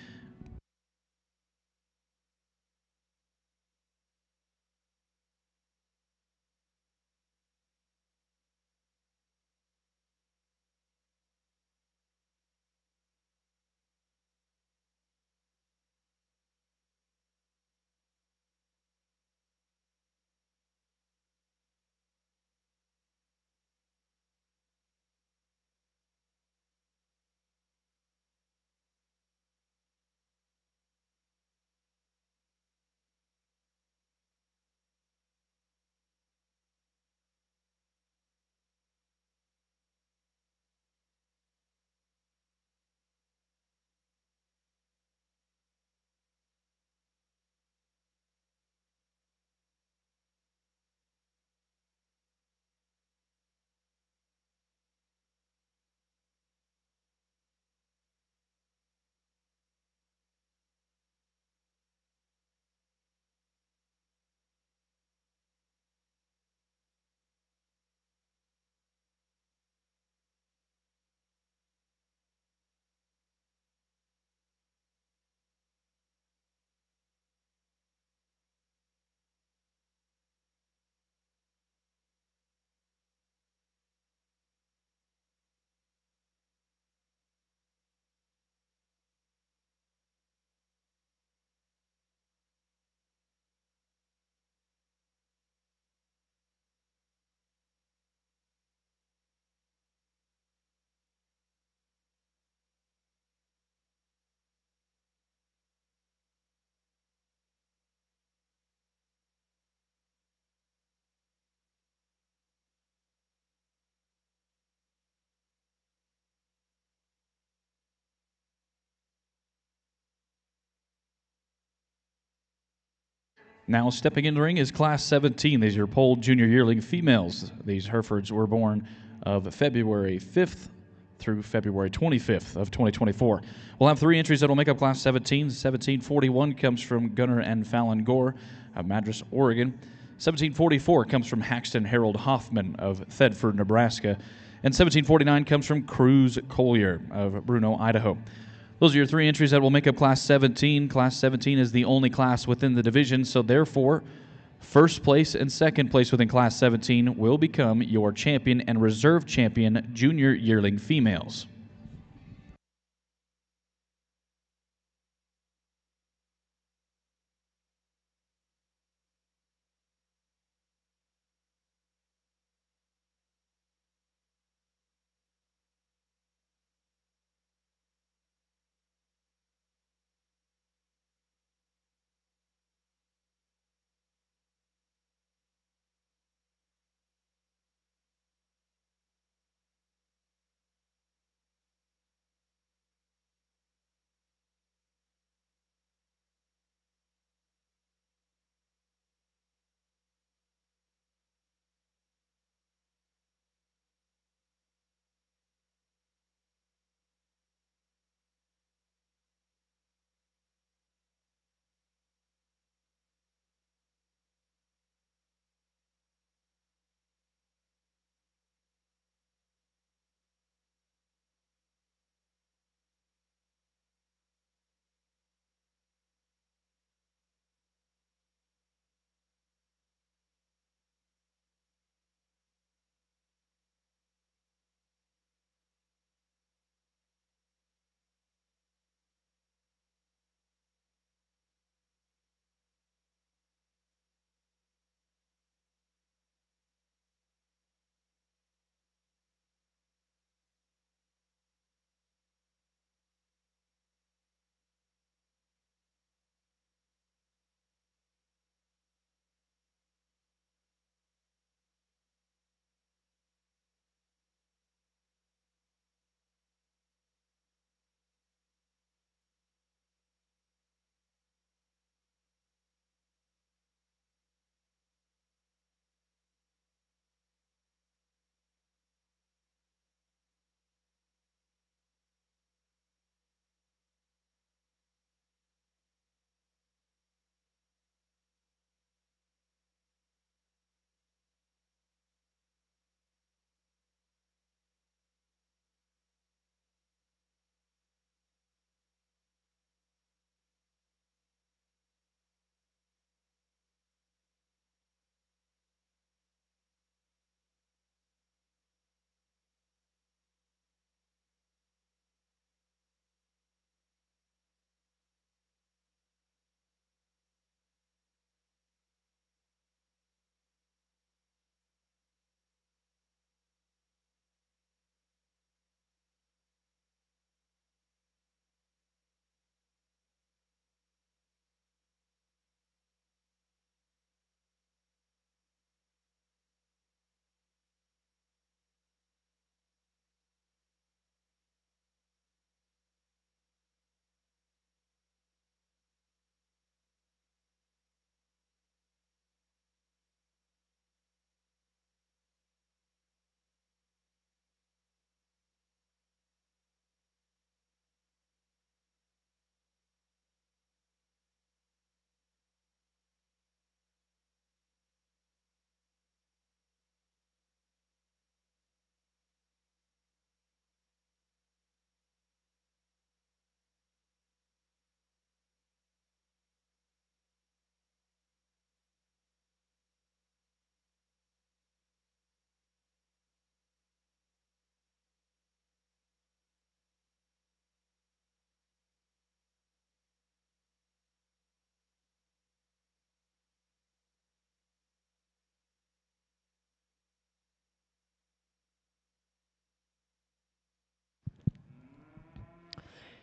[SPEAKER 1] Now stepping in the ring is Class 17. These are polled junior yearling females. These Herefords were born of February 5th through February 25th of 2024. We'll have 3 entries that will make up Class 17. 1741 comes from Gunnar and Fallon Gore of Madras, Oregon. 1744 comes from Haxton Harold Hoffman of Thedford, Nebraska. And 1749 comes from Cruz Collier of Bruno, Idaho. Those are your 3 entries that will make up Class 17. Class 17 is the only class within the division, so therefore, first place and second place within Class 17 will become your champion and reserve champion junior yearling females.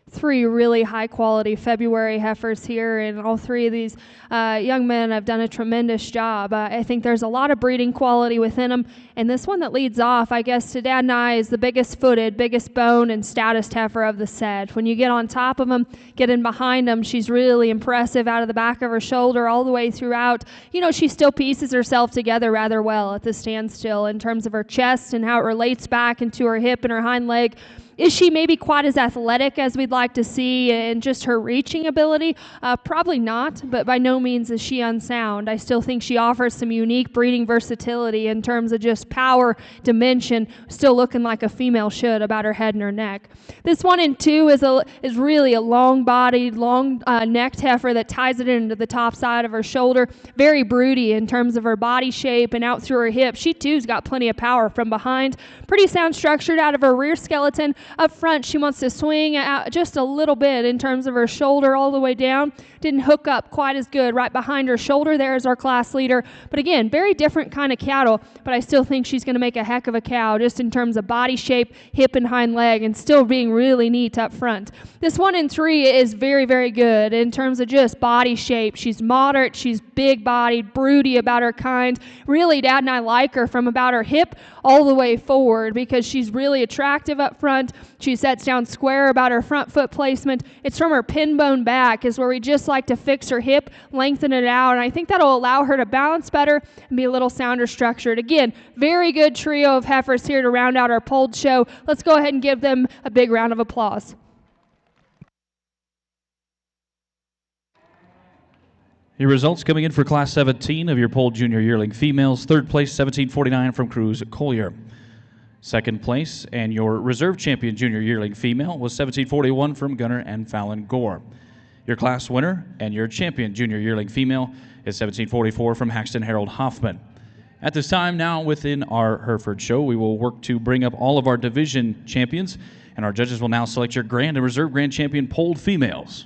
[SPEAKER 2] Three really high quality February heifers here, and all three of these young men have done a tremendous job. I think there's a lot of breeding quality within them, and this one that leads off, I guess, to Dad and I, is the biggest footed, biggest bone, and stoutest heifer of the set. When you get on top of them, get in behind them, she's really impressive out of the back of her shoulder all the way throughout. You know, she still pieces herself together rather well at the standstill in terms of her chest and how it relates back into her hip and her hind leg. Is she maybe quite as athletic as we'd like to see in just her reaching ability? Probably not, but by no means is she unsound. I still think she offers some unique breeding versatility in terms of just power, dimension, still looking like a female should about her head and her neck. This 1 and 2 is really a long-bodied, long-necked heifer that ties it into the top side of her shoulder. Very broody in terms of her body shape and out through her hip. She too's got plenty of power from behind. Pretty sound structured out of her rear skeleton. Up front, she wants to swing out just a little bit in terms of her shoulder all the way down. Didn't hook up quite as good right behind her shoulder. There is our class leader. But again, very different kind of cattle, but I still think she's going to make a heck of a cow just in terms of body shape, hip and hind leg, and still being really neat up front. This 1 and 3 is very, very good in terms of just body shape. She's moderate, she's big-bodied, broody about her kind. Really, Dad and I like her from about her hip all the way forward because she's really attractive up front. She sets down square about her front foot placement. It's from her pin bone back is where we just like to fix her hip, lengthen it out, and I think that'll allow her to balance better and be a little sounder structured. Again, very good trio of heifers here to round out our polled show. Let's go ahead and give them a big round of applause.
[SPEAKER 1] Your results coming in for Class 17 of your polled junior yearling females. Third place, 1749 from Cruz Collier. Second place, and your reserve champion junior yearling female was 1741 from Gunner and Fallon Gore. Your class winner and your champion junior yearling female is 1744 from Haxton Harold Hoffman. At this time now within our Hereford show, we will work to bring up all of our division champions, and our judges will now select your grand and reserve grand champion polled females.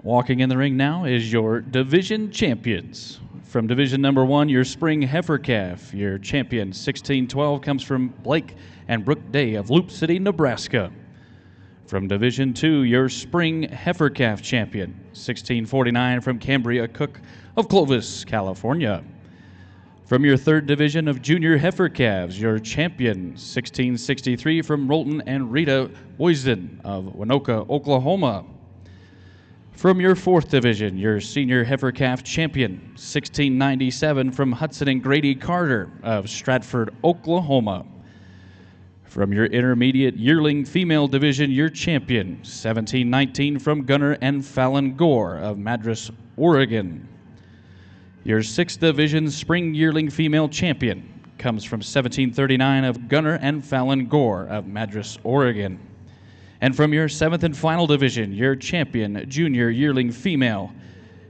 [SPEAKER 1] Walking in the ring now is your division champions. From division number 1, your spring heifer calf. Your champion, 1612, comes from Blake and Brooke Day of Loop City, Nebraska. From division 2, your spring heifer calf champion, 1649, from Cambria Cook of Clovis, California. From your third division of junior heifer calves, your champion, 1663, from Rolton and Rita Boysen of Winoka, Oklahoma. From your fourth division, your senior heifer calf champion, 1697, from Hudson and Grady Carter of Stratford, Oklahoma. From your intermediate yearling female division, your champion, 1719, from Gunnar and Fallon Gore of Madras, Oregon. Your sixth division spring yearling female champion comes from 1739 of Gunnar and Fallon Gore of Madras, Oregon. And from your seventh and final division, your champion junior yearling female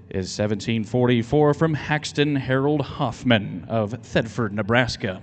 [SPEAKER 1] is 1744 from Haxton Harold Hoffman of Thedford, Nebraska.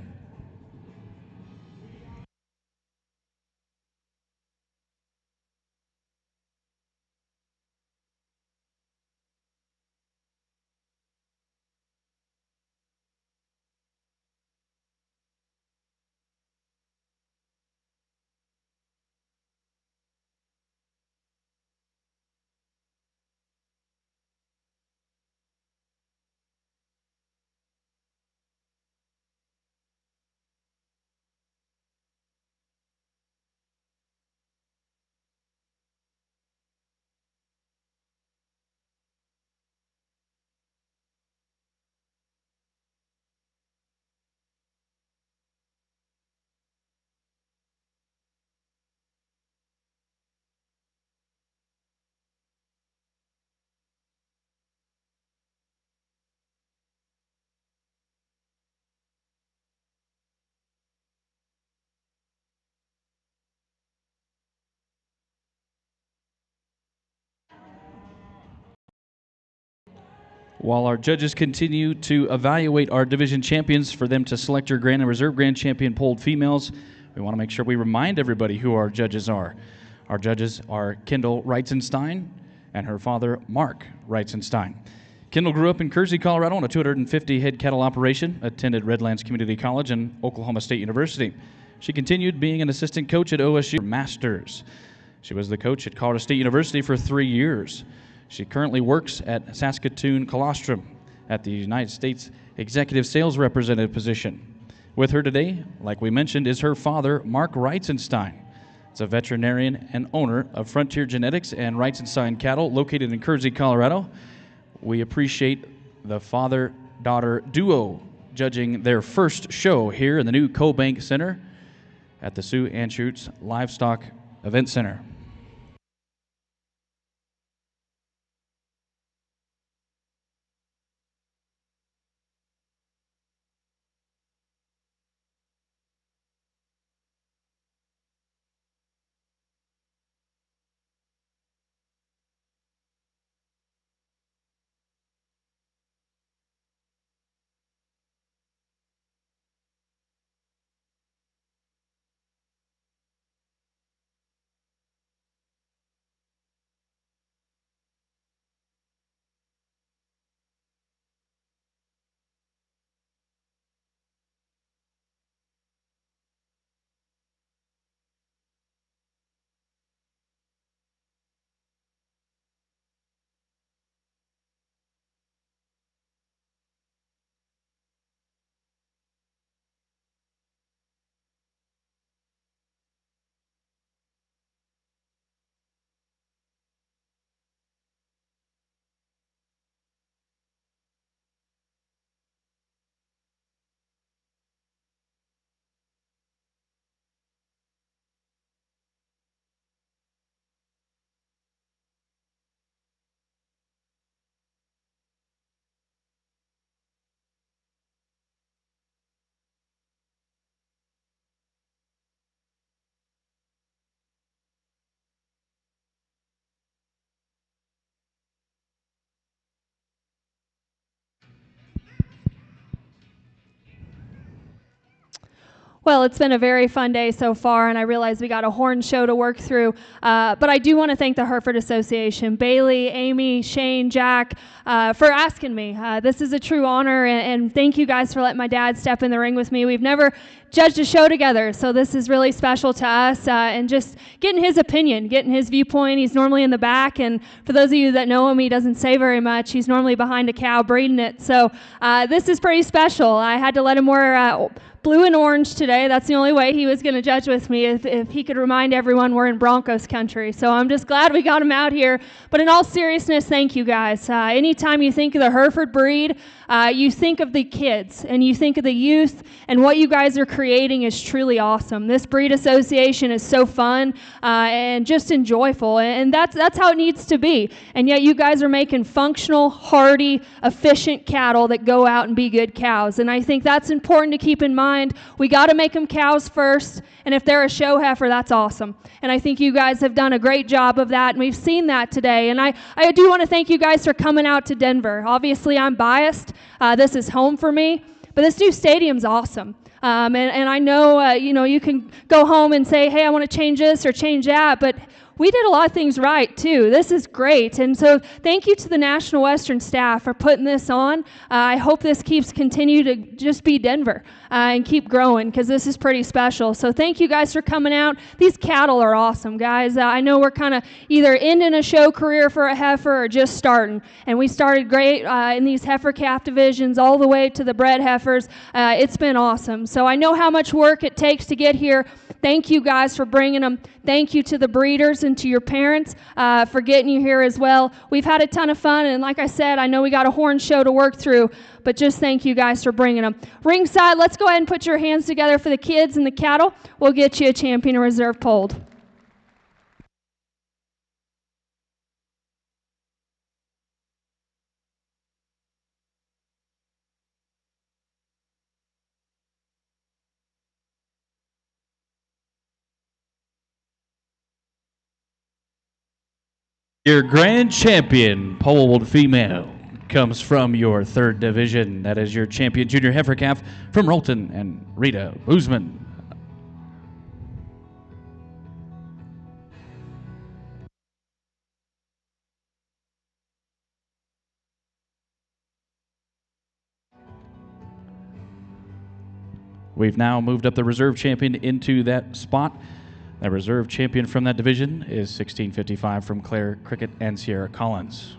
[SPEAKER 1] While our judges continue to evaluate our division champions for them to select your grand and reserve grand champion polled females, we want to make sure we remind everybody who our judges are. Our judges are Kendall Reitzenstein and her father, Mark Reitzenstein. Kendall grew up in Kersey, Colorado on a 250 head cattle operation, attended Redlands Community College and Oklahoma State University. She continued being an assistant coach at OSU Masters. She was the coach at Colorado State University for 3 years. She currently works at Saskatoon Colostrum at the United States Executive Sales Representative position. With her today, like we mentioned, is her father, Mark Reitzenstein. He's a veterinarian and owner of Frontier Genetics and Reitzenstein Cattle located in Kersey, Colorado. We appreciate the father-daughter duo judging their first show here in the new CoBank Center at the Sioux Anschutz Livestock Event Center.
[SPEAKER 2] Well, it's been a very fun day so far, and I realize we got a horn show to work through. But I do want to thank the Hereford Association, Bailey, Amy, Shane, Jack, for asking me. This is a true honor, and thank you guys for letting my dad step in the ring with me. We've never judged a show together, so this is really special to us, and just getting his opinion, getting his viewpoint. He's normally in the back, and for those of you that know him, he doesn't say very much. He's normally behind a cow breeding it, so this is pretty special. I had to let him wear blue and orange today. That's the only way he was going to judge with me, if he could remind everyone we're in Broncos country. So I'm just glad we got him out here. But in all seriousness, thank you guys. Anytime you think of the Hereford breed, you think of the kids and you think of the youth, and what you guys are creating is truly awesome. This breed association is so fun and just enjoyable, and that's how it needs to be. And yet you guys are making functional, hardy, efficient cattle that go out and be good cows. And I think that's important to keep in mind. We got to make them cows first, and if they're a show heifer, that's awesome. And I think you guys have done a great job of that, and we've seen that today. And I do want to thank you guys for coming out to Denver. Obviously, I'm biased. This is home for me, but this new stadium's awesome. And I know, you can go home and say, hey, I want to change this or change that, but we did a lot of things right, too. This is great. And so thank you to the National Western staff for putting this on. I hope this continue to just be Denver and keep growing, because this is pretty special. So thank you guys for coming out. These cattle are awesome, guys. I know we're kind of either ending a show career for a heifer or just starting. And we started great in these heifer calf divisions all the way to the bred heifers. It's been awesome. So I know how much work it takes to get here. Thank you guys for bringing them. Thank you to the breeders and to your parents for getting you here as well. We've had a ton of fun, and like I said, I know we got a horn show to work through, but just thank you guys for bringing them. Ringside, let's go ahead and put your hands together for the kids and the cattle. We'll get you a champion and reserve polled.
[SPEAKER 1] Your grand champion, polled female, comes from your third division. That is your champion junior heifer calf from Rolton and Rita Boozman. We've now moved up the reserve champion into that spot. That reserve champion from that division is 1655 from Claire Cricket and Sierra Collins.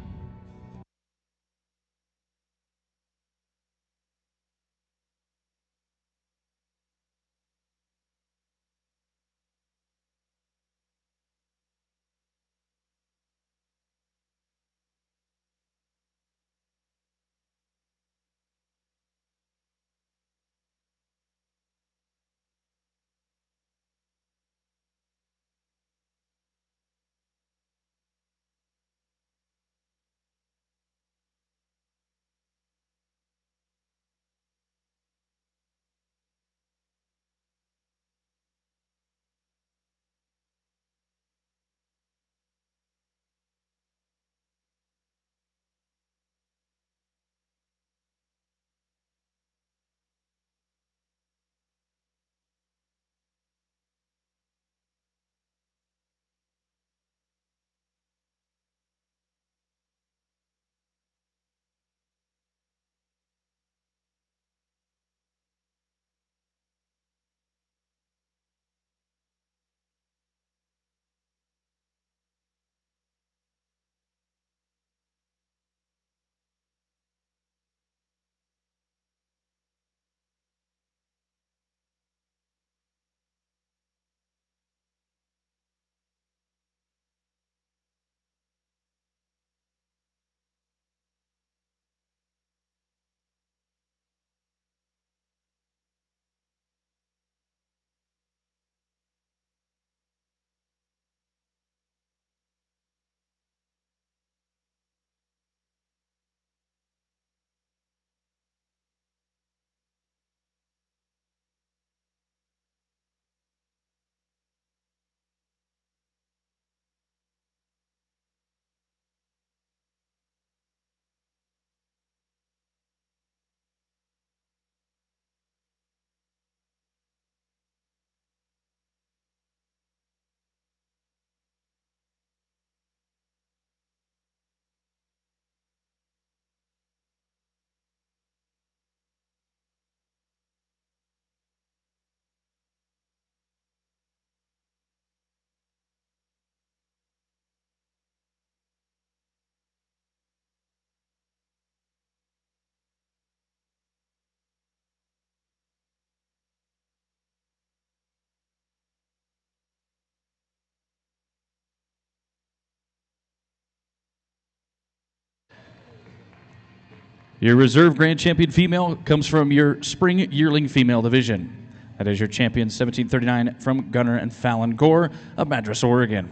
[SPEAKER 1] Your reserve grand champion female comes from your spring yearling female division. That is your champion 1739 from Gunner and Fallon Gore of Madras, Oregon.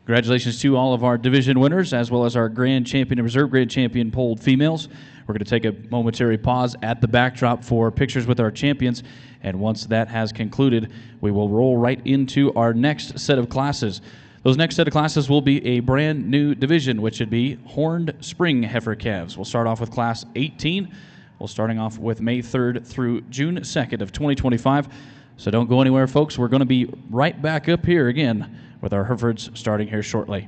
[SPEAKER 1] Congratulations to all of our division winners, as well as our grand champion and reserve grand champion polled females. We're going to take a momentary pause at the backdrop for pictures with our champions, and once that has concluded, we will roll right into our next set of classes. Those next set of classes will be a brand new division, which would be horned spring heifer calves. We'll start off with class 18. We're starting off with May 3rd through June 2nd of 2025. So don't go anywhere, folks. We're going to be right back up here again with our Herefords starting here shortly.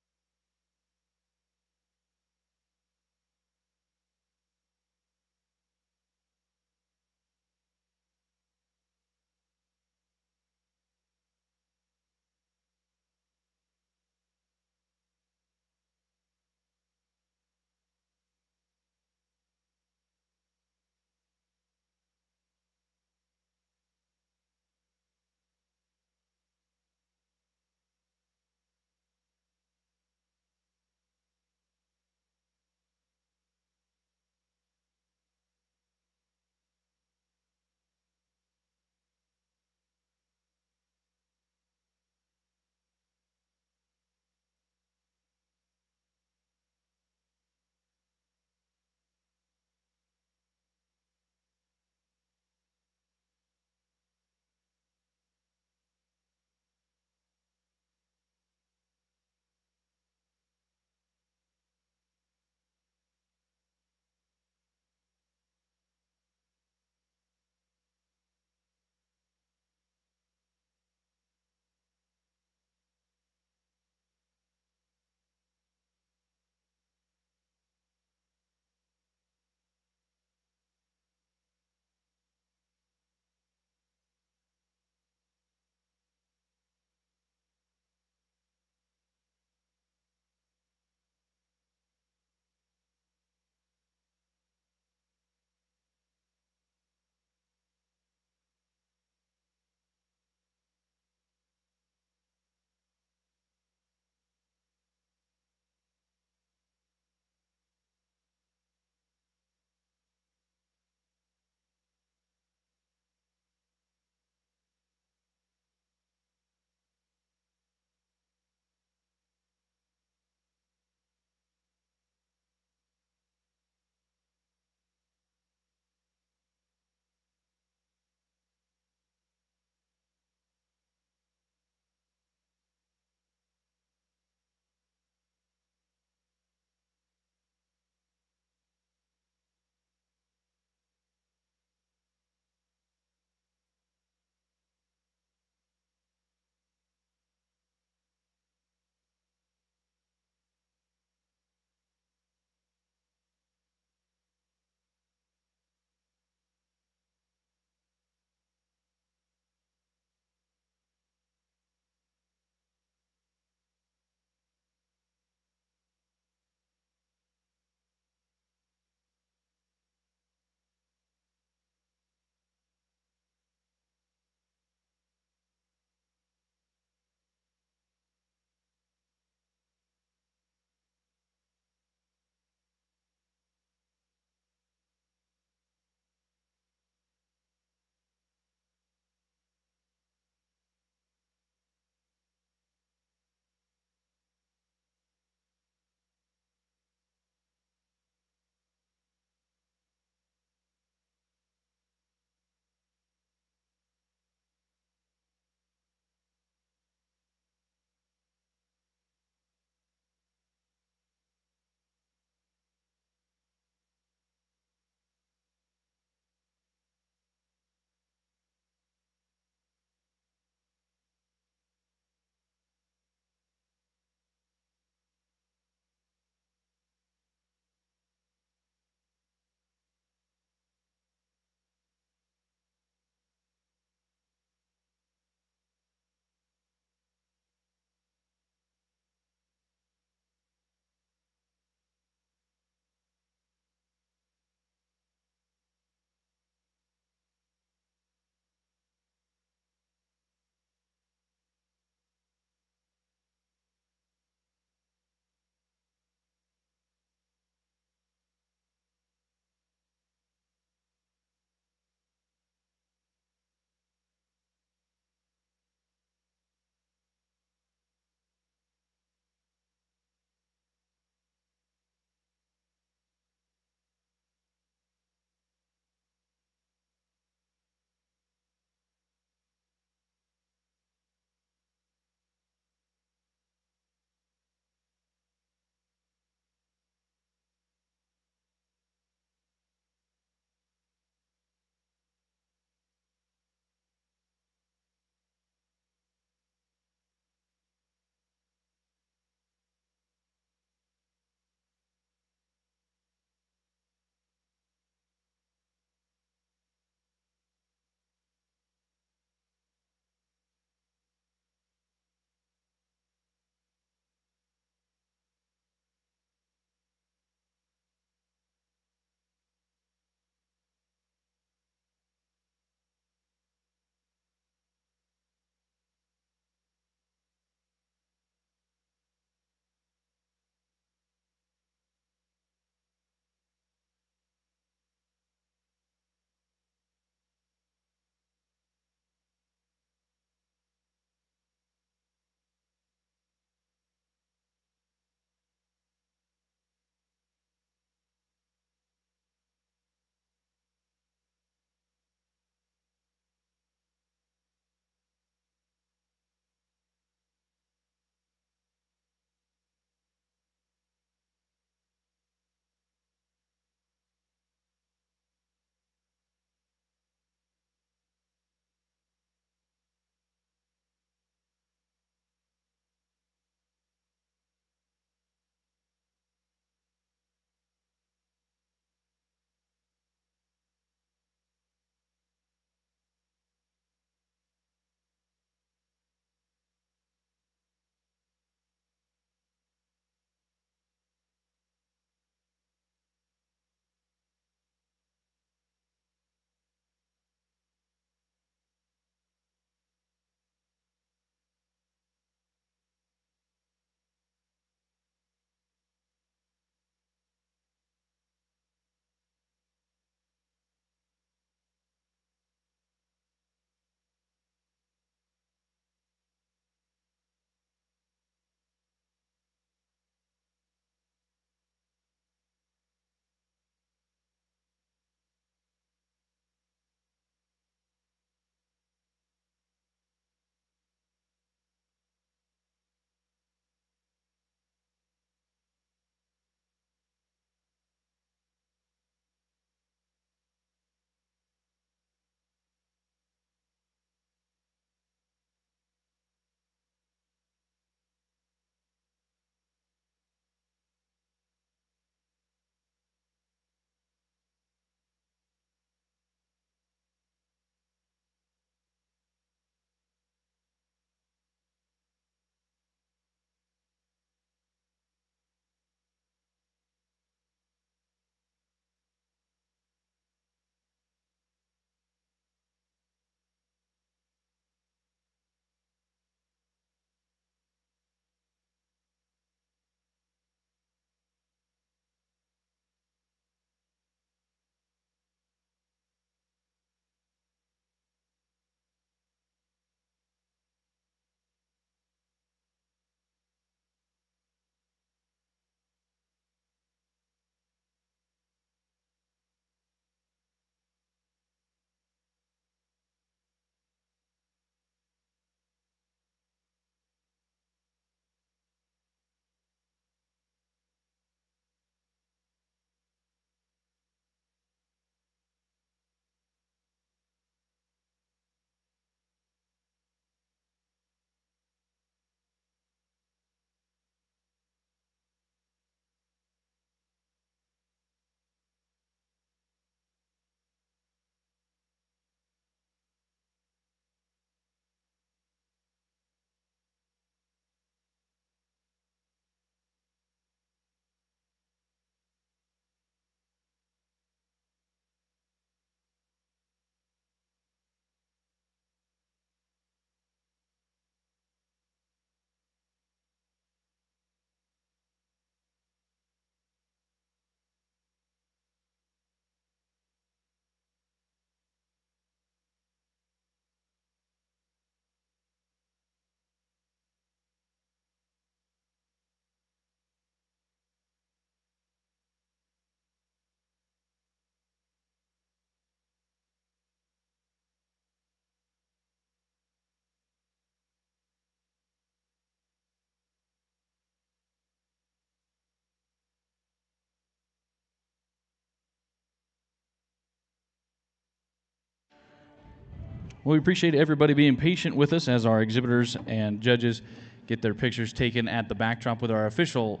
[SPEAKER 1] Well, we appreciate everybody being patient with us as our exhibitors and judges get their pictures taken at the backdrop with our official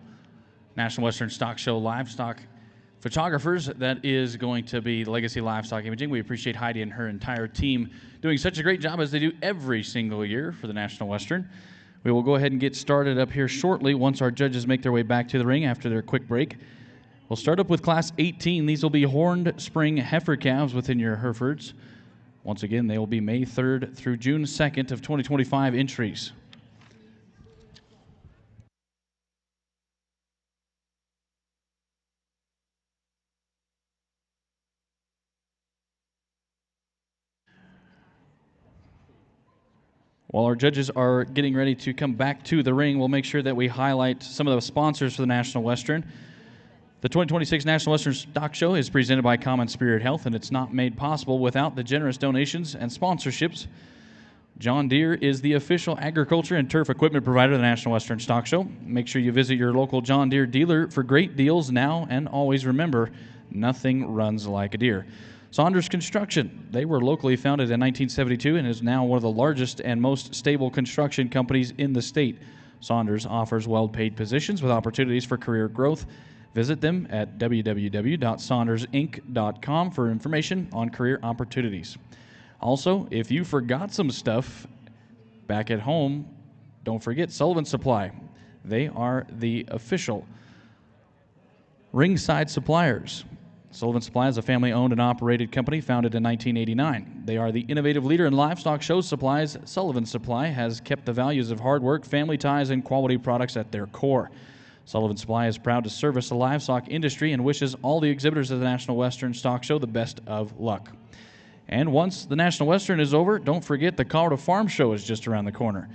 [SPEAKER 1] National Western Stock Show livestock photographers. That is going to be Legacy Livestock Imaging. We appreciate Heidi and her entire team doing such a great job as they do every single year for the National Western. We will go ahead and get started up here shortly once our judges make their way back to the ring after their quick break. We'll start up with Class 18. These will be horned spring heifer calves within your Herefords. Once again, they will be May 3rd through June 2nd of 2025 entries. While our judges are getting ready to come back to the ring, we'll make sure that we highlight some of the sponsors for the National Western. The 2026 National Western Stock Show is presented by Common Spirit Health, and it's not made possible without the generous donations and sponsorships. John Deere is the official agriculture and turf equipment provider of the National Western Stock Show. Make sure you visit your local John Deere dealer for great deals now, and always remember, nothing runs like a Deere. Saunders Construction. They were locally founded in 1972 and is now one of the largest and most stable construction companies in the state. Saunders offers well-paid positions with opportunities for career growth. Visit them at www.saundersinc.com for information on career opportunities. Also, if you forgot some stuff back at home, don't forget Sullivan Supply. They are the official ringside suppliers. Sullivan Supply is a family-owned and operated company founded in 1989. They are the innovative leader in livestock show supplies. Sullivan Supply has kept the values of hard work, family ties, and quality products at their core. Sullivan Supply is proud to service the livestock industry and wishes all the exhibitors of the National Western Stock Show the best of luck. And once the National Western is over, don't forget the Colorado Farm Show is just around the corner.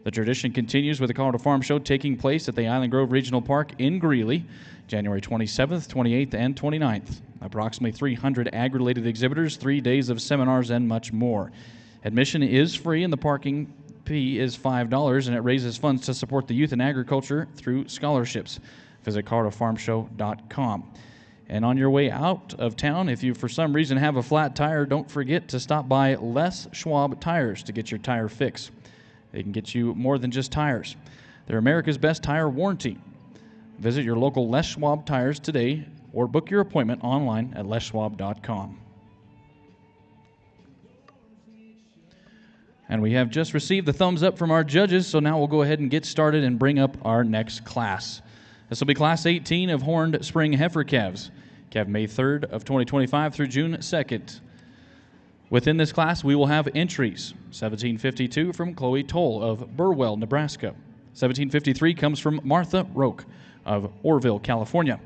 [SPEAKER 1] The tradition continues with the Colorado Farm Show taking place at the Island Grove Regional Park in Greeley, January 27th, 28th, and 29th. Approximately 300 ag-related exhibitors, 3 days of seminars, and much more. Admission is free, and the parking fee is $5, and it raises funds to support the youth in agriculture through scholarships. Visit coloradofarmshow.com. And on your way out of town, if you for some reason have a flat tire, don't forget to stop by Les Schwab Tires to get your tire fix. They can get you more than just tires. They're America's best tire warranty. Visit your local Les Schwab Tires today or book your appointment online at leschwab.com. And we have just received the thumbs up from our judges, so now we'll go ahead and get started and bring up our next class. This will be Class 18 of horned spring heifer calves. Calf May 3rd of 2025 through June 2nd. Within this class, we will have entries. 1752 from Chloe Toll of Burwell, Nebraska. 1753 comes from Martha Roque of Orville, California.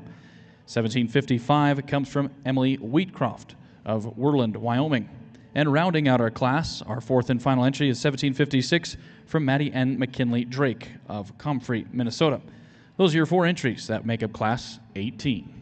[SPEAKER 1] 1755 comes from Emily Wheatcroft of Worland, Wyoming. And rounding out our class, our fourth and final entry is 1756 from Maddie Ann McKinley Drake of Comfrey, Minnesota. Those are your four entries that make up Class 18.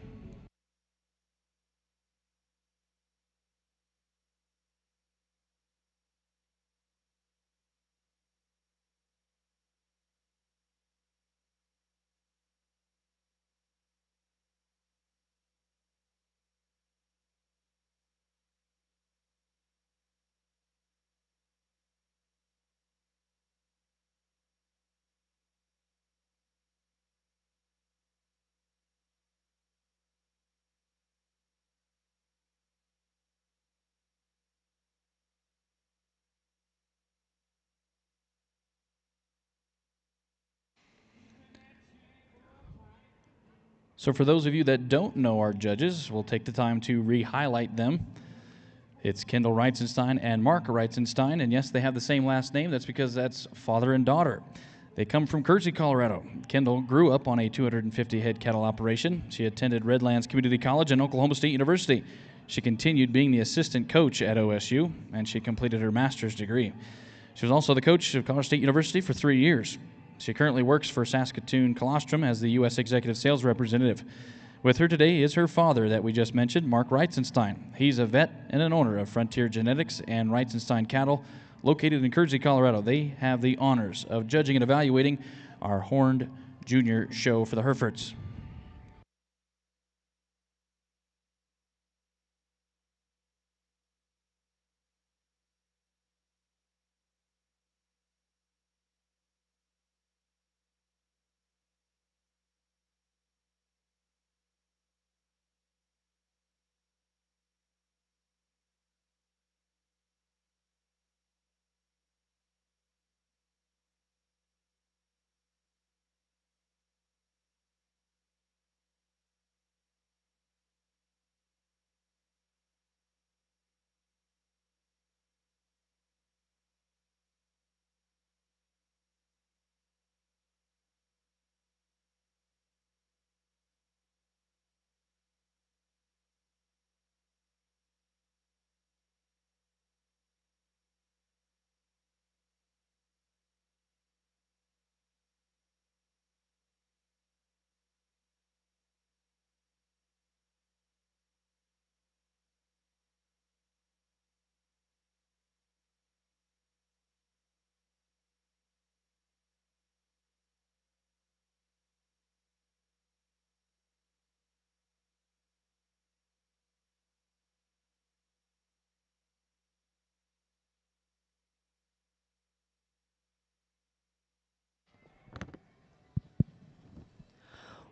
[SPEAKER 1] So for those of you that don't know our judges, we'll take the time to re-highlight them. It's Kendall Reitzenstein and Mark Reitzenstein, and yes, they have the same last name. That's because that's father and daughter. They come from Kersey, Colorado. Kendall grew up on a 250-head cattle operation. She attended Redlands Community College and Oklahoma State University. She continued being the assistant coach at OSU, and she completed her master's degree. She was also the coach of Colorado State University for 3 years. She currently works for Saskatoon Colostrum as the U.S. Executive Sales Representative. With her today is her father that we just mentioned, Mark Reitzenstein. He's a vet and an owner of Frontier Genetics and Reitzenstein Cattle, located in Kersey, Colorado. They have the honors of judging and evaluating our horned junior show for the Herefords.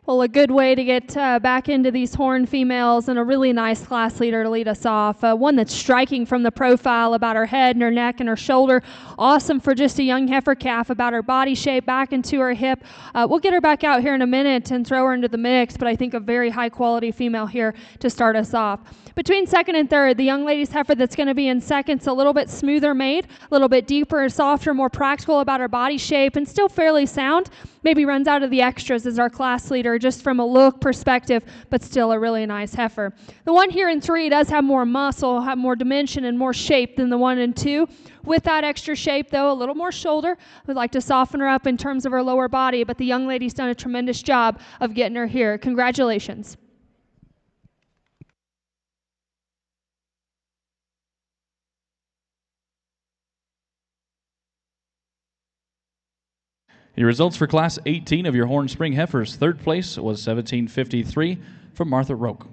[SPEAKER 2] Well, a good way to get back into these horn females, and a really nice class leader to lead us off. One that's striking from the profile about her head and her neck and her shoulder. Awesome for just a young heifer calf, about her body shape back into her hip. We'll get her back out here in a minute and throw her into the mix, but I think a very high quality female here to start us off. Between second and third, the young lady's heifer that's going to be in second's a little bit smoother made, a little bit deeper, softer, more practical about her body shape, and still fairly sound. Maybe runs out of the extras as our class leader just from a look perspective, but still a really nice heifer. The one here in 3 does have more muscle, have more dimension and more shape than the one in 2. With that extra shape, though, a little more shoulder. We'd like to soften her up in terms of her lower body, but the young lady's done a tremendous job of getting her here. Congratulations.
[SPEAKER 1] Your results for Class 18 of your Horn Spring Heifers. Third place was 1753 from Martha Roque.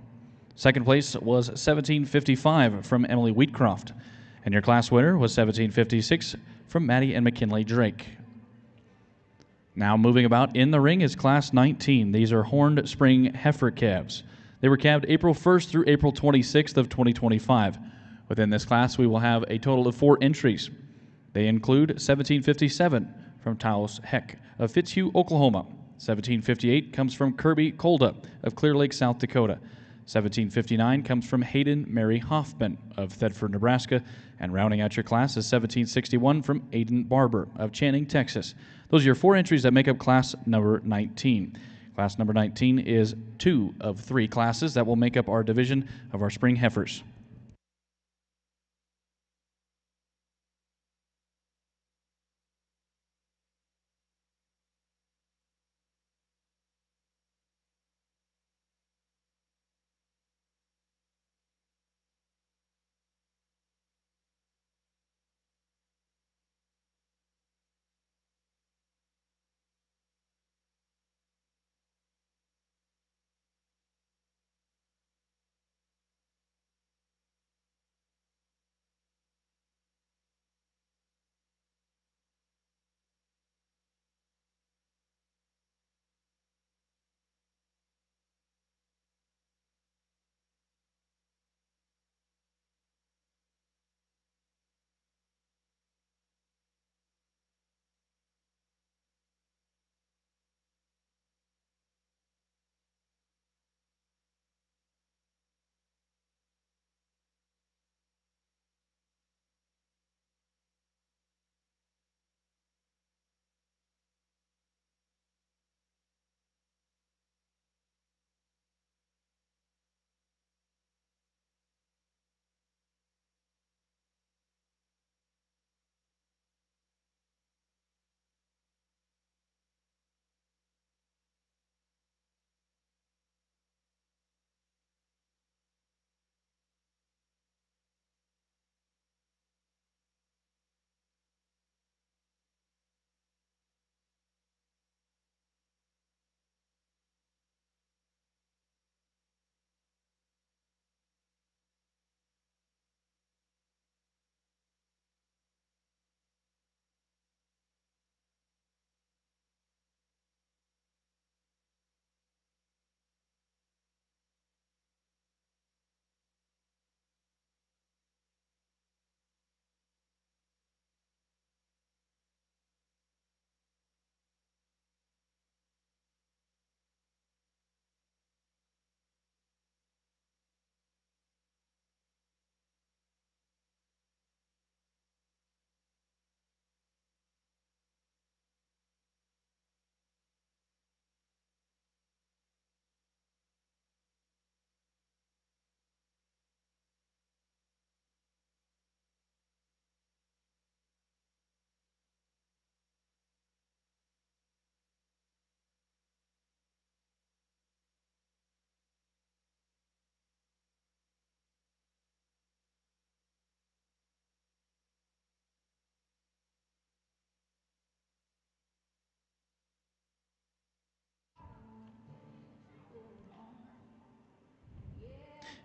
[SPEAKER 1] Second place was 1755 from Emily Wheatcroft. And your class winner was 1756 from Maddie and McKinley Drake. Now moving about in the ring is Class 19. These are Horned Spring Heifer calves. They were calved April 1st through April 26th of 2025. Within this class, we will have a total of 4 entries. They include 1757 from Taos Heck of Fitzhugh, Oklahoma. 1758 comes from Kirby Kolda of Clear Lake, South Dakota. 1759 comes from Hayden Mary Hoffman of Thedford, Nebraska. And rounding out your class is 1761 from Aiden Barber of Channing, Texas. Those are your 4 entries that make up class number 19. Class number 19 is 2 of 3 classes that will make up our division of our spring heifers.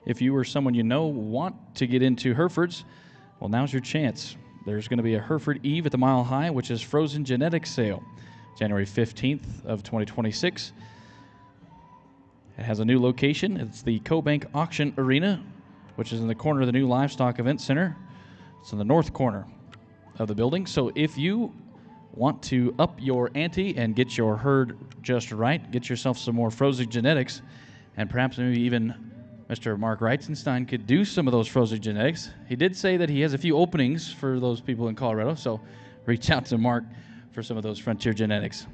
[SPEAKER 1] If you or someone you know want to get into Herefords, well, now's your chance. There's going to be a Hereford Eve at the Mile High, which is frozen genetics sale, January 15th of 2026. has a new location. It's the CoBank Auction Arena, which is in the corner of the new Livestock Event Center. It's in the north corner of the building. So if you want to up your ante and get your herd just right, get yourself some more frozen genetics, and perhaps maybe even Mr. Mark Reitzenstein could do some of those frozen genetics. He did say that he has a few openings for those people in Colorado, so reach out to Mark for some of those frontier genetics.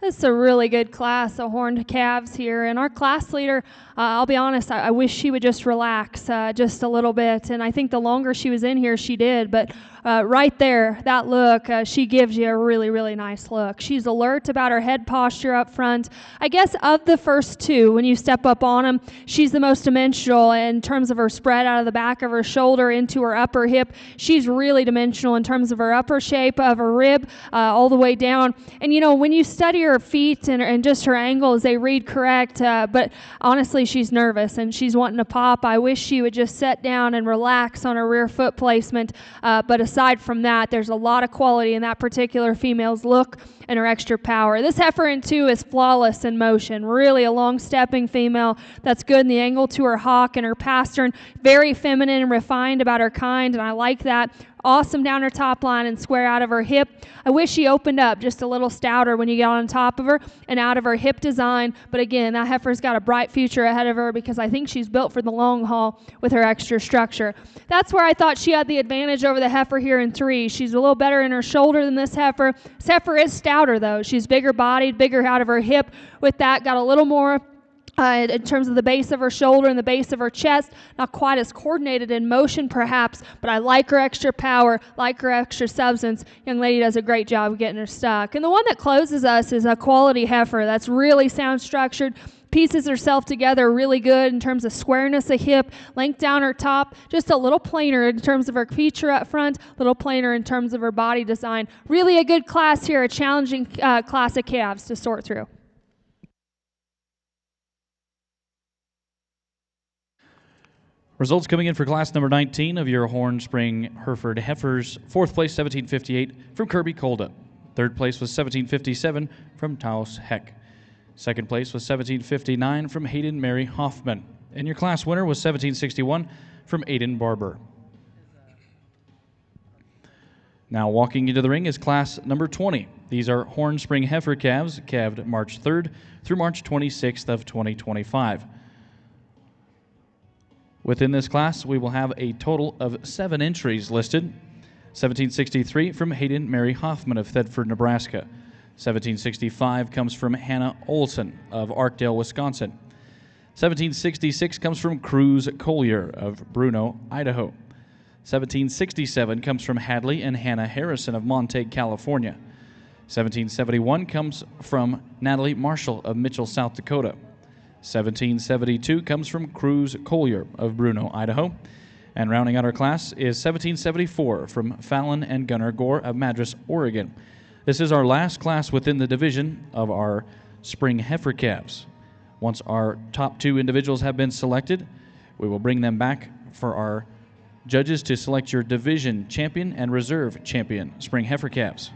[SPEAKER 2] This is a really good class of horned calves here. And our class leader, I'll be honest, I wish she would just relax just a little bit. And I think the longer she was in here, she did. But right there, that look, she gives you a really, really nice look. She's alert about her head posture up front. I guess of the first two, when you step up on them, she's the most dimensional in terms of her spread out of the back of her shoulder into her upper hip. She's really dimensional in terms of her upper shape of her rib all the way down. And, you know, when you study her feet and just her angles, they read correct. But honestly, she's nervous and she's wanting to pop. I wish she would just sit down and relax on her rear foot placement. But aside from that, there's a lot of quality in that particular female's look and her extra power. This heifer in two is flawless in motion. Really a long stepping female that's good in the angle to her hock and her pastern. Very feminine and refined about her kind, and I like that. Awesome down her top line and square out of her hip. I wish she opened up just a little stouter when you get on top of her and out of her hip design. But again, that heifer's got a bright future ahead of her because I think she's built for the long haul with her extra structure. That's where I thought she had the advantage over the heifer here in three. She's a little better in her shoulder than this heifer. This heifer is stouter though. She's bigger bodied, bigger out of her hip. With that, got a little more in terms of the base of her shoulder and the base of her chest, not quite as coordinated in motion perhaps, but I like her extra power, like her extra substance. Young lady does a great job of getting her stuck. And the one that closes us is a quality heifer that's really sound structured, pieces herself together really good in terms of squareness of hip, length down her top, just a little plainer in terms of her feature up front, a little plainer in terms of her body design. Really a good class here, a challenging class of calves to sort through.
[SPEAKER 1] Results coming in for class number 19 of your Horn Spring Hereford Heifers. Fourth place, 1758 from Kirby Kolda. Third place was 1757 from Taos Heck. Second place was 1759 from Hayden Mary Hoffman. And your class winner was 1761 from Aiden Barber. Now walking into the ring is class number 20. These are Horn Spring Heifer calves, calved March 3rd through March 26th of 2025. Within this class, we will have a total of 7 entries listed. 1763 from Hayden Mary Hoffman of Thedford, Nebraska. 1765 comes from Hannah Olson of Arkdale, Wisconsin. 1766 comes from Cruz Collier of Bruno, Idaho. 1767 comes from Hadley and Hannah Harrison of Montague, California. 1771 comes from Natalie Marshall of Mitchell, South Dakota. 1772 comes from Cruz Collier of Bruno, Idaho. And rounding out our class is 1774 from Fallon and Gunnar Gore of Madras, Oregon. This is our last class within the division of our spring heifer calves. Once our top 2 individuals have been selected, we will bring them back for our judges to select your division champion and reserve champion spring heifer calves.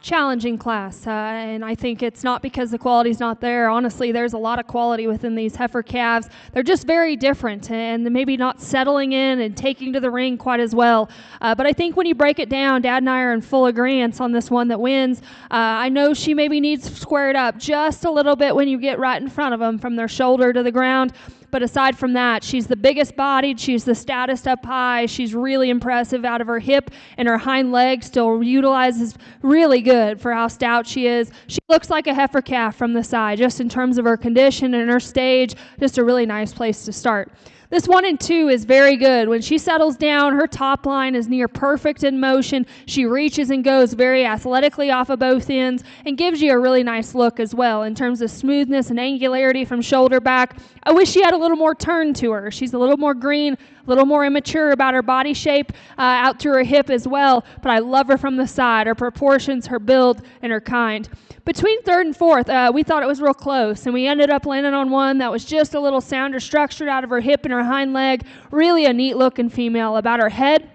[SPEAKER 2] challenging class, and I think it's not because the quality's not there. Honestly, there's a lot of quality within these heifer calves. They're just very different, and maybe not settling in and taking to the ring quite as well. But I think when you break it down, Dad and I are in full agreement on this one that wins. I know she maybe needs squared up just a little bit when you get right in front of them from their shoulder to the ground. But aside from that, she's the biggest bodied, she's the stoutest up high, she's really impressive out of her hip, and her hind leg still utilizes really good for how stout she is. She looks like a heifer calf from the side, just in terms of her condition and her stage, just a really nice place to start. This 1 and 2 is very good. When she settles down, her top line is near perfect in motion. She reaches and goes very athletically off of both ends and gives you a really nice look as well in terms of smoothness and angularity from shoulder back. I wish she had a little more turn to her. She's a little more green, a little more immature about her body shape out to her hip as well, but I love her from the side, her proportions, her build, and her kind. Between third and fourth, we thought it was real close, and we ended up landing on one that was just a little sounder structured out of her hip and her hind leg. Really a neat looking female. About her head,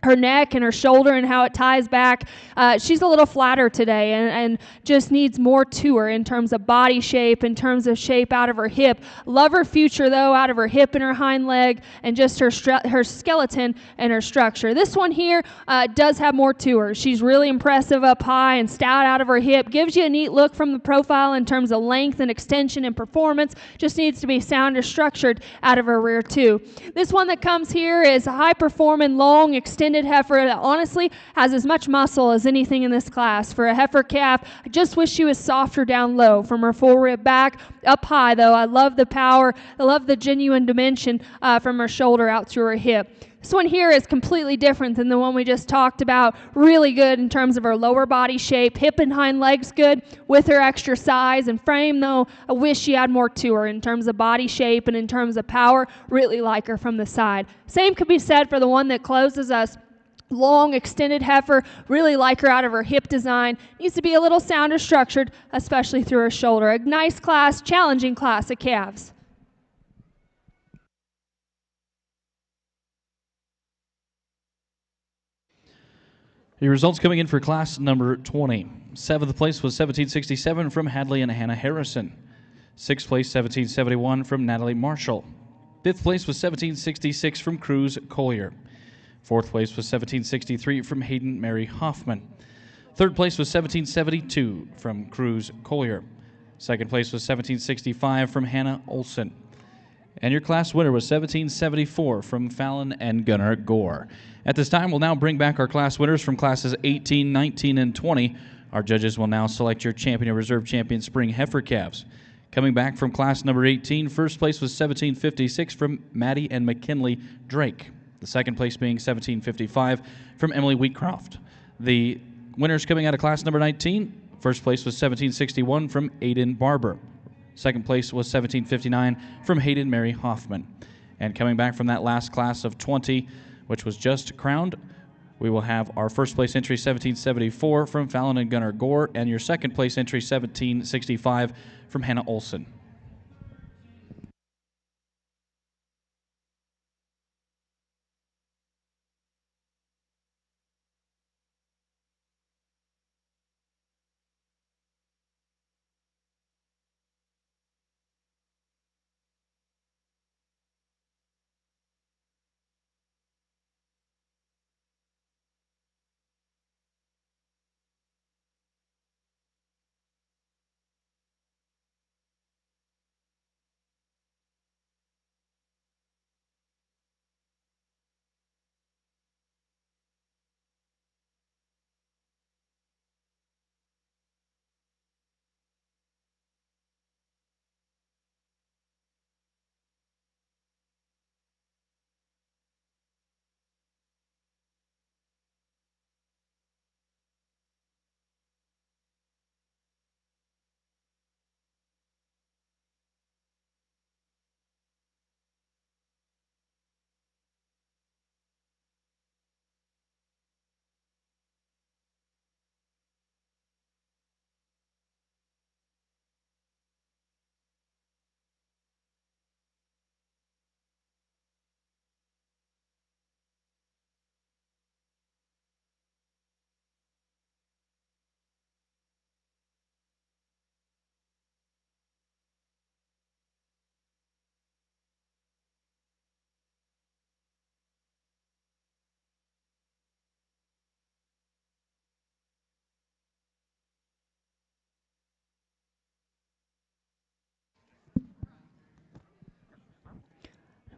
[SPEAKER 2] her neck, and her shoulder and how it ties back. She's a little flatter today and just needs more to her in terms of body shape, in terms of shape out of her hip. Love her future, though, out of her hip and her hind leg, and just her skeleton and her structure. This one here does have more to her. She's really impressive up high and stout out of her hip. Gives you a neat look from the profile in terms of length and extension and performance. Just needs to be sound or structured out of her rear, too. This one that comes here is a high-performing, long, extended heifer that honestly has as much muscle as anything in this class. For a heifer calf, I just wish she was softer down low from her full rib back. Up high, though, I love the power. I love the genuine dimension from her shoulder out to her hip. This one here is completely different than the one we just talked about. Really good in terms of her lower body shape. Hip and hind legs good with her extra size and frame, though. I wish she had more to her in terms of body shape and in terms of power. Really like her from the side. Same could be said for the one that closes us. Long, extended heifer. Really like her out of her hip design. Needs to be a little sounder structured, especially through her shoulder. A nice class, challenging class of calves.
[SPEAKER 1] Your results coming in for class number 20. 7th place was 1767 from Hadley and Hannah Harrison. 6th place, 1771 from Natalie Marshall. 5th place was 1766 from Cruz Collier. 4th place was 1763 from Hayden Mary Hoffman. 3rd place was 1772 from Cruz Collier. 2nd place was 1765 from Hannah Olson. And your class winner was 1774 from Fallon and Gunnar Gore. At this time, we'll now bring back our class winners from classes 18, 19, and 20. Our judges will now select your champion and reserve champion spring heifer calves. Coming back from class number 18, first place was 1756 from Maddie and McKinley Drake. The second place being 1755 from Emily Wheatcroft. The winners coming out of class number 19, first place was 1761 from Aiden Barber. Second place was 1759 from Hayden Mary Hoffman. And coming back from that last class of 20, which was just crowned, we will have our first place entry 1774 from Fallon and Gunnar Gore, and your second place entry 1765 from Hannah Olson.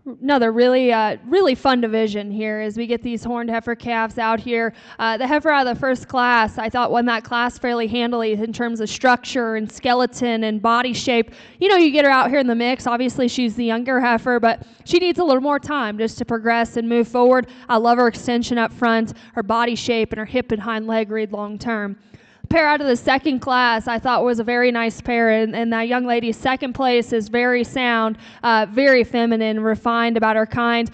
[SPEAKER 2] Another really fun division here as we get these horned heifer calves out here. The heifer out of the first class, I thought won that class fairly handily in terms of structure and skeleton and body shape. You know, you get her out here in the mix. Obviously, she's the younger heifer, but she needs a little more time just to progress and move forward. I love her extension up front, her body shape, and her hip and hind leg read long term. Pair out of the second class I thought was a very nice pair, and that young lady's second place is very sound, very feminine, refined about her kind.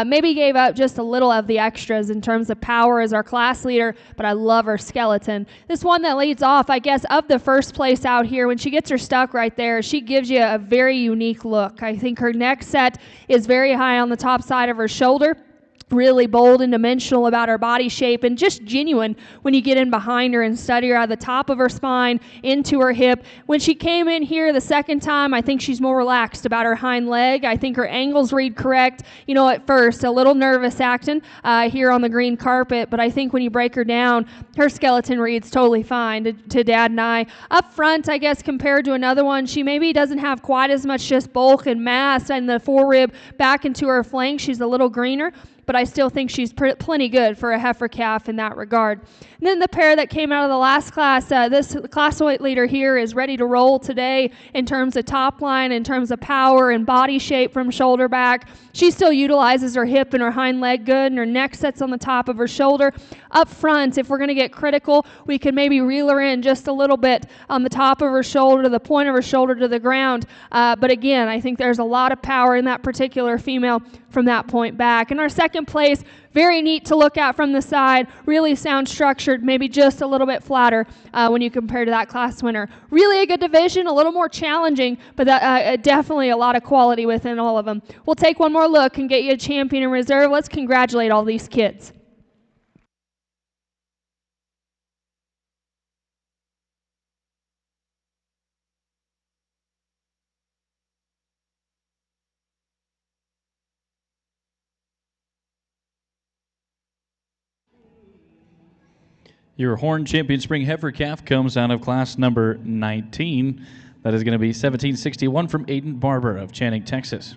[SPEAKER 2] Maybe gave up just a little of the extras in terms of power as our class leader, but I love her skeleton. This one that leads off, I guess, of the first place out here, when she gets her stuck right there, she gives you a very unique look. I think her neck set is very high on the top side of her shoulder. Really bold and dimensional about her body shape, and just genuine when you get in behind her and study her out of the top of her spine into her hip. When she came in here the second time, I think she's more relaxed about her hind leg. I think her angles read correct. You know, at first, a little nervous acting here on the green carpet, but I think when you break her down, her skeleton reads totally fine to Dad and I. Up front, I guess, compared to another one, she maybe doesn't have quite as much just bulk and mass, and the forerib back into her flank, she's a little greener, but I still think she's plenty good for a heifer calf in that regard. And then the pair that came out of the last class, this class weight leader here is ready to roll today in terms of top line, in terms of power and body shape from shoulder back. She still utilizes her hip and her hind leg good, and her neck sets on the top of her shoulder. Up front, if we're going to get critical, we can maybe reel her in just a little bit on the top of her shoulder, the point of her shoulder to the ground. But again, I think there's a lot of power in that particular female from that point back. In our second place, very neat to look at from the side, really sound structured, maybe just a little bit flatter when you compare to that class winner. Really a good division, a little more challenging, but definitely a lot of quality within all of them. We'll take one more look and get you a champion in reserve. Let's congratulate all these kids.
[SPEAKER 1] Your Horn Champion Spring Heifer Calf comes out of class number 19. That is going to be 1761 from Aiden Barber of Channing, Texas.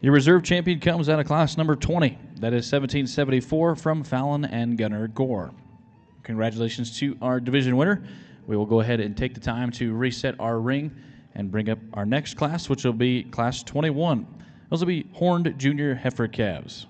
[SPEAKER 1] Your reserve champion comes out of class number 20. That is 1774 from Fallon and Gunnar Gore. Congratulations to our division winner. We will go ahead and take the time to reset our ring and bring up our next class, which will be class 21. Those will be horned junior heifer calves.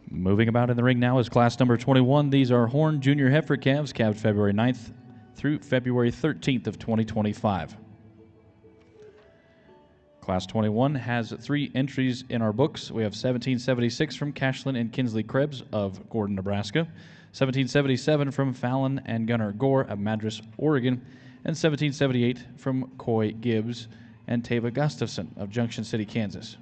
[SPEAKER 1] Moving about in the ring now is class number 21. These are horned junior heifer calves, calved February 9th through February 13th of 2025. Class 21 has 3 entries in our books. We have 1776 from Cashlin and Kinsley Krebs of Gordon, Nebraska, 1777 from Fallon and Gunnar Gore of Madras, Oregon, and 1778 from Coy Gibbs and Tava Gustafson of Junction City, Kansas.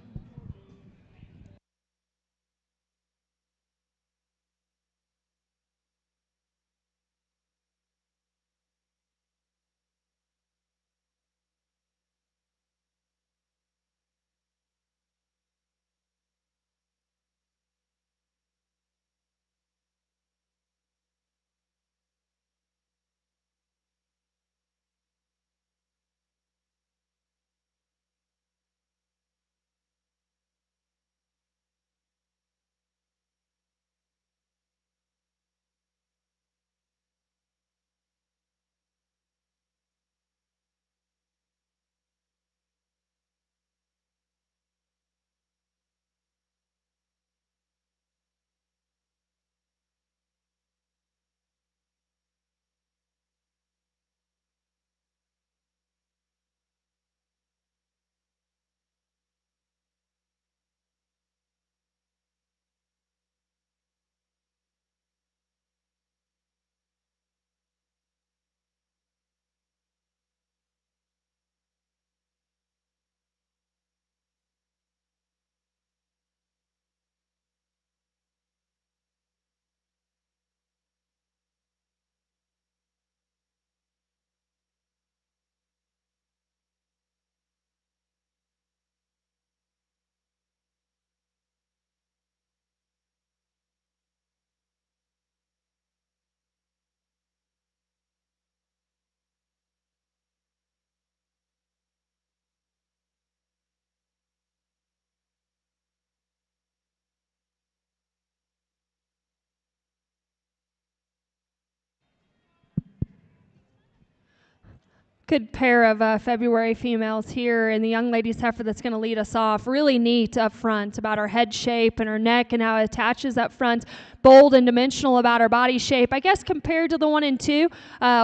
[SPEAKER 2] Good pair of February females here, and the young lady's heifer that's going to lead us off. Really neat up front about her head shape and her neck and how it attaches up front. Bold and dimensional about her body shape. I guess compared to the 1 and 2,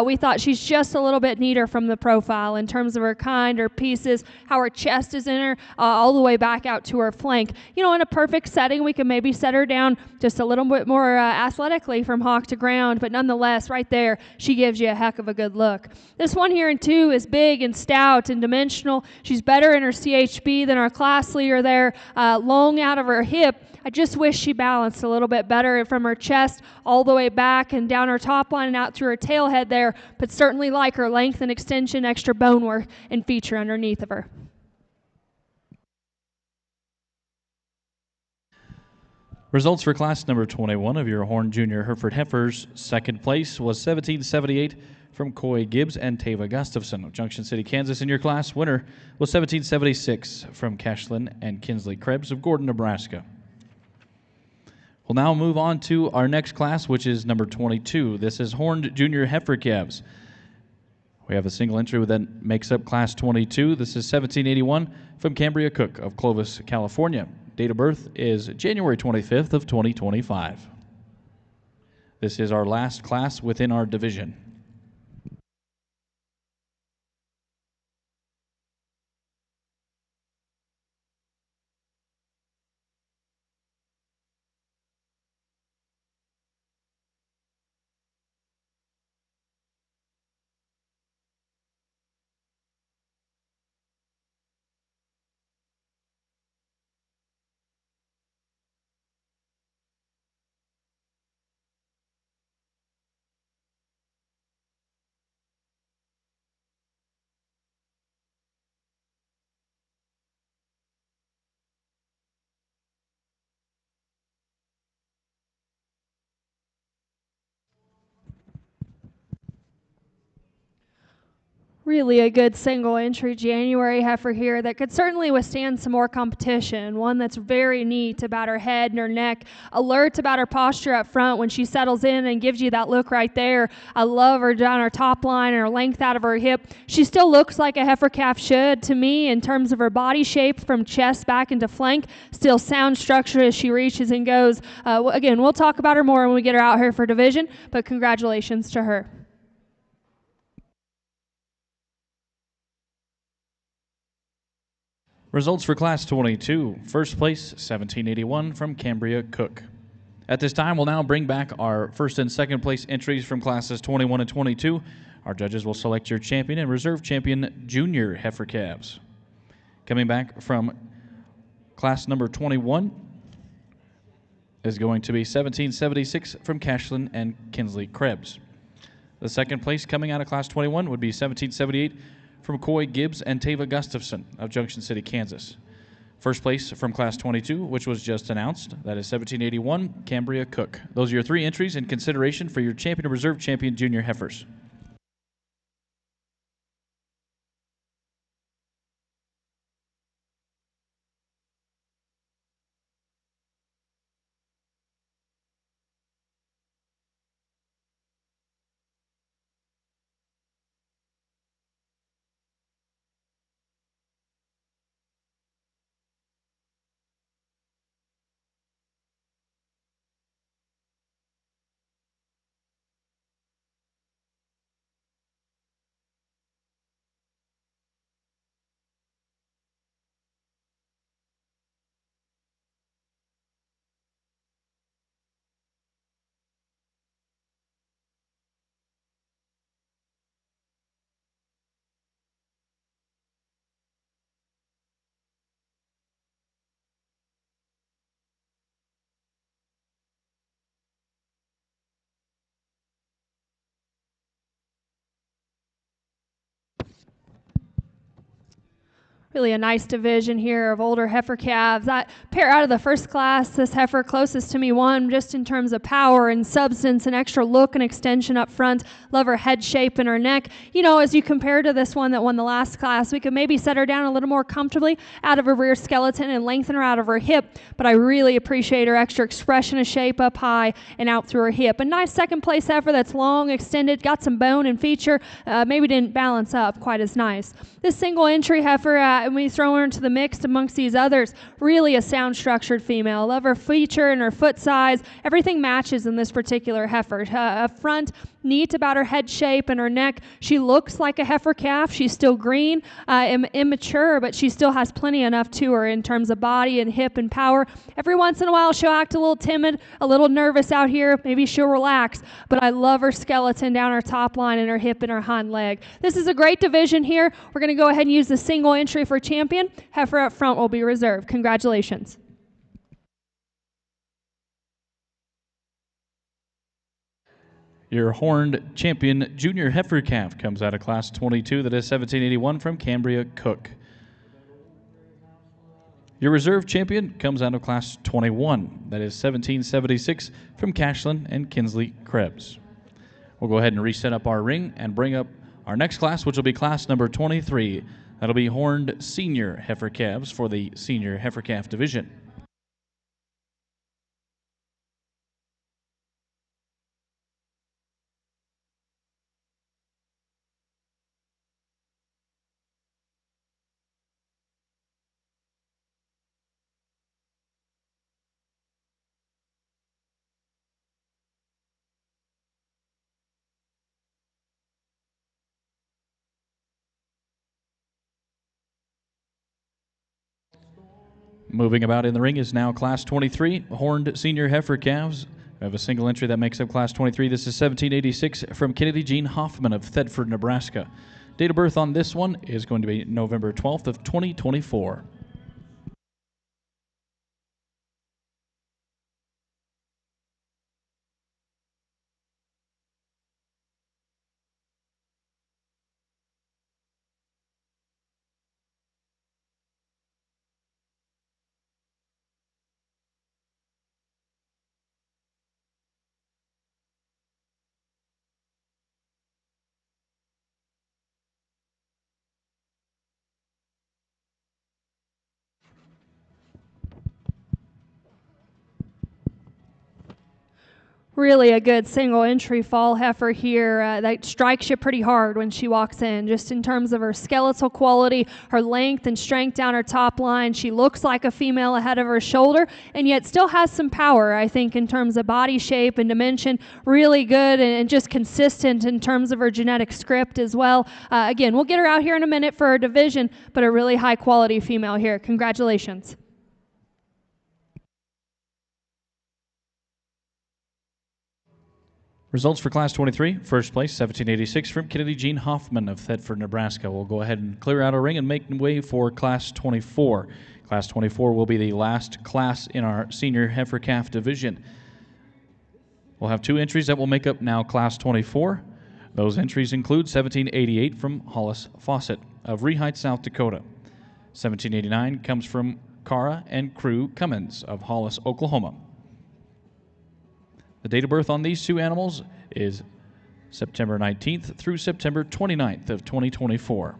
[SPEAKER 2] we thought she's just a little bit neater from the profile in terms of her kind, her pieces, how her chest is in her, all the way back out to her flank. You know, in a perfect setting, we can maybe set her down just a little bit more athletically from hock to ground, but nonetheless, right there, she gives you a heck of a good look. This one here in 2 is big and stout and dimensional. She's better in her CHB than our class leader there, long out of her hip. I just wish she balanced a little bit better from her chest all the way back and down her top line and out through her tail head there, but certainly like her length and extension, extra bone work, and feature underneath of her.
[SPEAKER 1] Results for class number 21 of your Horn Junior Hereford Heifers. Second place was 1778 from Coy Gibbs and Tava Gustafson of Junction City, Kansas. In your class, winner was 1776 from Cashlin and Kinsley Krebs of Gordon, Nebraska. We'll now move on to our next class, which is number 22. This is Horned Junior Heifer Calves. We have a single entry that makes up class 22. This is 1781 from Cambria Cook of Clovis, California. Date of birth is January 25th of 2025. This is our last class within our division.
[SPEAKER 2] Really a good single entry January heifer here that could certainly withstand some more competition. One that's very neat about her head and her neck, alert about her posture up front when she settles in and gives you that look right there. I love her down her top line and her length out of her hip. She still looks like a heifer calf should to me in terms of her body shape from chest back into flank. Still sound structure as she reaches and goes. Again, we'll talk about her more when we get her out here for division, but congratulations to her.
[SPEAKER 1] Results for class 22. First place, 1781 from Cambria Cook. At this time, we'll now bring back our first and second place entries from classes 21 and 22. Our judges will select your champion and reserve champion junior heifer calves. Coming back from class number 21 is going to be 1776 from Cashlin and Kinsley Krebs. The second place coming out of class 21 would be 1778 from Coy Gibbs and Tava Gustafson of Junction City, Kansas. First place from class 22, which was just announced, that is 1781, Cambria Cook. Those are your 3 entries in consideration for your champion and reserve champion junior heifers.
[SPEAKER 2] Really a nice division here of older heifer calves. That pair out of the first class, this heifer closest to me won just in terms of power and substance and extra look and extension up front. Love her head shape and her neck. You know, as you compare to this one that won the last class, we could maybe set her down a little more comfortably out of her rear skeleton and lengthen her out of her hip, but I really appreciate her extra expression of shape up high and out through her hip. A nice second place heifer that's long, extended, got some bone and feature, maybe didn't balance up quite as nice. This single entry heifer, and we throw her into the mix amongst these others, really a sound structured female. Love her feature and her foot size. Everything matches in this particular heifer. Up front, neat about her head shape and her neck. She looks like a heifer calf. She's still green, immature, but she still has plenty enough to her in terms of body and hip and power. Every once in a while, she'll act a little timid, a little nervous out here. Maybe she'll relax, but I love her skeleton down her top line and her hip and her hind leg. This is a great division here. We're going to go ahead and use the single entry for champion. Heifer up front will be reserved. Congratulations.
[SPEAKER 1] Your horned champion junior heifer calf comes out of class 22, that is 1781 from Cambria Cook. Your reserve champion comes out of class 21, that is 1776 from Cashlin and Kinsley Krebs. We'll go ahead and reset up our ring and bring up our next class, which will be class number 23. That'll be horned senior heifer calves for the senior heifer calf division. Moving about in the ring is now class 23, horned senior heifer calves. We have a single entry that makes up class 23. This is 1786 from Kennedy Jean Hoffman of Thedford, Nebraska. Date of birth on this one is going to be November 12th of 2024.
[SPEAKER 2] Really a good single entry fall heifer here that strikes you pretty hard when she walks in, just in terms of her skeletal quality, her length and strength down her top line. She looks like a female ahead of her shoulder and yet still has some power, I think, in terms of body shape and dimension. Really good and just consistent in terms of her genetic script as well. Again, we'll get her out here in a minute for her division, but a really high quality female here. Congratulations.
[SPEAKER 1] Results for Class 23. First place, 1786 from Kennedy Jean Hoffman of Hereford, Nebraska. We'll go ahead and clear out our ring and make way for Class 24. Class 24 will be the last class in our senior heifer calf division. We'll have two entries that will make up now Class 24. Those entries include 1788 from Hollis Fawcett of Rehite, South Dakota. 1789 comes from Cara and Crew Cummins of Hollis, Oklahoma. The date of birth on these two animals is September 19th through September 29th of 2024.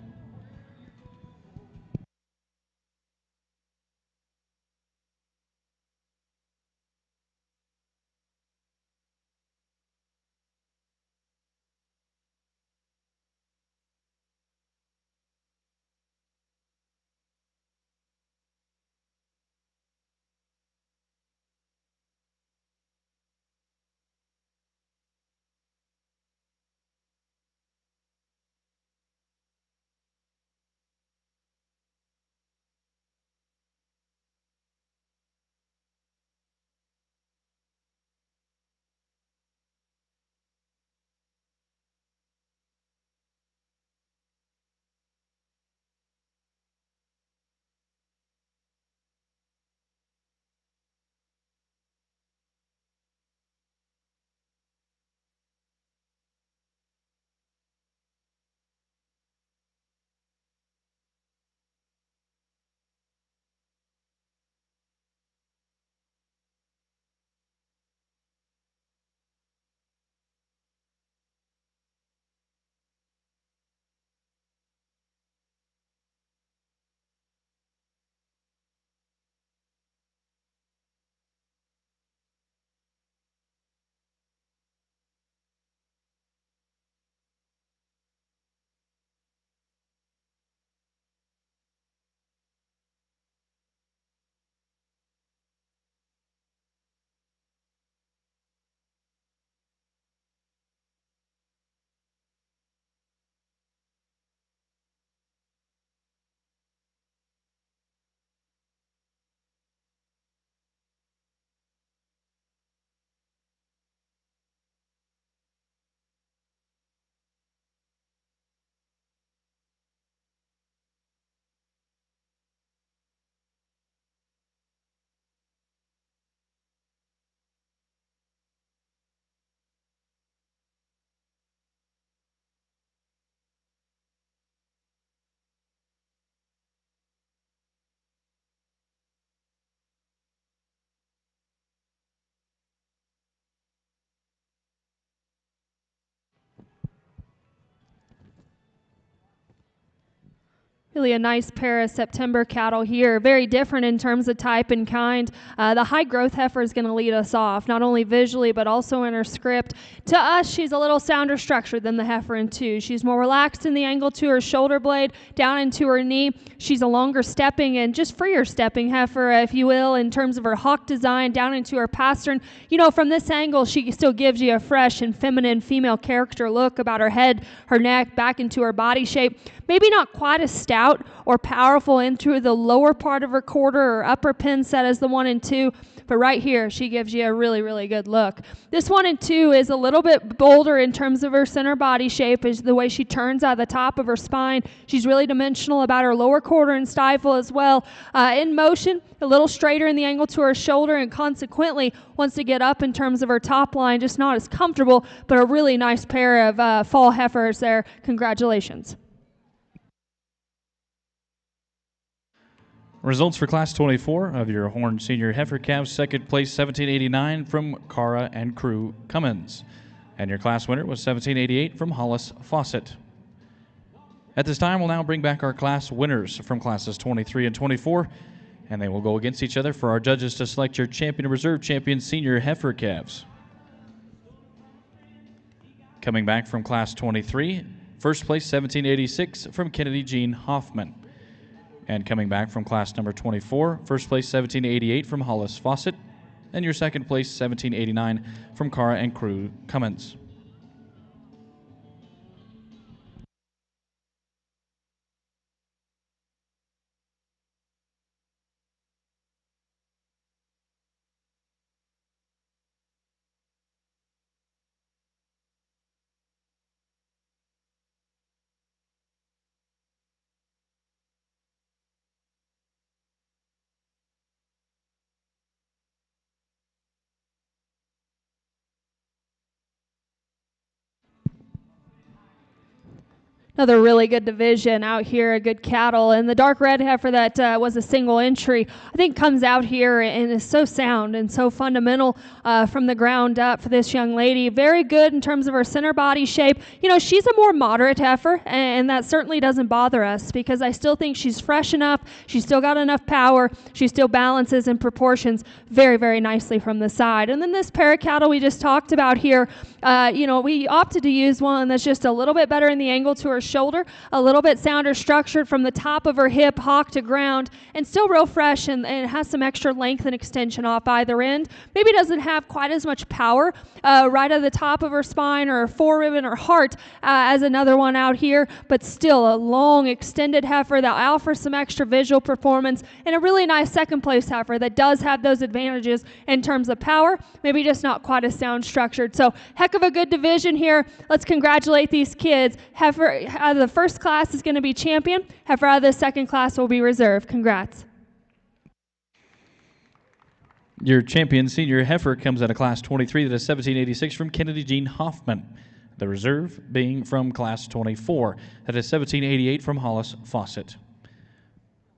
[SPEAKER 2] Really a nice pair of September cattle here. Very different in terms of type and kind. The high growth heifer is going to lead us off, not only visually but also in her script. To us, she's a little sounder structured than the heifer in two. She's more relaxed in the angle to her shoulder blade, down into her knee. She's a longer stepping and just freer stepping heifer, if you will, in terms of her hock design, down into her pastern. You know, from this angle, she still gives you a fresh and feminine female character look about her head, her neck, back into her body shape. Maybe not quite as stout or powerful into the lower part of her quarter or upper pin set as the 1 and 2, but right here she gives you a really, really good look. This 1 and 2 is a little bit bolder in terms of her center body shape, is the way she turns out the top of her spine. She's really dimensional about her lower quarter and stifle as well. In motion, a little straighter in the angle to her shoulder, and consequently wants to get up in terms of her top line, just not as comfortable, but a really nice pair of fall heifers there. Congratulations.
[SPEAKER 1] Results for Class 24 of your Horn Senior Heifer Calves. Second place, 1789 from Cara and Crew Cummins. And your class winner was 1788 from Hollis Fawcett. At this time, we'll now bring back our class winners from classes 23 and 24, and they will go against each other for our judges to select your champion and reserve champion senior heifer calves. Coming back from Class 23, first place, 1786 from Kennedy Jean Hoffman. And coming back from class number 24, first place 1788 from Hollis Fawcett, and your second place 1789 from Cara and Crew Cummins.
[SPEAKER 2] Another really good division out here, a good cattle. And the dark red heifer that was a single entry, I think comes out here and is so sound and so fundamental from the ground up for this young lady. Very good in terms of her center body shape. You know, she's a more moderate heifer, and that certainly doesn't bother us because I still think she's fresh enough. She's still got enough power. She still balances in proportions very, very nicely from the side. And then this pair of cattle we just talked about here, we opted to use one that's just a little bit better in the angle to her shoulder, a little bit sounder structured from the top of her hip, hock to ground, and still real fresh and has some extra length and extension off either end. Maybe doesn't have quite as much power right at the top of her spine or her foreribbon or heart as another one out here, but still a long, extended heifer that'll offer some extra visual performance and a really nice second place heifer that does have those advantages in terms of power, maybe just not quite as sound structured. So heck of a good division here. Let's congratulate these kids. Heifer out of the first class is going to be champion. Heifer out of the second class will be reserve. Congrats.
[SPEAKER 1] Your champion senior heifer comes out of class 23, that is 1786 from Kennedy Jean Hoffman. The reserve being from class 24, that is 1788 from Hollis Fawcett.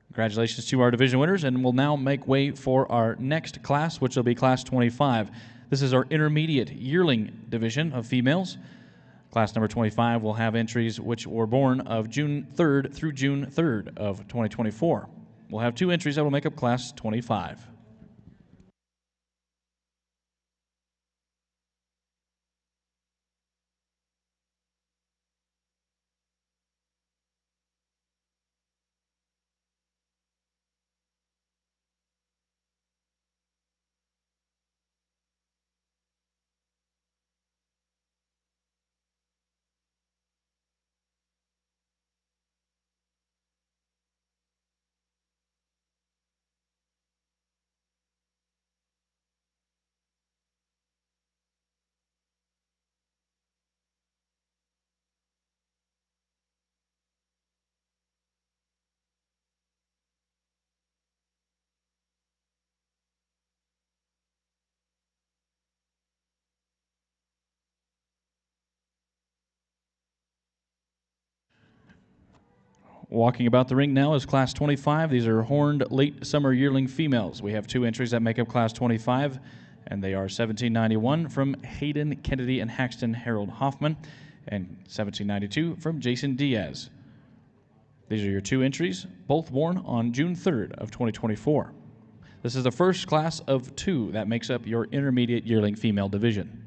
[SPEAKER 1] Congratulations to our division winners, and we'll now make way for our next class, which will be class 25. This is our intermediate yearling division of females. Class number 25 will have entries which were born of June 3rd through June 3rd of 2024. We'll have 2 entries that will make up class 25. Walking about the ring now is class 25. These are horned late summer yearling females. We have 2 entries that make up class 25, and they are 1791 from Hayden Kennedy and Haxton Harold Hoffman, and 1792 from Jason Diaz. These are your 2 entries, both born on June 3rd of 2024. This is the first class of 2 that makes up your intermediate yearling female division.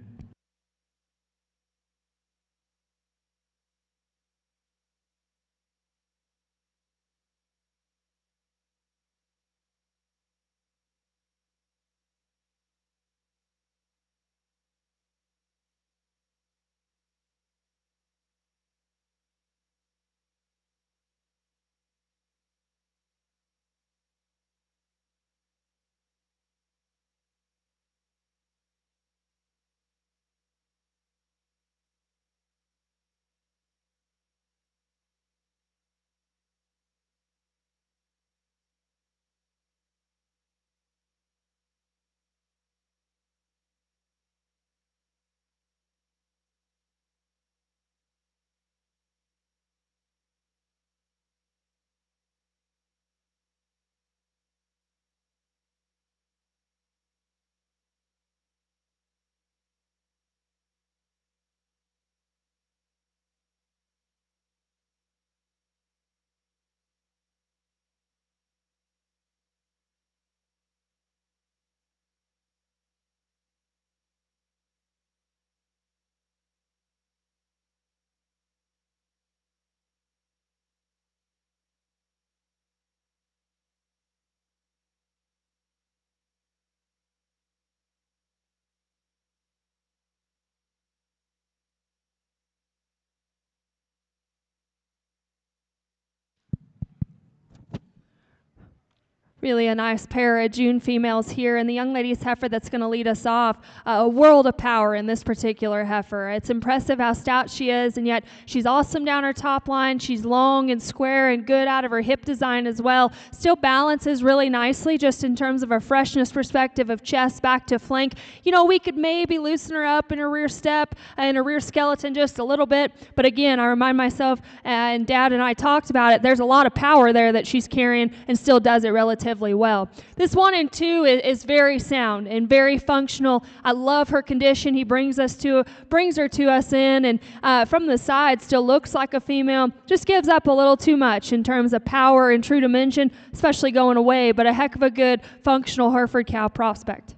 [SPEAKER 2] Really a nice pair of June females here, and the young lady's heifer that's going to lead us off, a world of power in this particular heifer. It's impressive how stout she is, and yet she's awesome down her top line. She's long and square and good out of her hip design as well. Still balances really nicely just in terms of a freshness perspective of chest back to flank. You know, we could maybe loosen her up in her rear step and her rear skeleton just a little bit, but again, I remind myself, and Dad and I talked about it, there's a lot of power there that she's carrying and still does it relatively well. This 1 and 2 is very sound and very functional. I love her condition. He brings her to us in, and from the side still looks like a female. Just gives up a little too much in terms of power and true dimension, especially going away, but a heck of a good functional Hereford cow prospect.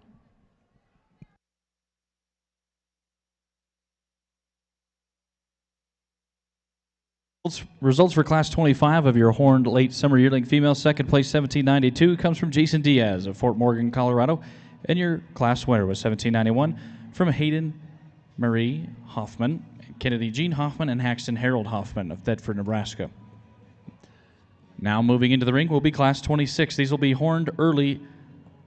[SPEAKER 1] Results for Class 25 of your horned late summer yearling female. Second place, 1792, comes from Jason Diaz of Fort Morgan, Colorado. And your class winner was 1791 from Hayden Marie Hoffman, Kennedy Jean Hoffman, and Haxton Harold Hoffman of Thedford, Nebraska. Now moving into the ring will be Class 26. These will be horned early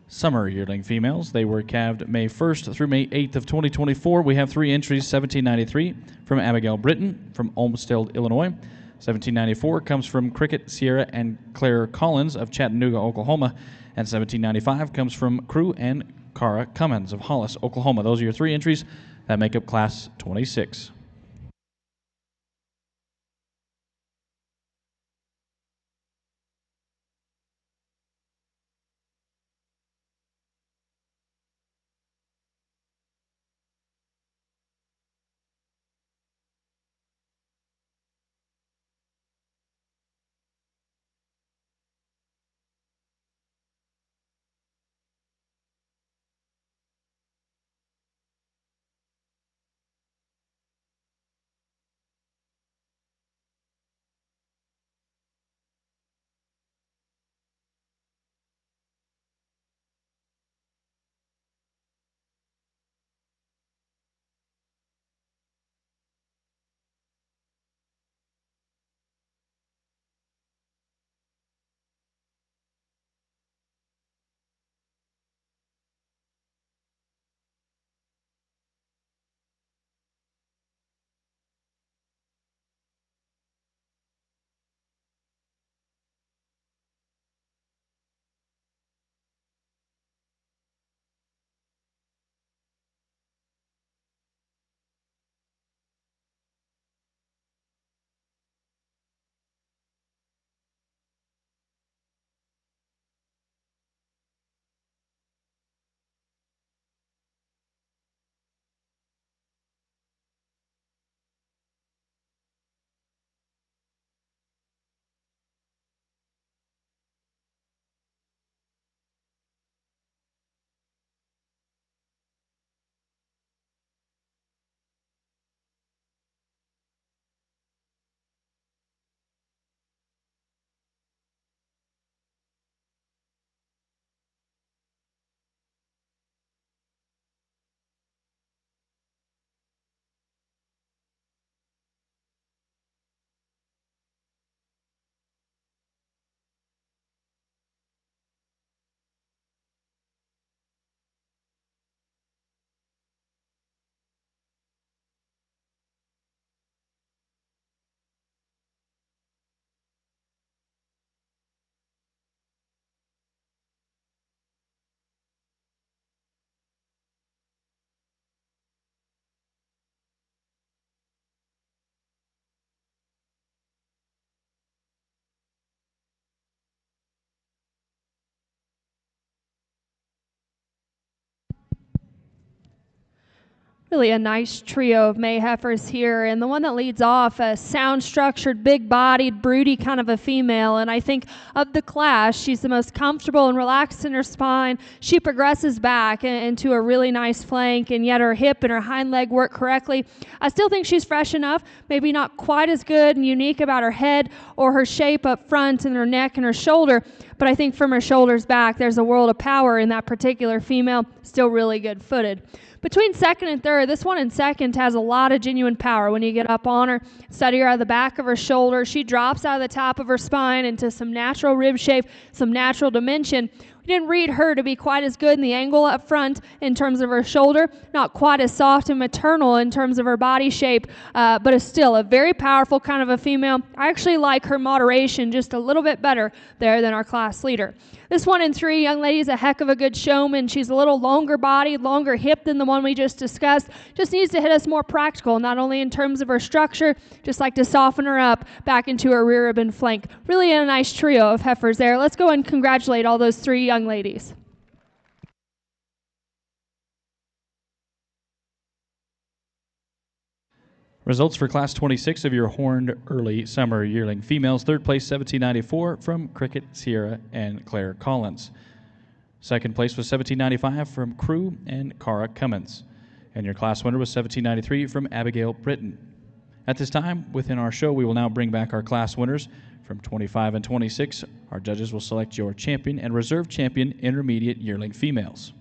[SPEAKER 1] summer yearling females. They were calved May 1st through May 8th of 2024. We have 3 entries. 1793 from Abigail Britton from Olmsted, Illinois. 1794 comes from Cricket Sierra and Claire Collins of Chattanooga, Oklahoma. And 1795 comes from Crew and Cara Cummins of Hollis, Oklahoma. Those are your 3 entries that make up Class 26.
[SPEAKER 2] Really a nice trio of May heifers here, and the one that leads off, a sound-structured, big-bodied, broody kind of a female, and I think of the class, she's the most comfortable and relaxed in her spine. She progresses back into a really nice flank, and yet her hip and her hind leg work correctly. I still think she's fresh enough, maybe not quite as good and unique about her head or her shape up front and her neck and her shoulder, but I think from her shoulders back, there's a world of power in that particular female, still really good-footed. Between second and third, this one in second has a lot of genuine power. When you get up on her, study her out of the back of her shoulder, she drops out of the top of her spine into some natural rib shape, some natural dimension. We didn't read her to be quite as good in the angle up front in terms of her shoulder, not quite as soft and maternal in terms of her body shape, but is still a very powerful kind of a female. I actually like her moderation just a little bit better there than our class leader. This one in 3, young lady, is a heck of a good showman. She's a little longer bodied, longer hip than the one we just discussed. Just needs to hit us more practical, not only in terms of her structure, just like to soften her up back into her rear rib and flank. Really a nice trio of heifers there. Let's go and congratulate all those 3 young ladies.
[SPEAKER 1] Results for Class 26 of your horned early summer yearling females. Third place, 1794 from Cricket Sierra and Claire Collins. Second place was 1795 from Crew and Cara Cummins. And your class winner was 1793 from Abigail Britton. At this time, within our show, we will now bring back our class winners from 25 and 26. Our judges will select your champion and reserve champion intermediate yearling females.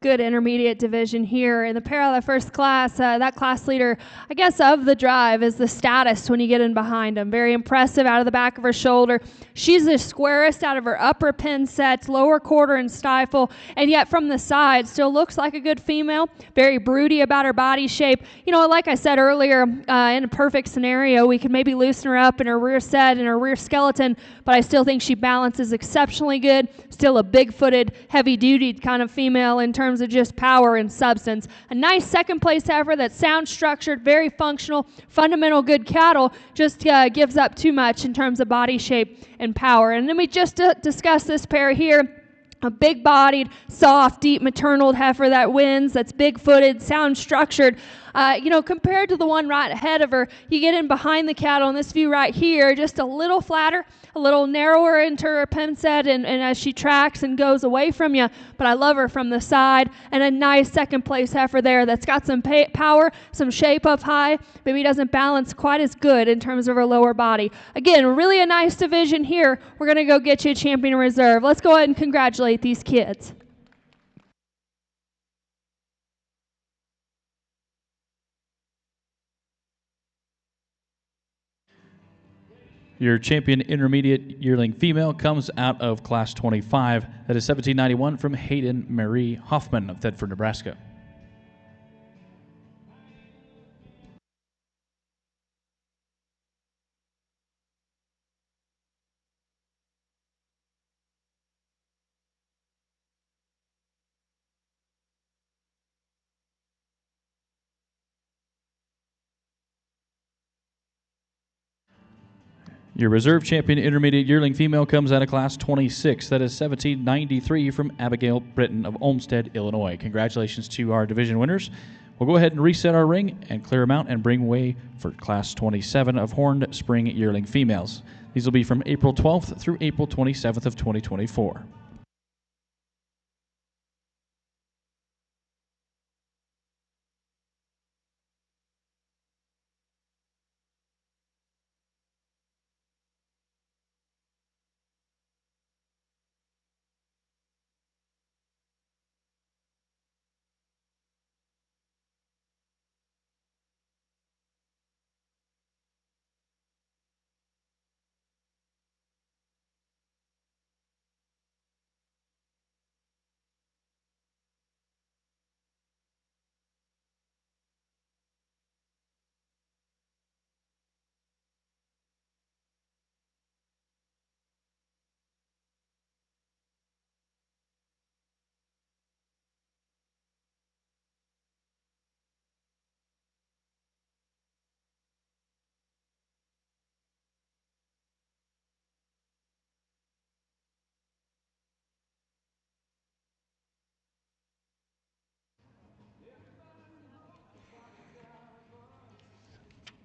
[SPEAKER 2] Good intermediate division here. In the parallel first class, that class leader, I guess, of the drive is the status when you get in behind them. Very impressive out of the back of her shoulder. She's the squarest out of her upper pin sets, lower quarter and stifle, and yet from the side still looks like a good female. Very broody about her body shape. You know, like I said earlier, in a perfect scenario, we could maybe loosen her up in her rear set and her rear skeleton, but I still think she balances exceptionally good. Still a big-footed, heavy-duty kind of female in terms of just power and substance. A nice second place heifer that's sound structured, very functional, fundamental good cattle, just gives up too much in terms of body shape and power. And then we just discussed this pair here. A big-bodied, soft, deep maternal heifer that wins, that's big-footed, sound structured. Compared to the one right ahead of her, you get in behind the cattle in this view right here, just a little flatter, a little narrower into her pin set and as she tracks and goes away from you. But I love her from the side, and a nice second place heifer there that's got some power, some shape up high, maybe doesn't balance quite as good in terms of her lower body. Again, really a nice division here. We're going to go get you a champion reserve. Let's go ahead and congratulate these kids.
[SPEAKER 1] Your champion intermediate yearling female comes out of Class 25. That is 1791 from Hayden Marie Hoffman of Thedford, Nebraska. Your reserve champion intermediate yearling female comes out of Class 26. That is 1793 from Abigail Britton of Olmsted, Illinois. Congratulations to our division winners. We'll go ahead and reset our ring and clear them out and bring way for Class 27 of horned spring yearling females. These will be from April 12th through April 27th of 2024.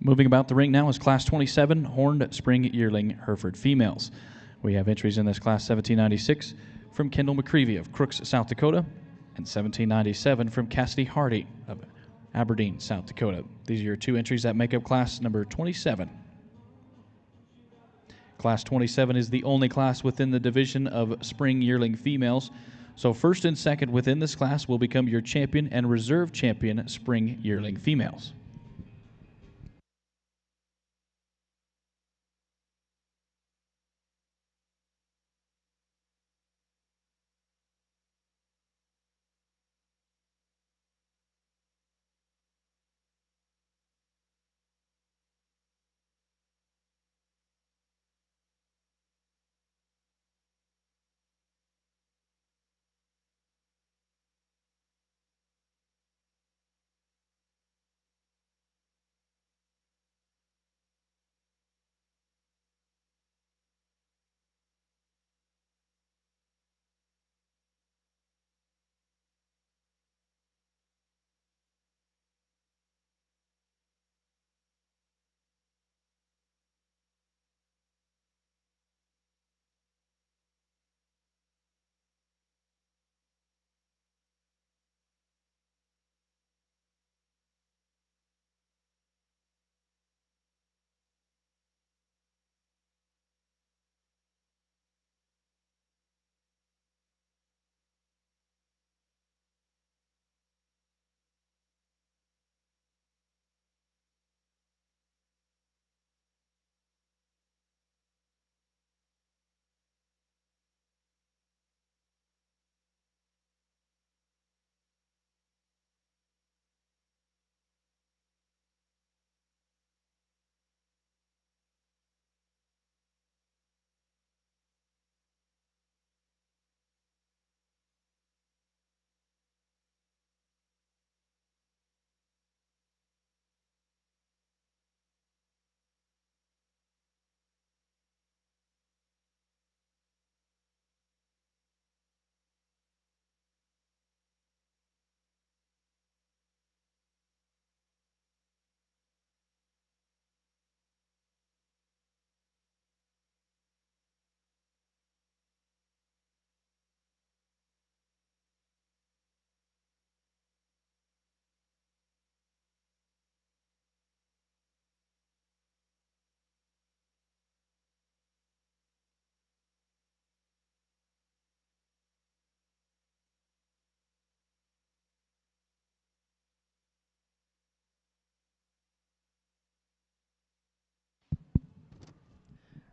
[SPEAKER 1] Moving about the ring now is Class 27 Horned Spring Yearling Hereford females. We have entries in this class 1796 from Kendall McCreevy of Crooks, South Dakota, and 1797 from Cassidy Hardy of Aberdeen, South Dakota. These are your two entries that make up class number 27. Class 27 is the only class within the division of spring yearling females. So first and second within this class will become your champion and reserve champion spring yearling females.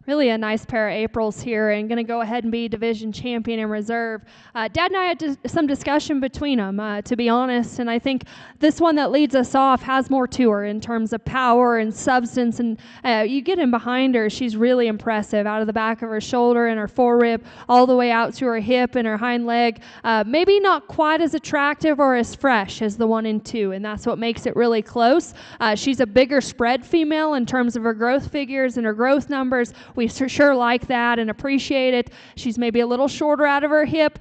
[SPEAKER 2] Really a nice pair of Aprils here, and going to go ahead and be division champion in reserve. Dad and I had some discussion between them, to be honest, and I think this one that leads us off has more to her in terms of power and substance, and you get in behind her, she's really impressive, out of the back of her shoulder and her forerib, all the way out to her hip and her hind leg. Maybe not quite as attractive or as fresh as the 1 and 2, and that's what makes it really close. She's a bigger spread female in terms of her growth figures and her growth numbers. We sure like that and appreciate it. She's maybe a little shorter out of her hip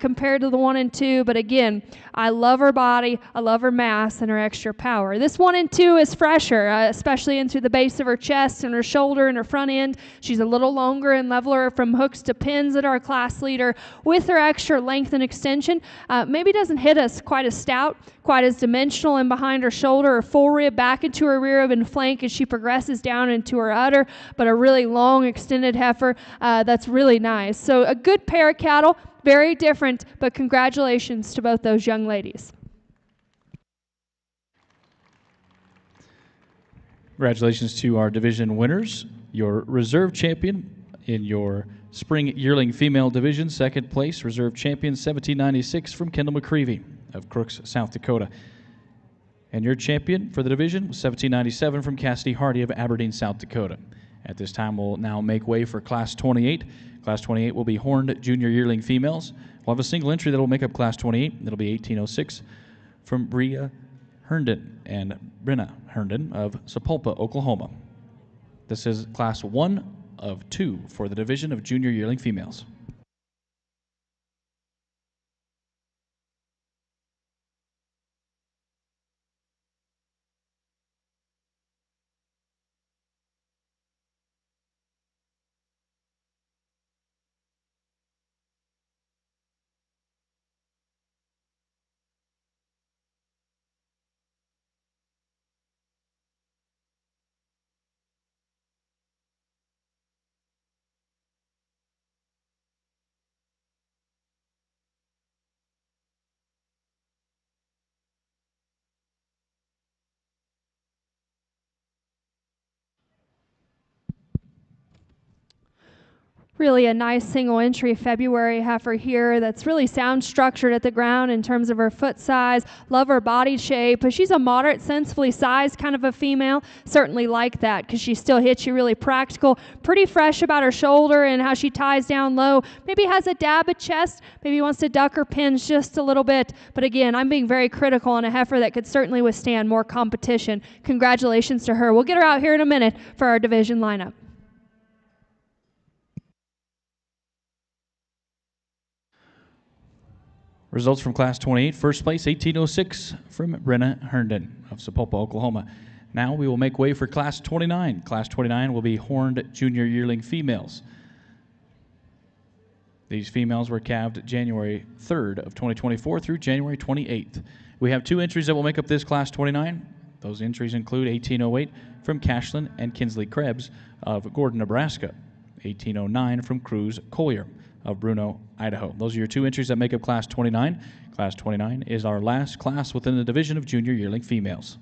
[SPEAKER 2] compared to the 1 and 2, but again, I love her body, I love her mass, and her extra power. This 1 and 2 is fresher, especially into the base of her chest and her shoulder and her front end. She's a little longer and leveler from hooks to pins at our class leader with her extra length and extension. Maybe doesn't hit us quite as stout, quite as dimensional in behind her shoulder or full rib back into her rear rib and flank as she progresses down into her udder, but a really long extended heifer that's really nice. So a good pair of cattle, very different, but congratulations to both those young ladies.
[SPEAKER 1] Congratulations to our division winners. Your reserve champion in your spring yearling female division, second place, reserve champion 1796 from Kendall McCreevy of Crooks, South Dakota. And your champion for the division was 1797 from Cassidy Hardy of Aberdeen, South Dakota. At this time, we'll now make way for Class 28. Class 28 will be horned junior yearling females. We'll have a single entry that will make up Class 28. It'll be 1806 from Bria Herndon and Brenna Herndon of Sapulpa, Oklahoma. This is Class 1 of 2 for the division of junior yearling females.
[SPEAKER 2] Really a nice single entry February heifer here that's really sound structured at the ground in terms of her foot size. Love her body shape. But she's a moderate, sensibly sized kind of a female. Certainly like that because she still hits you really practical. Pretty fresh about her shoulder and how she ties down low. Maybe has a dab at chest. Maybe wants to duck her pins just a little bit. But again, I'm being very critical on a heifer that could certainly withstand more competition. Congratulations to her. We'll get her out here in a minute for our division lineup.
[SPEAKER 1] Results from Class 28. First place, 1806 from Brenna Herndon of Sapulpa, Oklahoma. Now we will make way for Class 29. Class 29 will be horned junior yearling females. These females were calved January 3rd of 2024 through January 28th. We have 2 entries that will make up this Class 29. Those entries include 1808 from Cashlin and Kinsley Krebs of Gordon, Nebraska. 1809 from Cruz Collier of Bruno, Idaho. Those are your 2 entries that make up Class 29. Class 29 is our last class within the division of junior yearling females.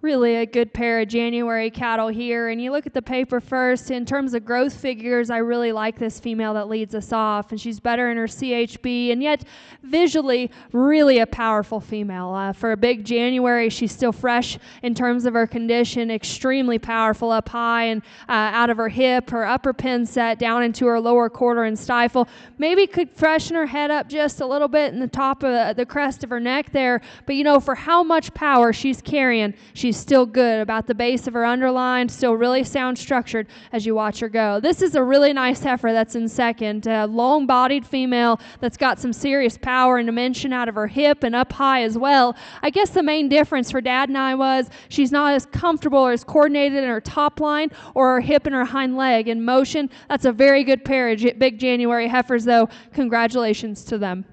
[SPEAKER 2] Really a good pair of January cattle here. And you look at the paper first, in terms of growth figures, I really like this female that leads us off. And she's better in her CHB, and yet visually, really a powerful female. For a big January, she's still fresh in terms of her condition, extremely powerful up high and out of her hip, her upper pin set down into her lower quarter and stifle. Maybe could freshen her head up just a little bit in the top of the crest of her neck there. But you know, for how much power she's carrying, she's still good about the base of her underline, still really sound structured as you watch her go. This is a really nice heifer that's in second, a long-bodied female that's got some serious power and dimension out of her hip and up high as well. I guess the main difference for Dad and I was she's not as comfortable or as coordinated in her top line or her hip and her hind leg in motion. That's a very good pair of big January heifers, though. Congratulations to them.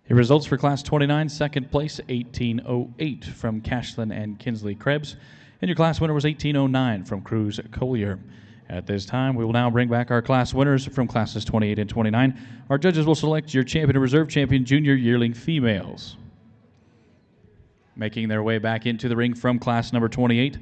[SPEAKER 1] The results for Class 29, second place, 1808 from Cashlin and Kinsley Krebs. And your class winner was 1809 from Cruz Collier. At this time, we will now bring back our class winners from classes 28 and 29. Our judges will select your champion and reserve champion junior yearling females. Making their way back into the ring from class number 28,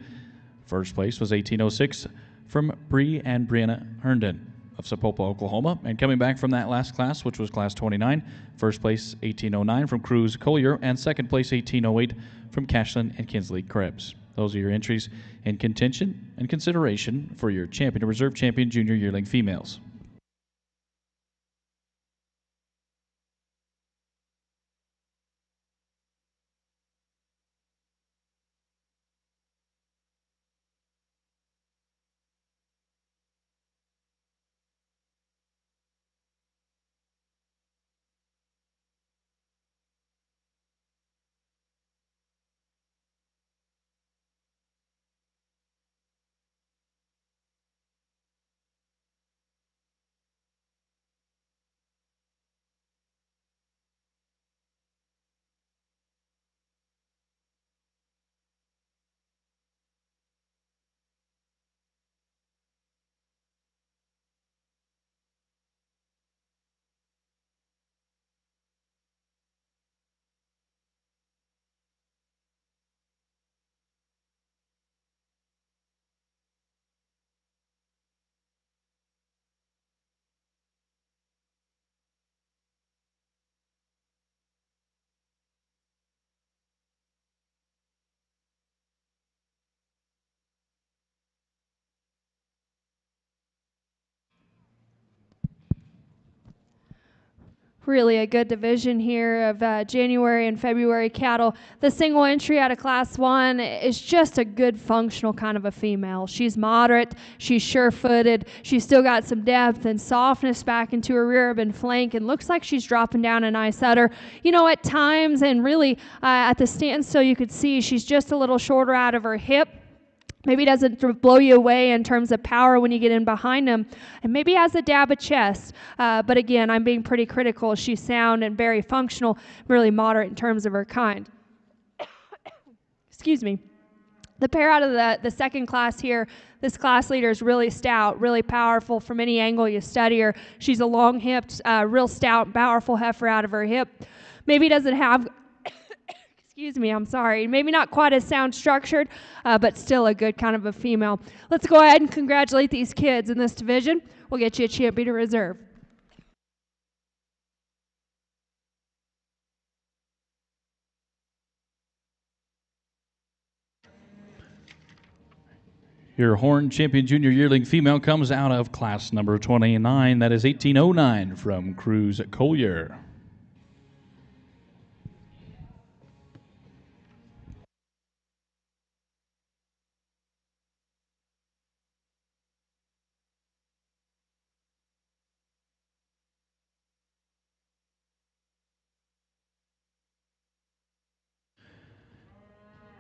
[SPEAKER 1] first place was 1806 from Bree and Brianna Herndon of Sapulpa, Oklahoma. And coming back from that last class, which was class 29, first place 1809 from Cruz Collier, and second place 1808 from Cashlin and Kinsley Krebs. Those are your entries in contention and consideration for your champion and reserve champion junior yearling females.
[SPEAKER 2] Really a good division here of January and February cattle. The single entry out of class 1 is just a good functional kind of a female. She's moderate, she's sure-footed, she's still got some depth and softness back into her rear rib and flank, and looks like she's dropping down a nice udder. You know, at times, and really at the standstill, you could see she's just a little shorter out of her hip. Maybe doesn't blow you away in terms of power when you get in behind them, and maybe has a dab of chest. But again, I'm being pretty critical. She's sound and very functional, really moderate in terms of her kind. Excuse me. The pair out of the second class here, this class leader is really stout, really powerful from any angle you study her. She's a long-hipped, real stout, powerful heifer out of her hip. Maybe doesn't have... Excuse me, I'm sorry. Maybe not quite as sound structured, but still a good kind of a female. Let's go ahead and congratulate these kids in this division. We'll get you a champion to reserve.
[SPEAKER 1] Your Horn Champion Junior Yearling female comes out of class number 29. That is 1809 from Cruz Collier.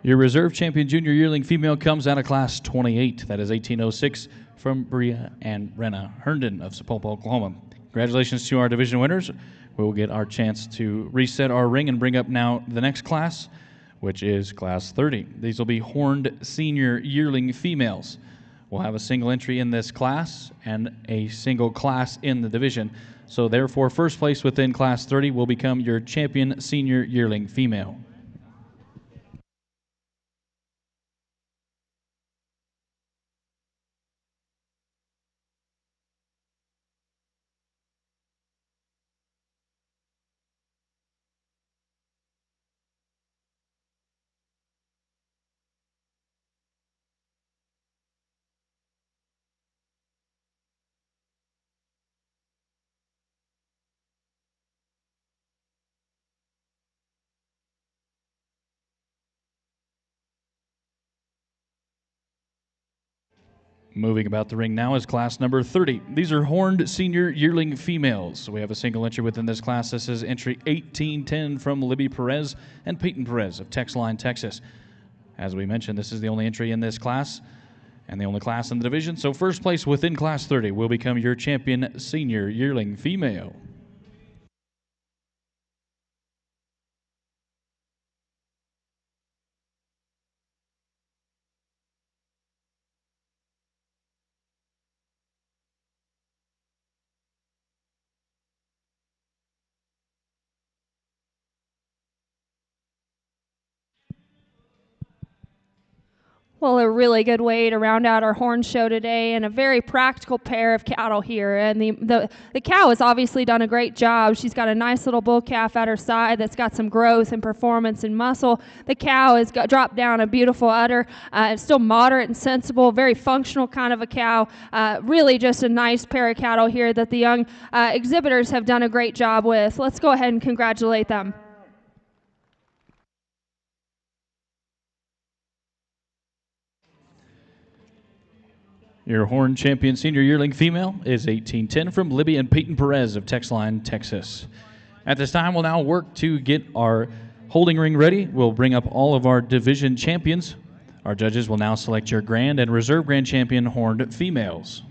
[SPEAKER 1] Your reserve champion junior yearling female comes out of class 28. That is 1806 from Bria and Renna Herndon of Sapulpa, Oklahoma. Congratulations to our division winners. We will get our chance to reset our ring and bring up now the next class, which is class 30. These will be horned senior yearling females. We'll have a single entry in this class and a single class in the division. So therefore, first place within class 30 will become your champion senior yearling female. Moving about the ring now is class number 30. These are horned senior yearling females. So we have a single entry within this class. This is entry 1810 from Libby Perez and Peyton Perez of Texline, Texas. As we mentioned, this is the only entry in this class and the only class in the division. So first place within class 30 will become your champion senior yearling female.
[SPEAKER 2] Well, a really good way to round out our horn show today, and a very practical pair of cattle here. And the cow has obviously done a great job. She's got a nice little bull calf at her side that's got some growth and performance and muscle. The cow has dropped down a beautiful udder. It's still moderate and sensible, very functional kind of a cow. Really just a nice pair of cattle here that the young exhibitors have done a great job with. Let's go ahead and congratulate them.
[SPEAKER 1] Your horn champion senior yearling female is 1810 from Libby and Peyton Perez of Texline, Texas. At this time, we'll now work to get our holding ring ready. We'll bring up all of our division champions. Our judges will now select your grand and reserve grand champion horned females.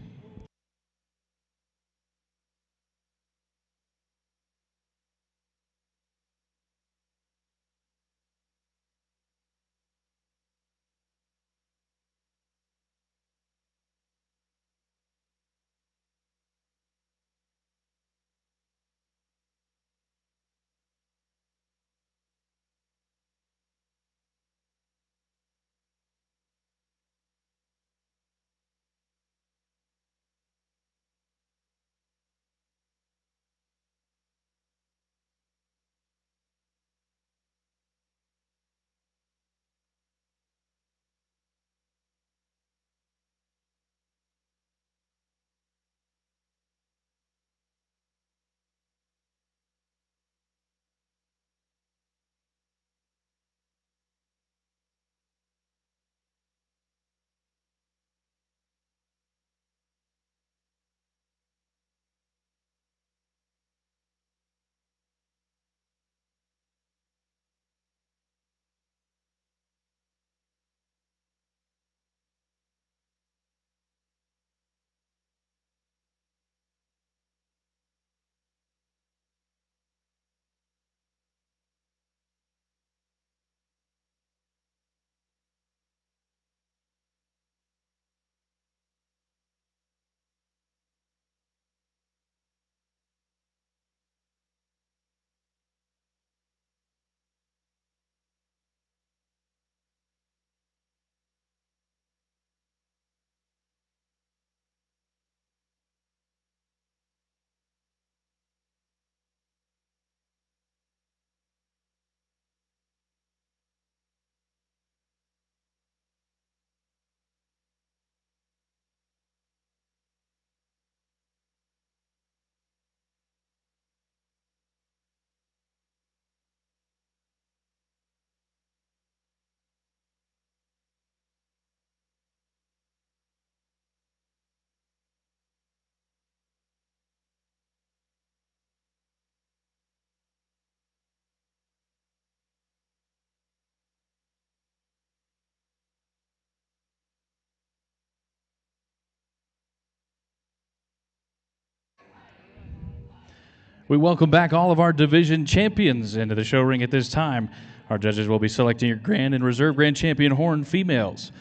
[SPEAKER 1] We welcome back all of our division champions into the show ring at this time. Our judges will be selecting your grand and reserve grand champion horn females.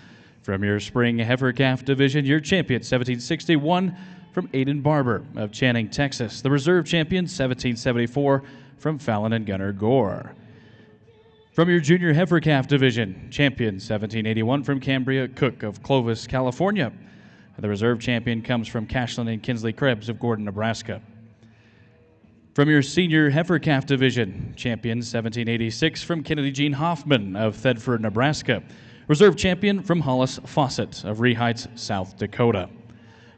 [SPEAKER 1] From your spring heifer calf division, your champion 1761 from Aiden Barber of Channing, Texas. The reserve champion 1774 from Fallon and Gunnar Gore. From your junior heifer calf division, champion 1781 from Cambria Cook of Clovis, California. The reserve champion comes from Cashlin and Kinsley Krebs of Gordon, Nebraska. From your senior heifer calf division, champion 1786 from Kennedy Jean Hoffman of Thedford, Nebraska. Reserve champion from Hollis Fawcett of Ree Heights, South Dakota.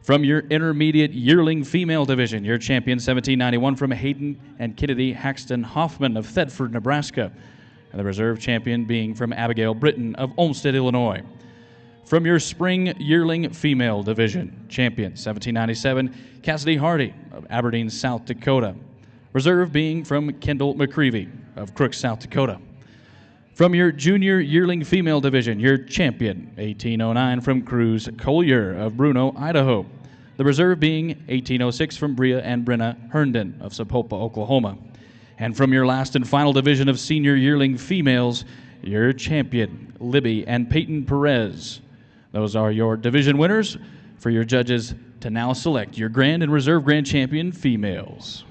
[SPEAKER 1] From your intermediate yearling female division, your champion 1791 from Hayden and Kennedy Haxton Hoffman of Thedford, Nebraska. And the reserve champion being from Abigail Britton of Olmsted, Illinois. From your spring yearling female division, champion 1797 Cassidy Hardy of Aberdeen, South Dakota. Reserve being from Kendall McCreevy of Crooks, South Dakota. From your junior yearling female division, your champion 1809 from Cruz Collier of Bruno, Idaho. The reserve being 1806 from Bria and Brenna Herndon of Sapulpa, Oklahoma. And from your last and final division of senior yearling females, your champion Libby and Peyton Perez. Those are your division winners. For your judges to now select your grand and reserve grand champion females.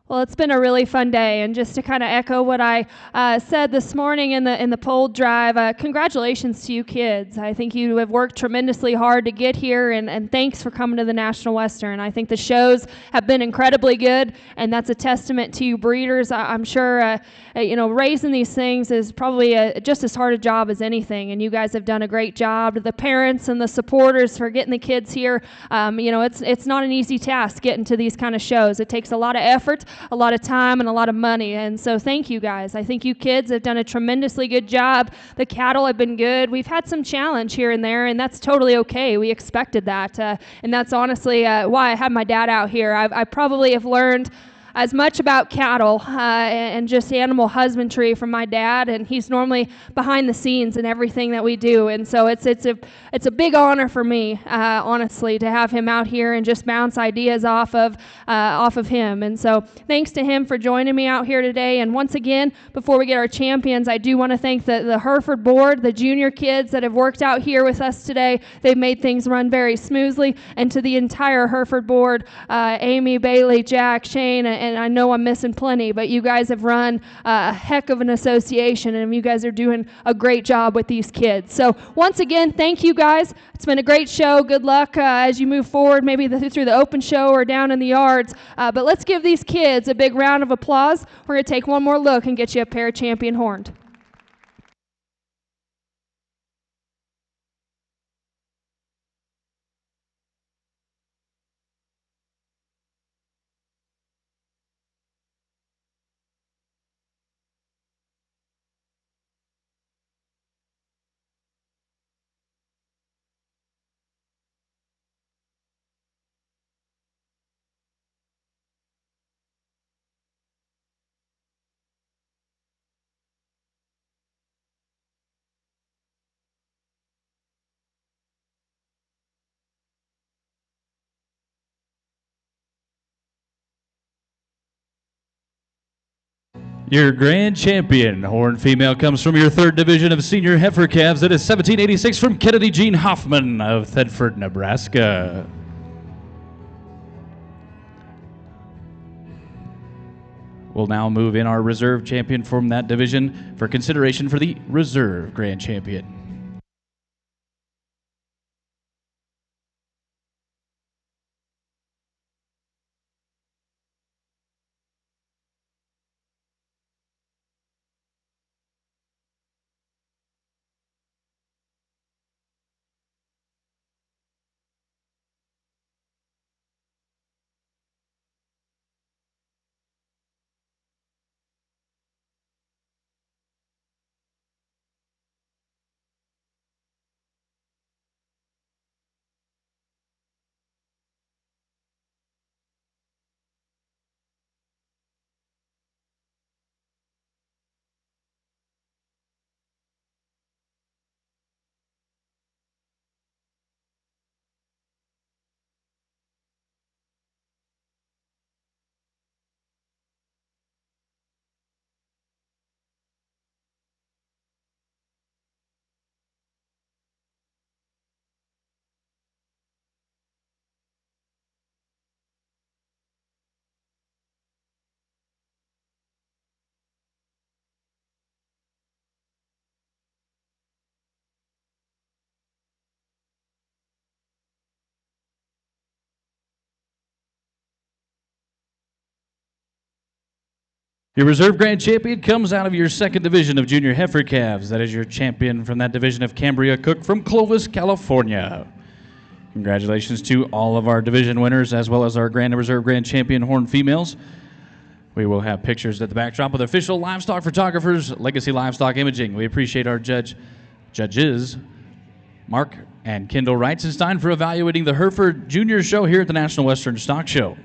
[SPEAKER 2] Well, it's been a really fun day, and just to kind of echo what I said this morning in the poll drive, congratulations to you kids. I think you have worked tremendously hard to get here, and thanks for coming to the National Western. I think the shows have been incredibly good, and that's a testament to you breeders. I'm sure raising these things is probably just as hard a job as anything, and you guys have done a great job. To the parents and the supporters for getting the kids here, it's not an easy task getting to these kind of shows. It takes a lot of effort, a lot of time, and a lot of money, and so thank you guys. I think you kids have done a tremendously good job. The cattle have been good. We've had some challenge here and there, and that's totally okay. We expected that, and that's honestly why I had my dad out here. I probably have learned as much about cattle and just animal husbandry from my dad, and he's normally behind the scenes in everything that we do, and so it's a big honor for me, honestly, to have him out here and just bounce ideas off of him. And so thanks to him for joining me out here today. And once again, before we get our champions, I do want to thank the Hereford board, the junior kids that have worked out here with us today. They've made things run very smoothly, and to the entire Hereford board, Amy, Bailey, Jack, Shane, and I know I'm missing plenty, but you guys have run a heck of an association, and you guys are doing a great job with these kids. So once again, thank you guys. It's been a great show. Good luck as you move forward, maybe through the open show or down in the yards. But let's give these kids a big round of applause. We're going to take one more look and get you a pair of champion horned.
[SPEAKER 1] Your grand champion horn female comes from your 3rd division of senior heifer calves. That is 1786 from Kennedy Jean Hoffman of Thedford, Nebraska. We'll now move in our reserve champion from that division for consideration for the reserve grand champion. Your reserve grand champion comes out of your 2nd division of junior heifer calves. That is your champion from that division of Cambria Cook from Clovis, California. Congratulations to all of our division winners as well as our grand and reserve grand champion horn females. We will have pictures at the backdrop with official livestock photographers, Legacy Livestock Imaging. We appreciate our judges, Mark and Kendall Reitzenstein, for evaluating the Hereford Junior Show here at the National Western Stock Show.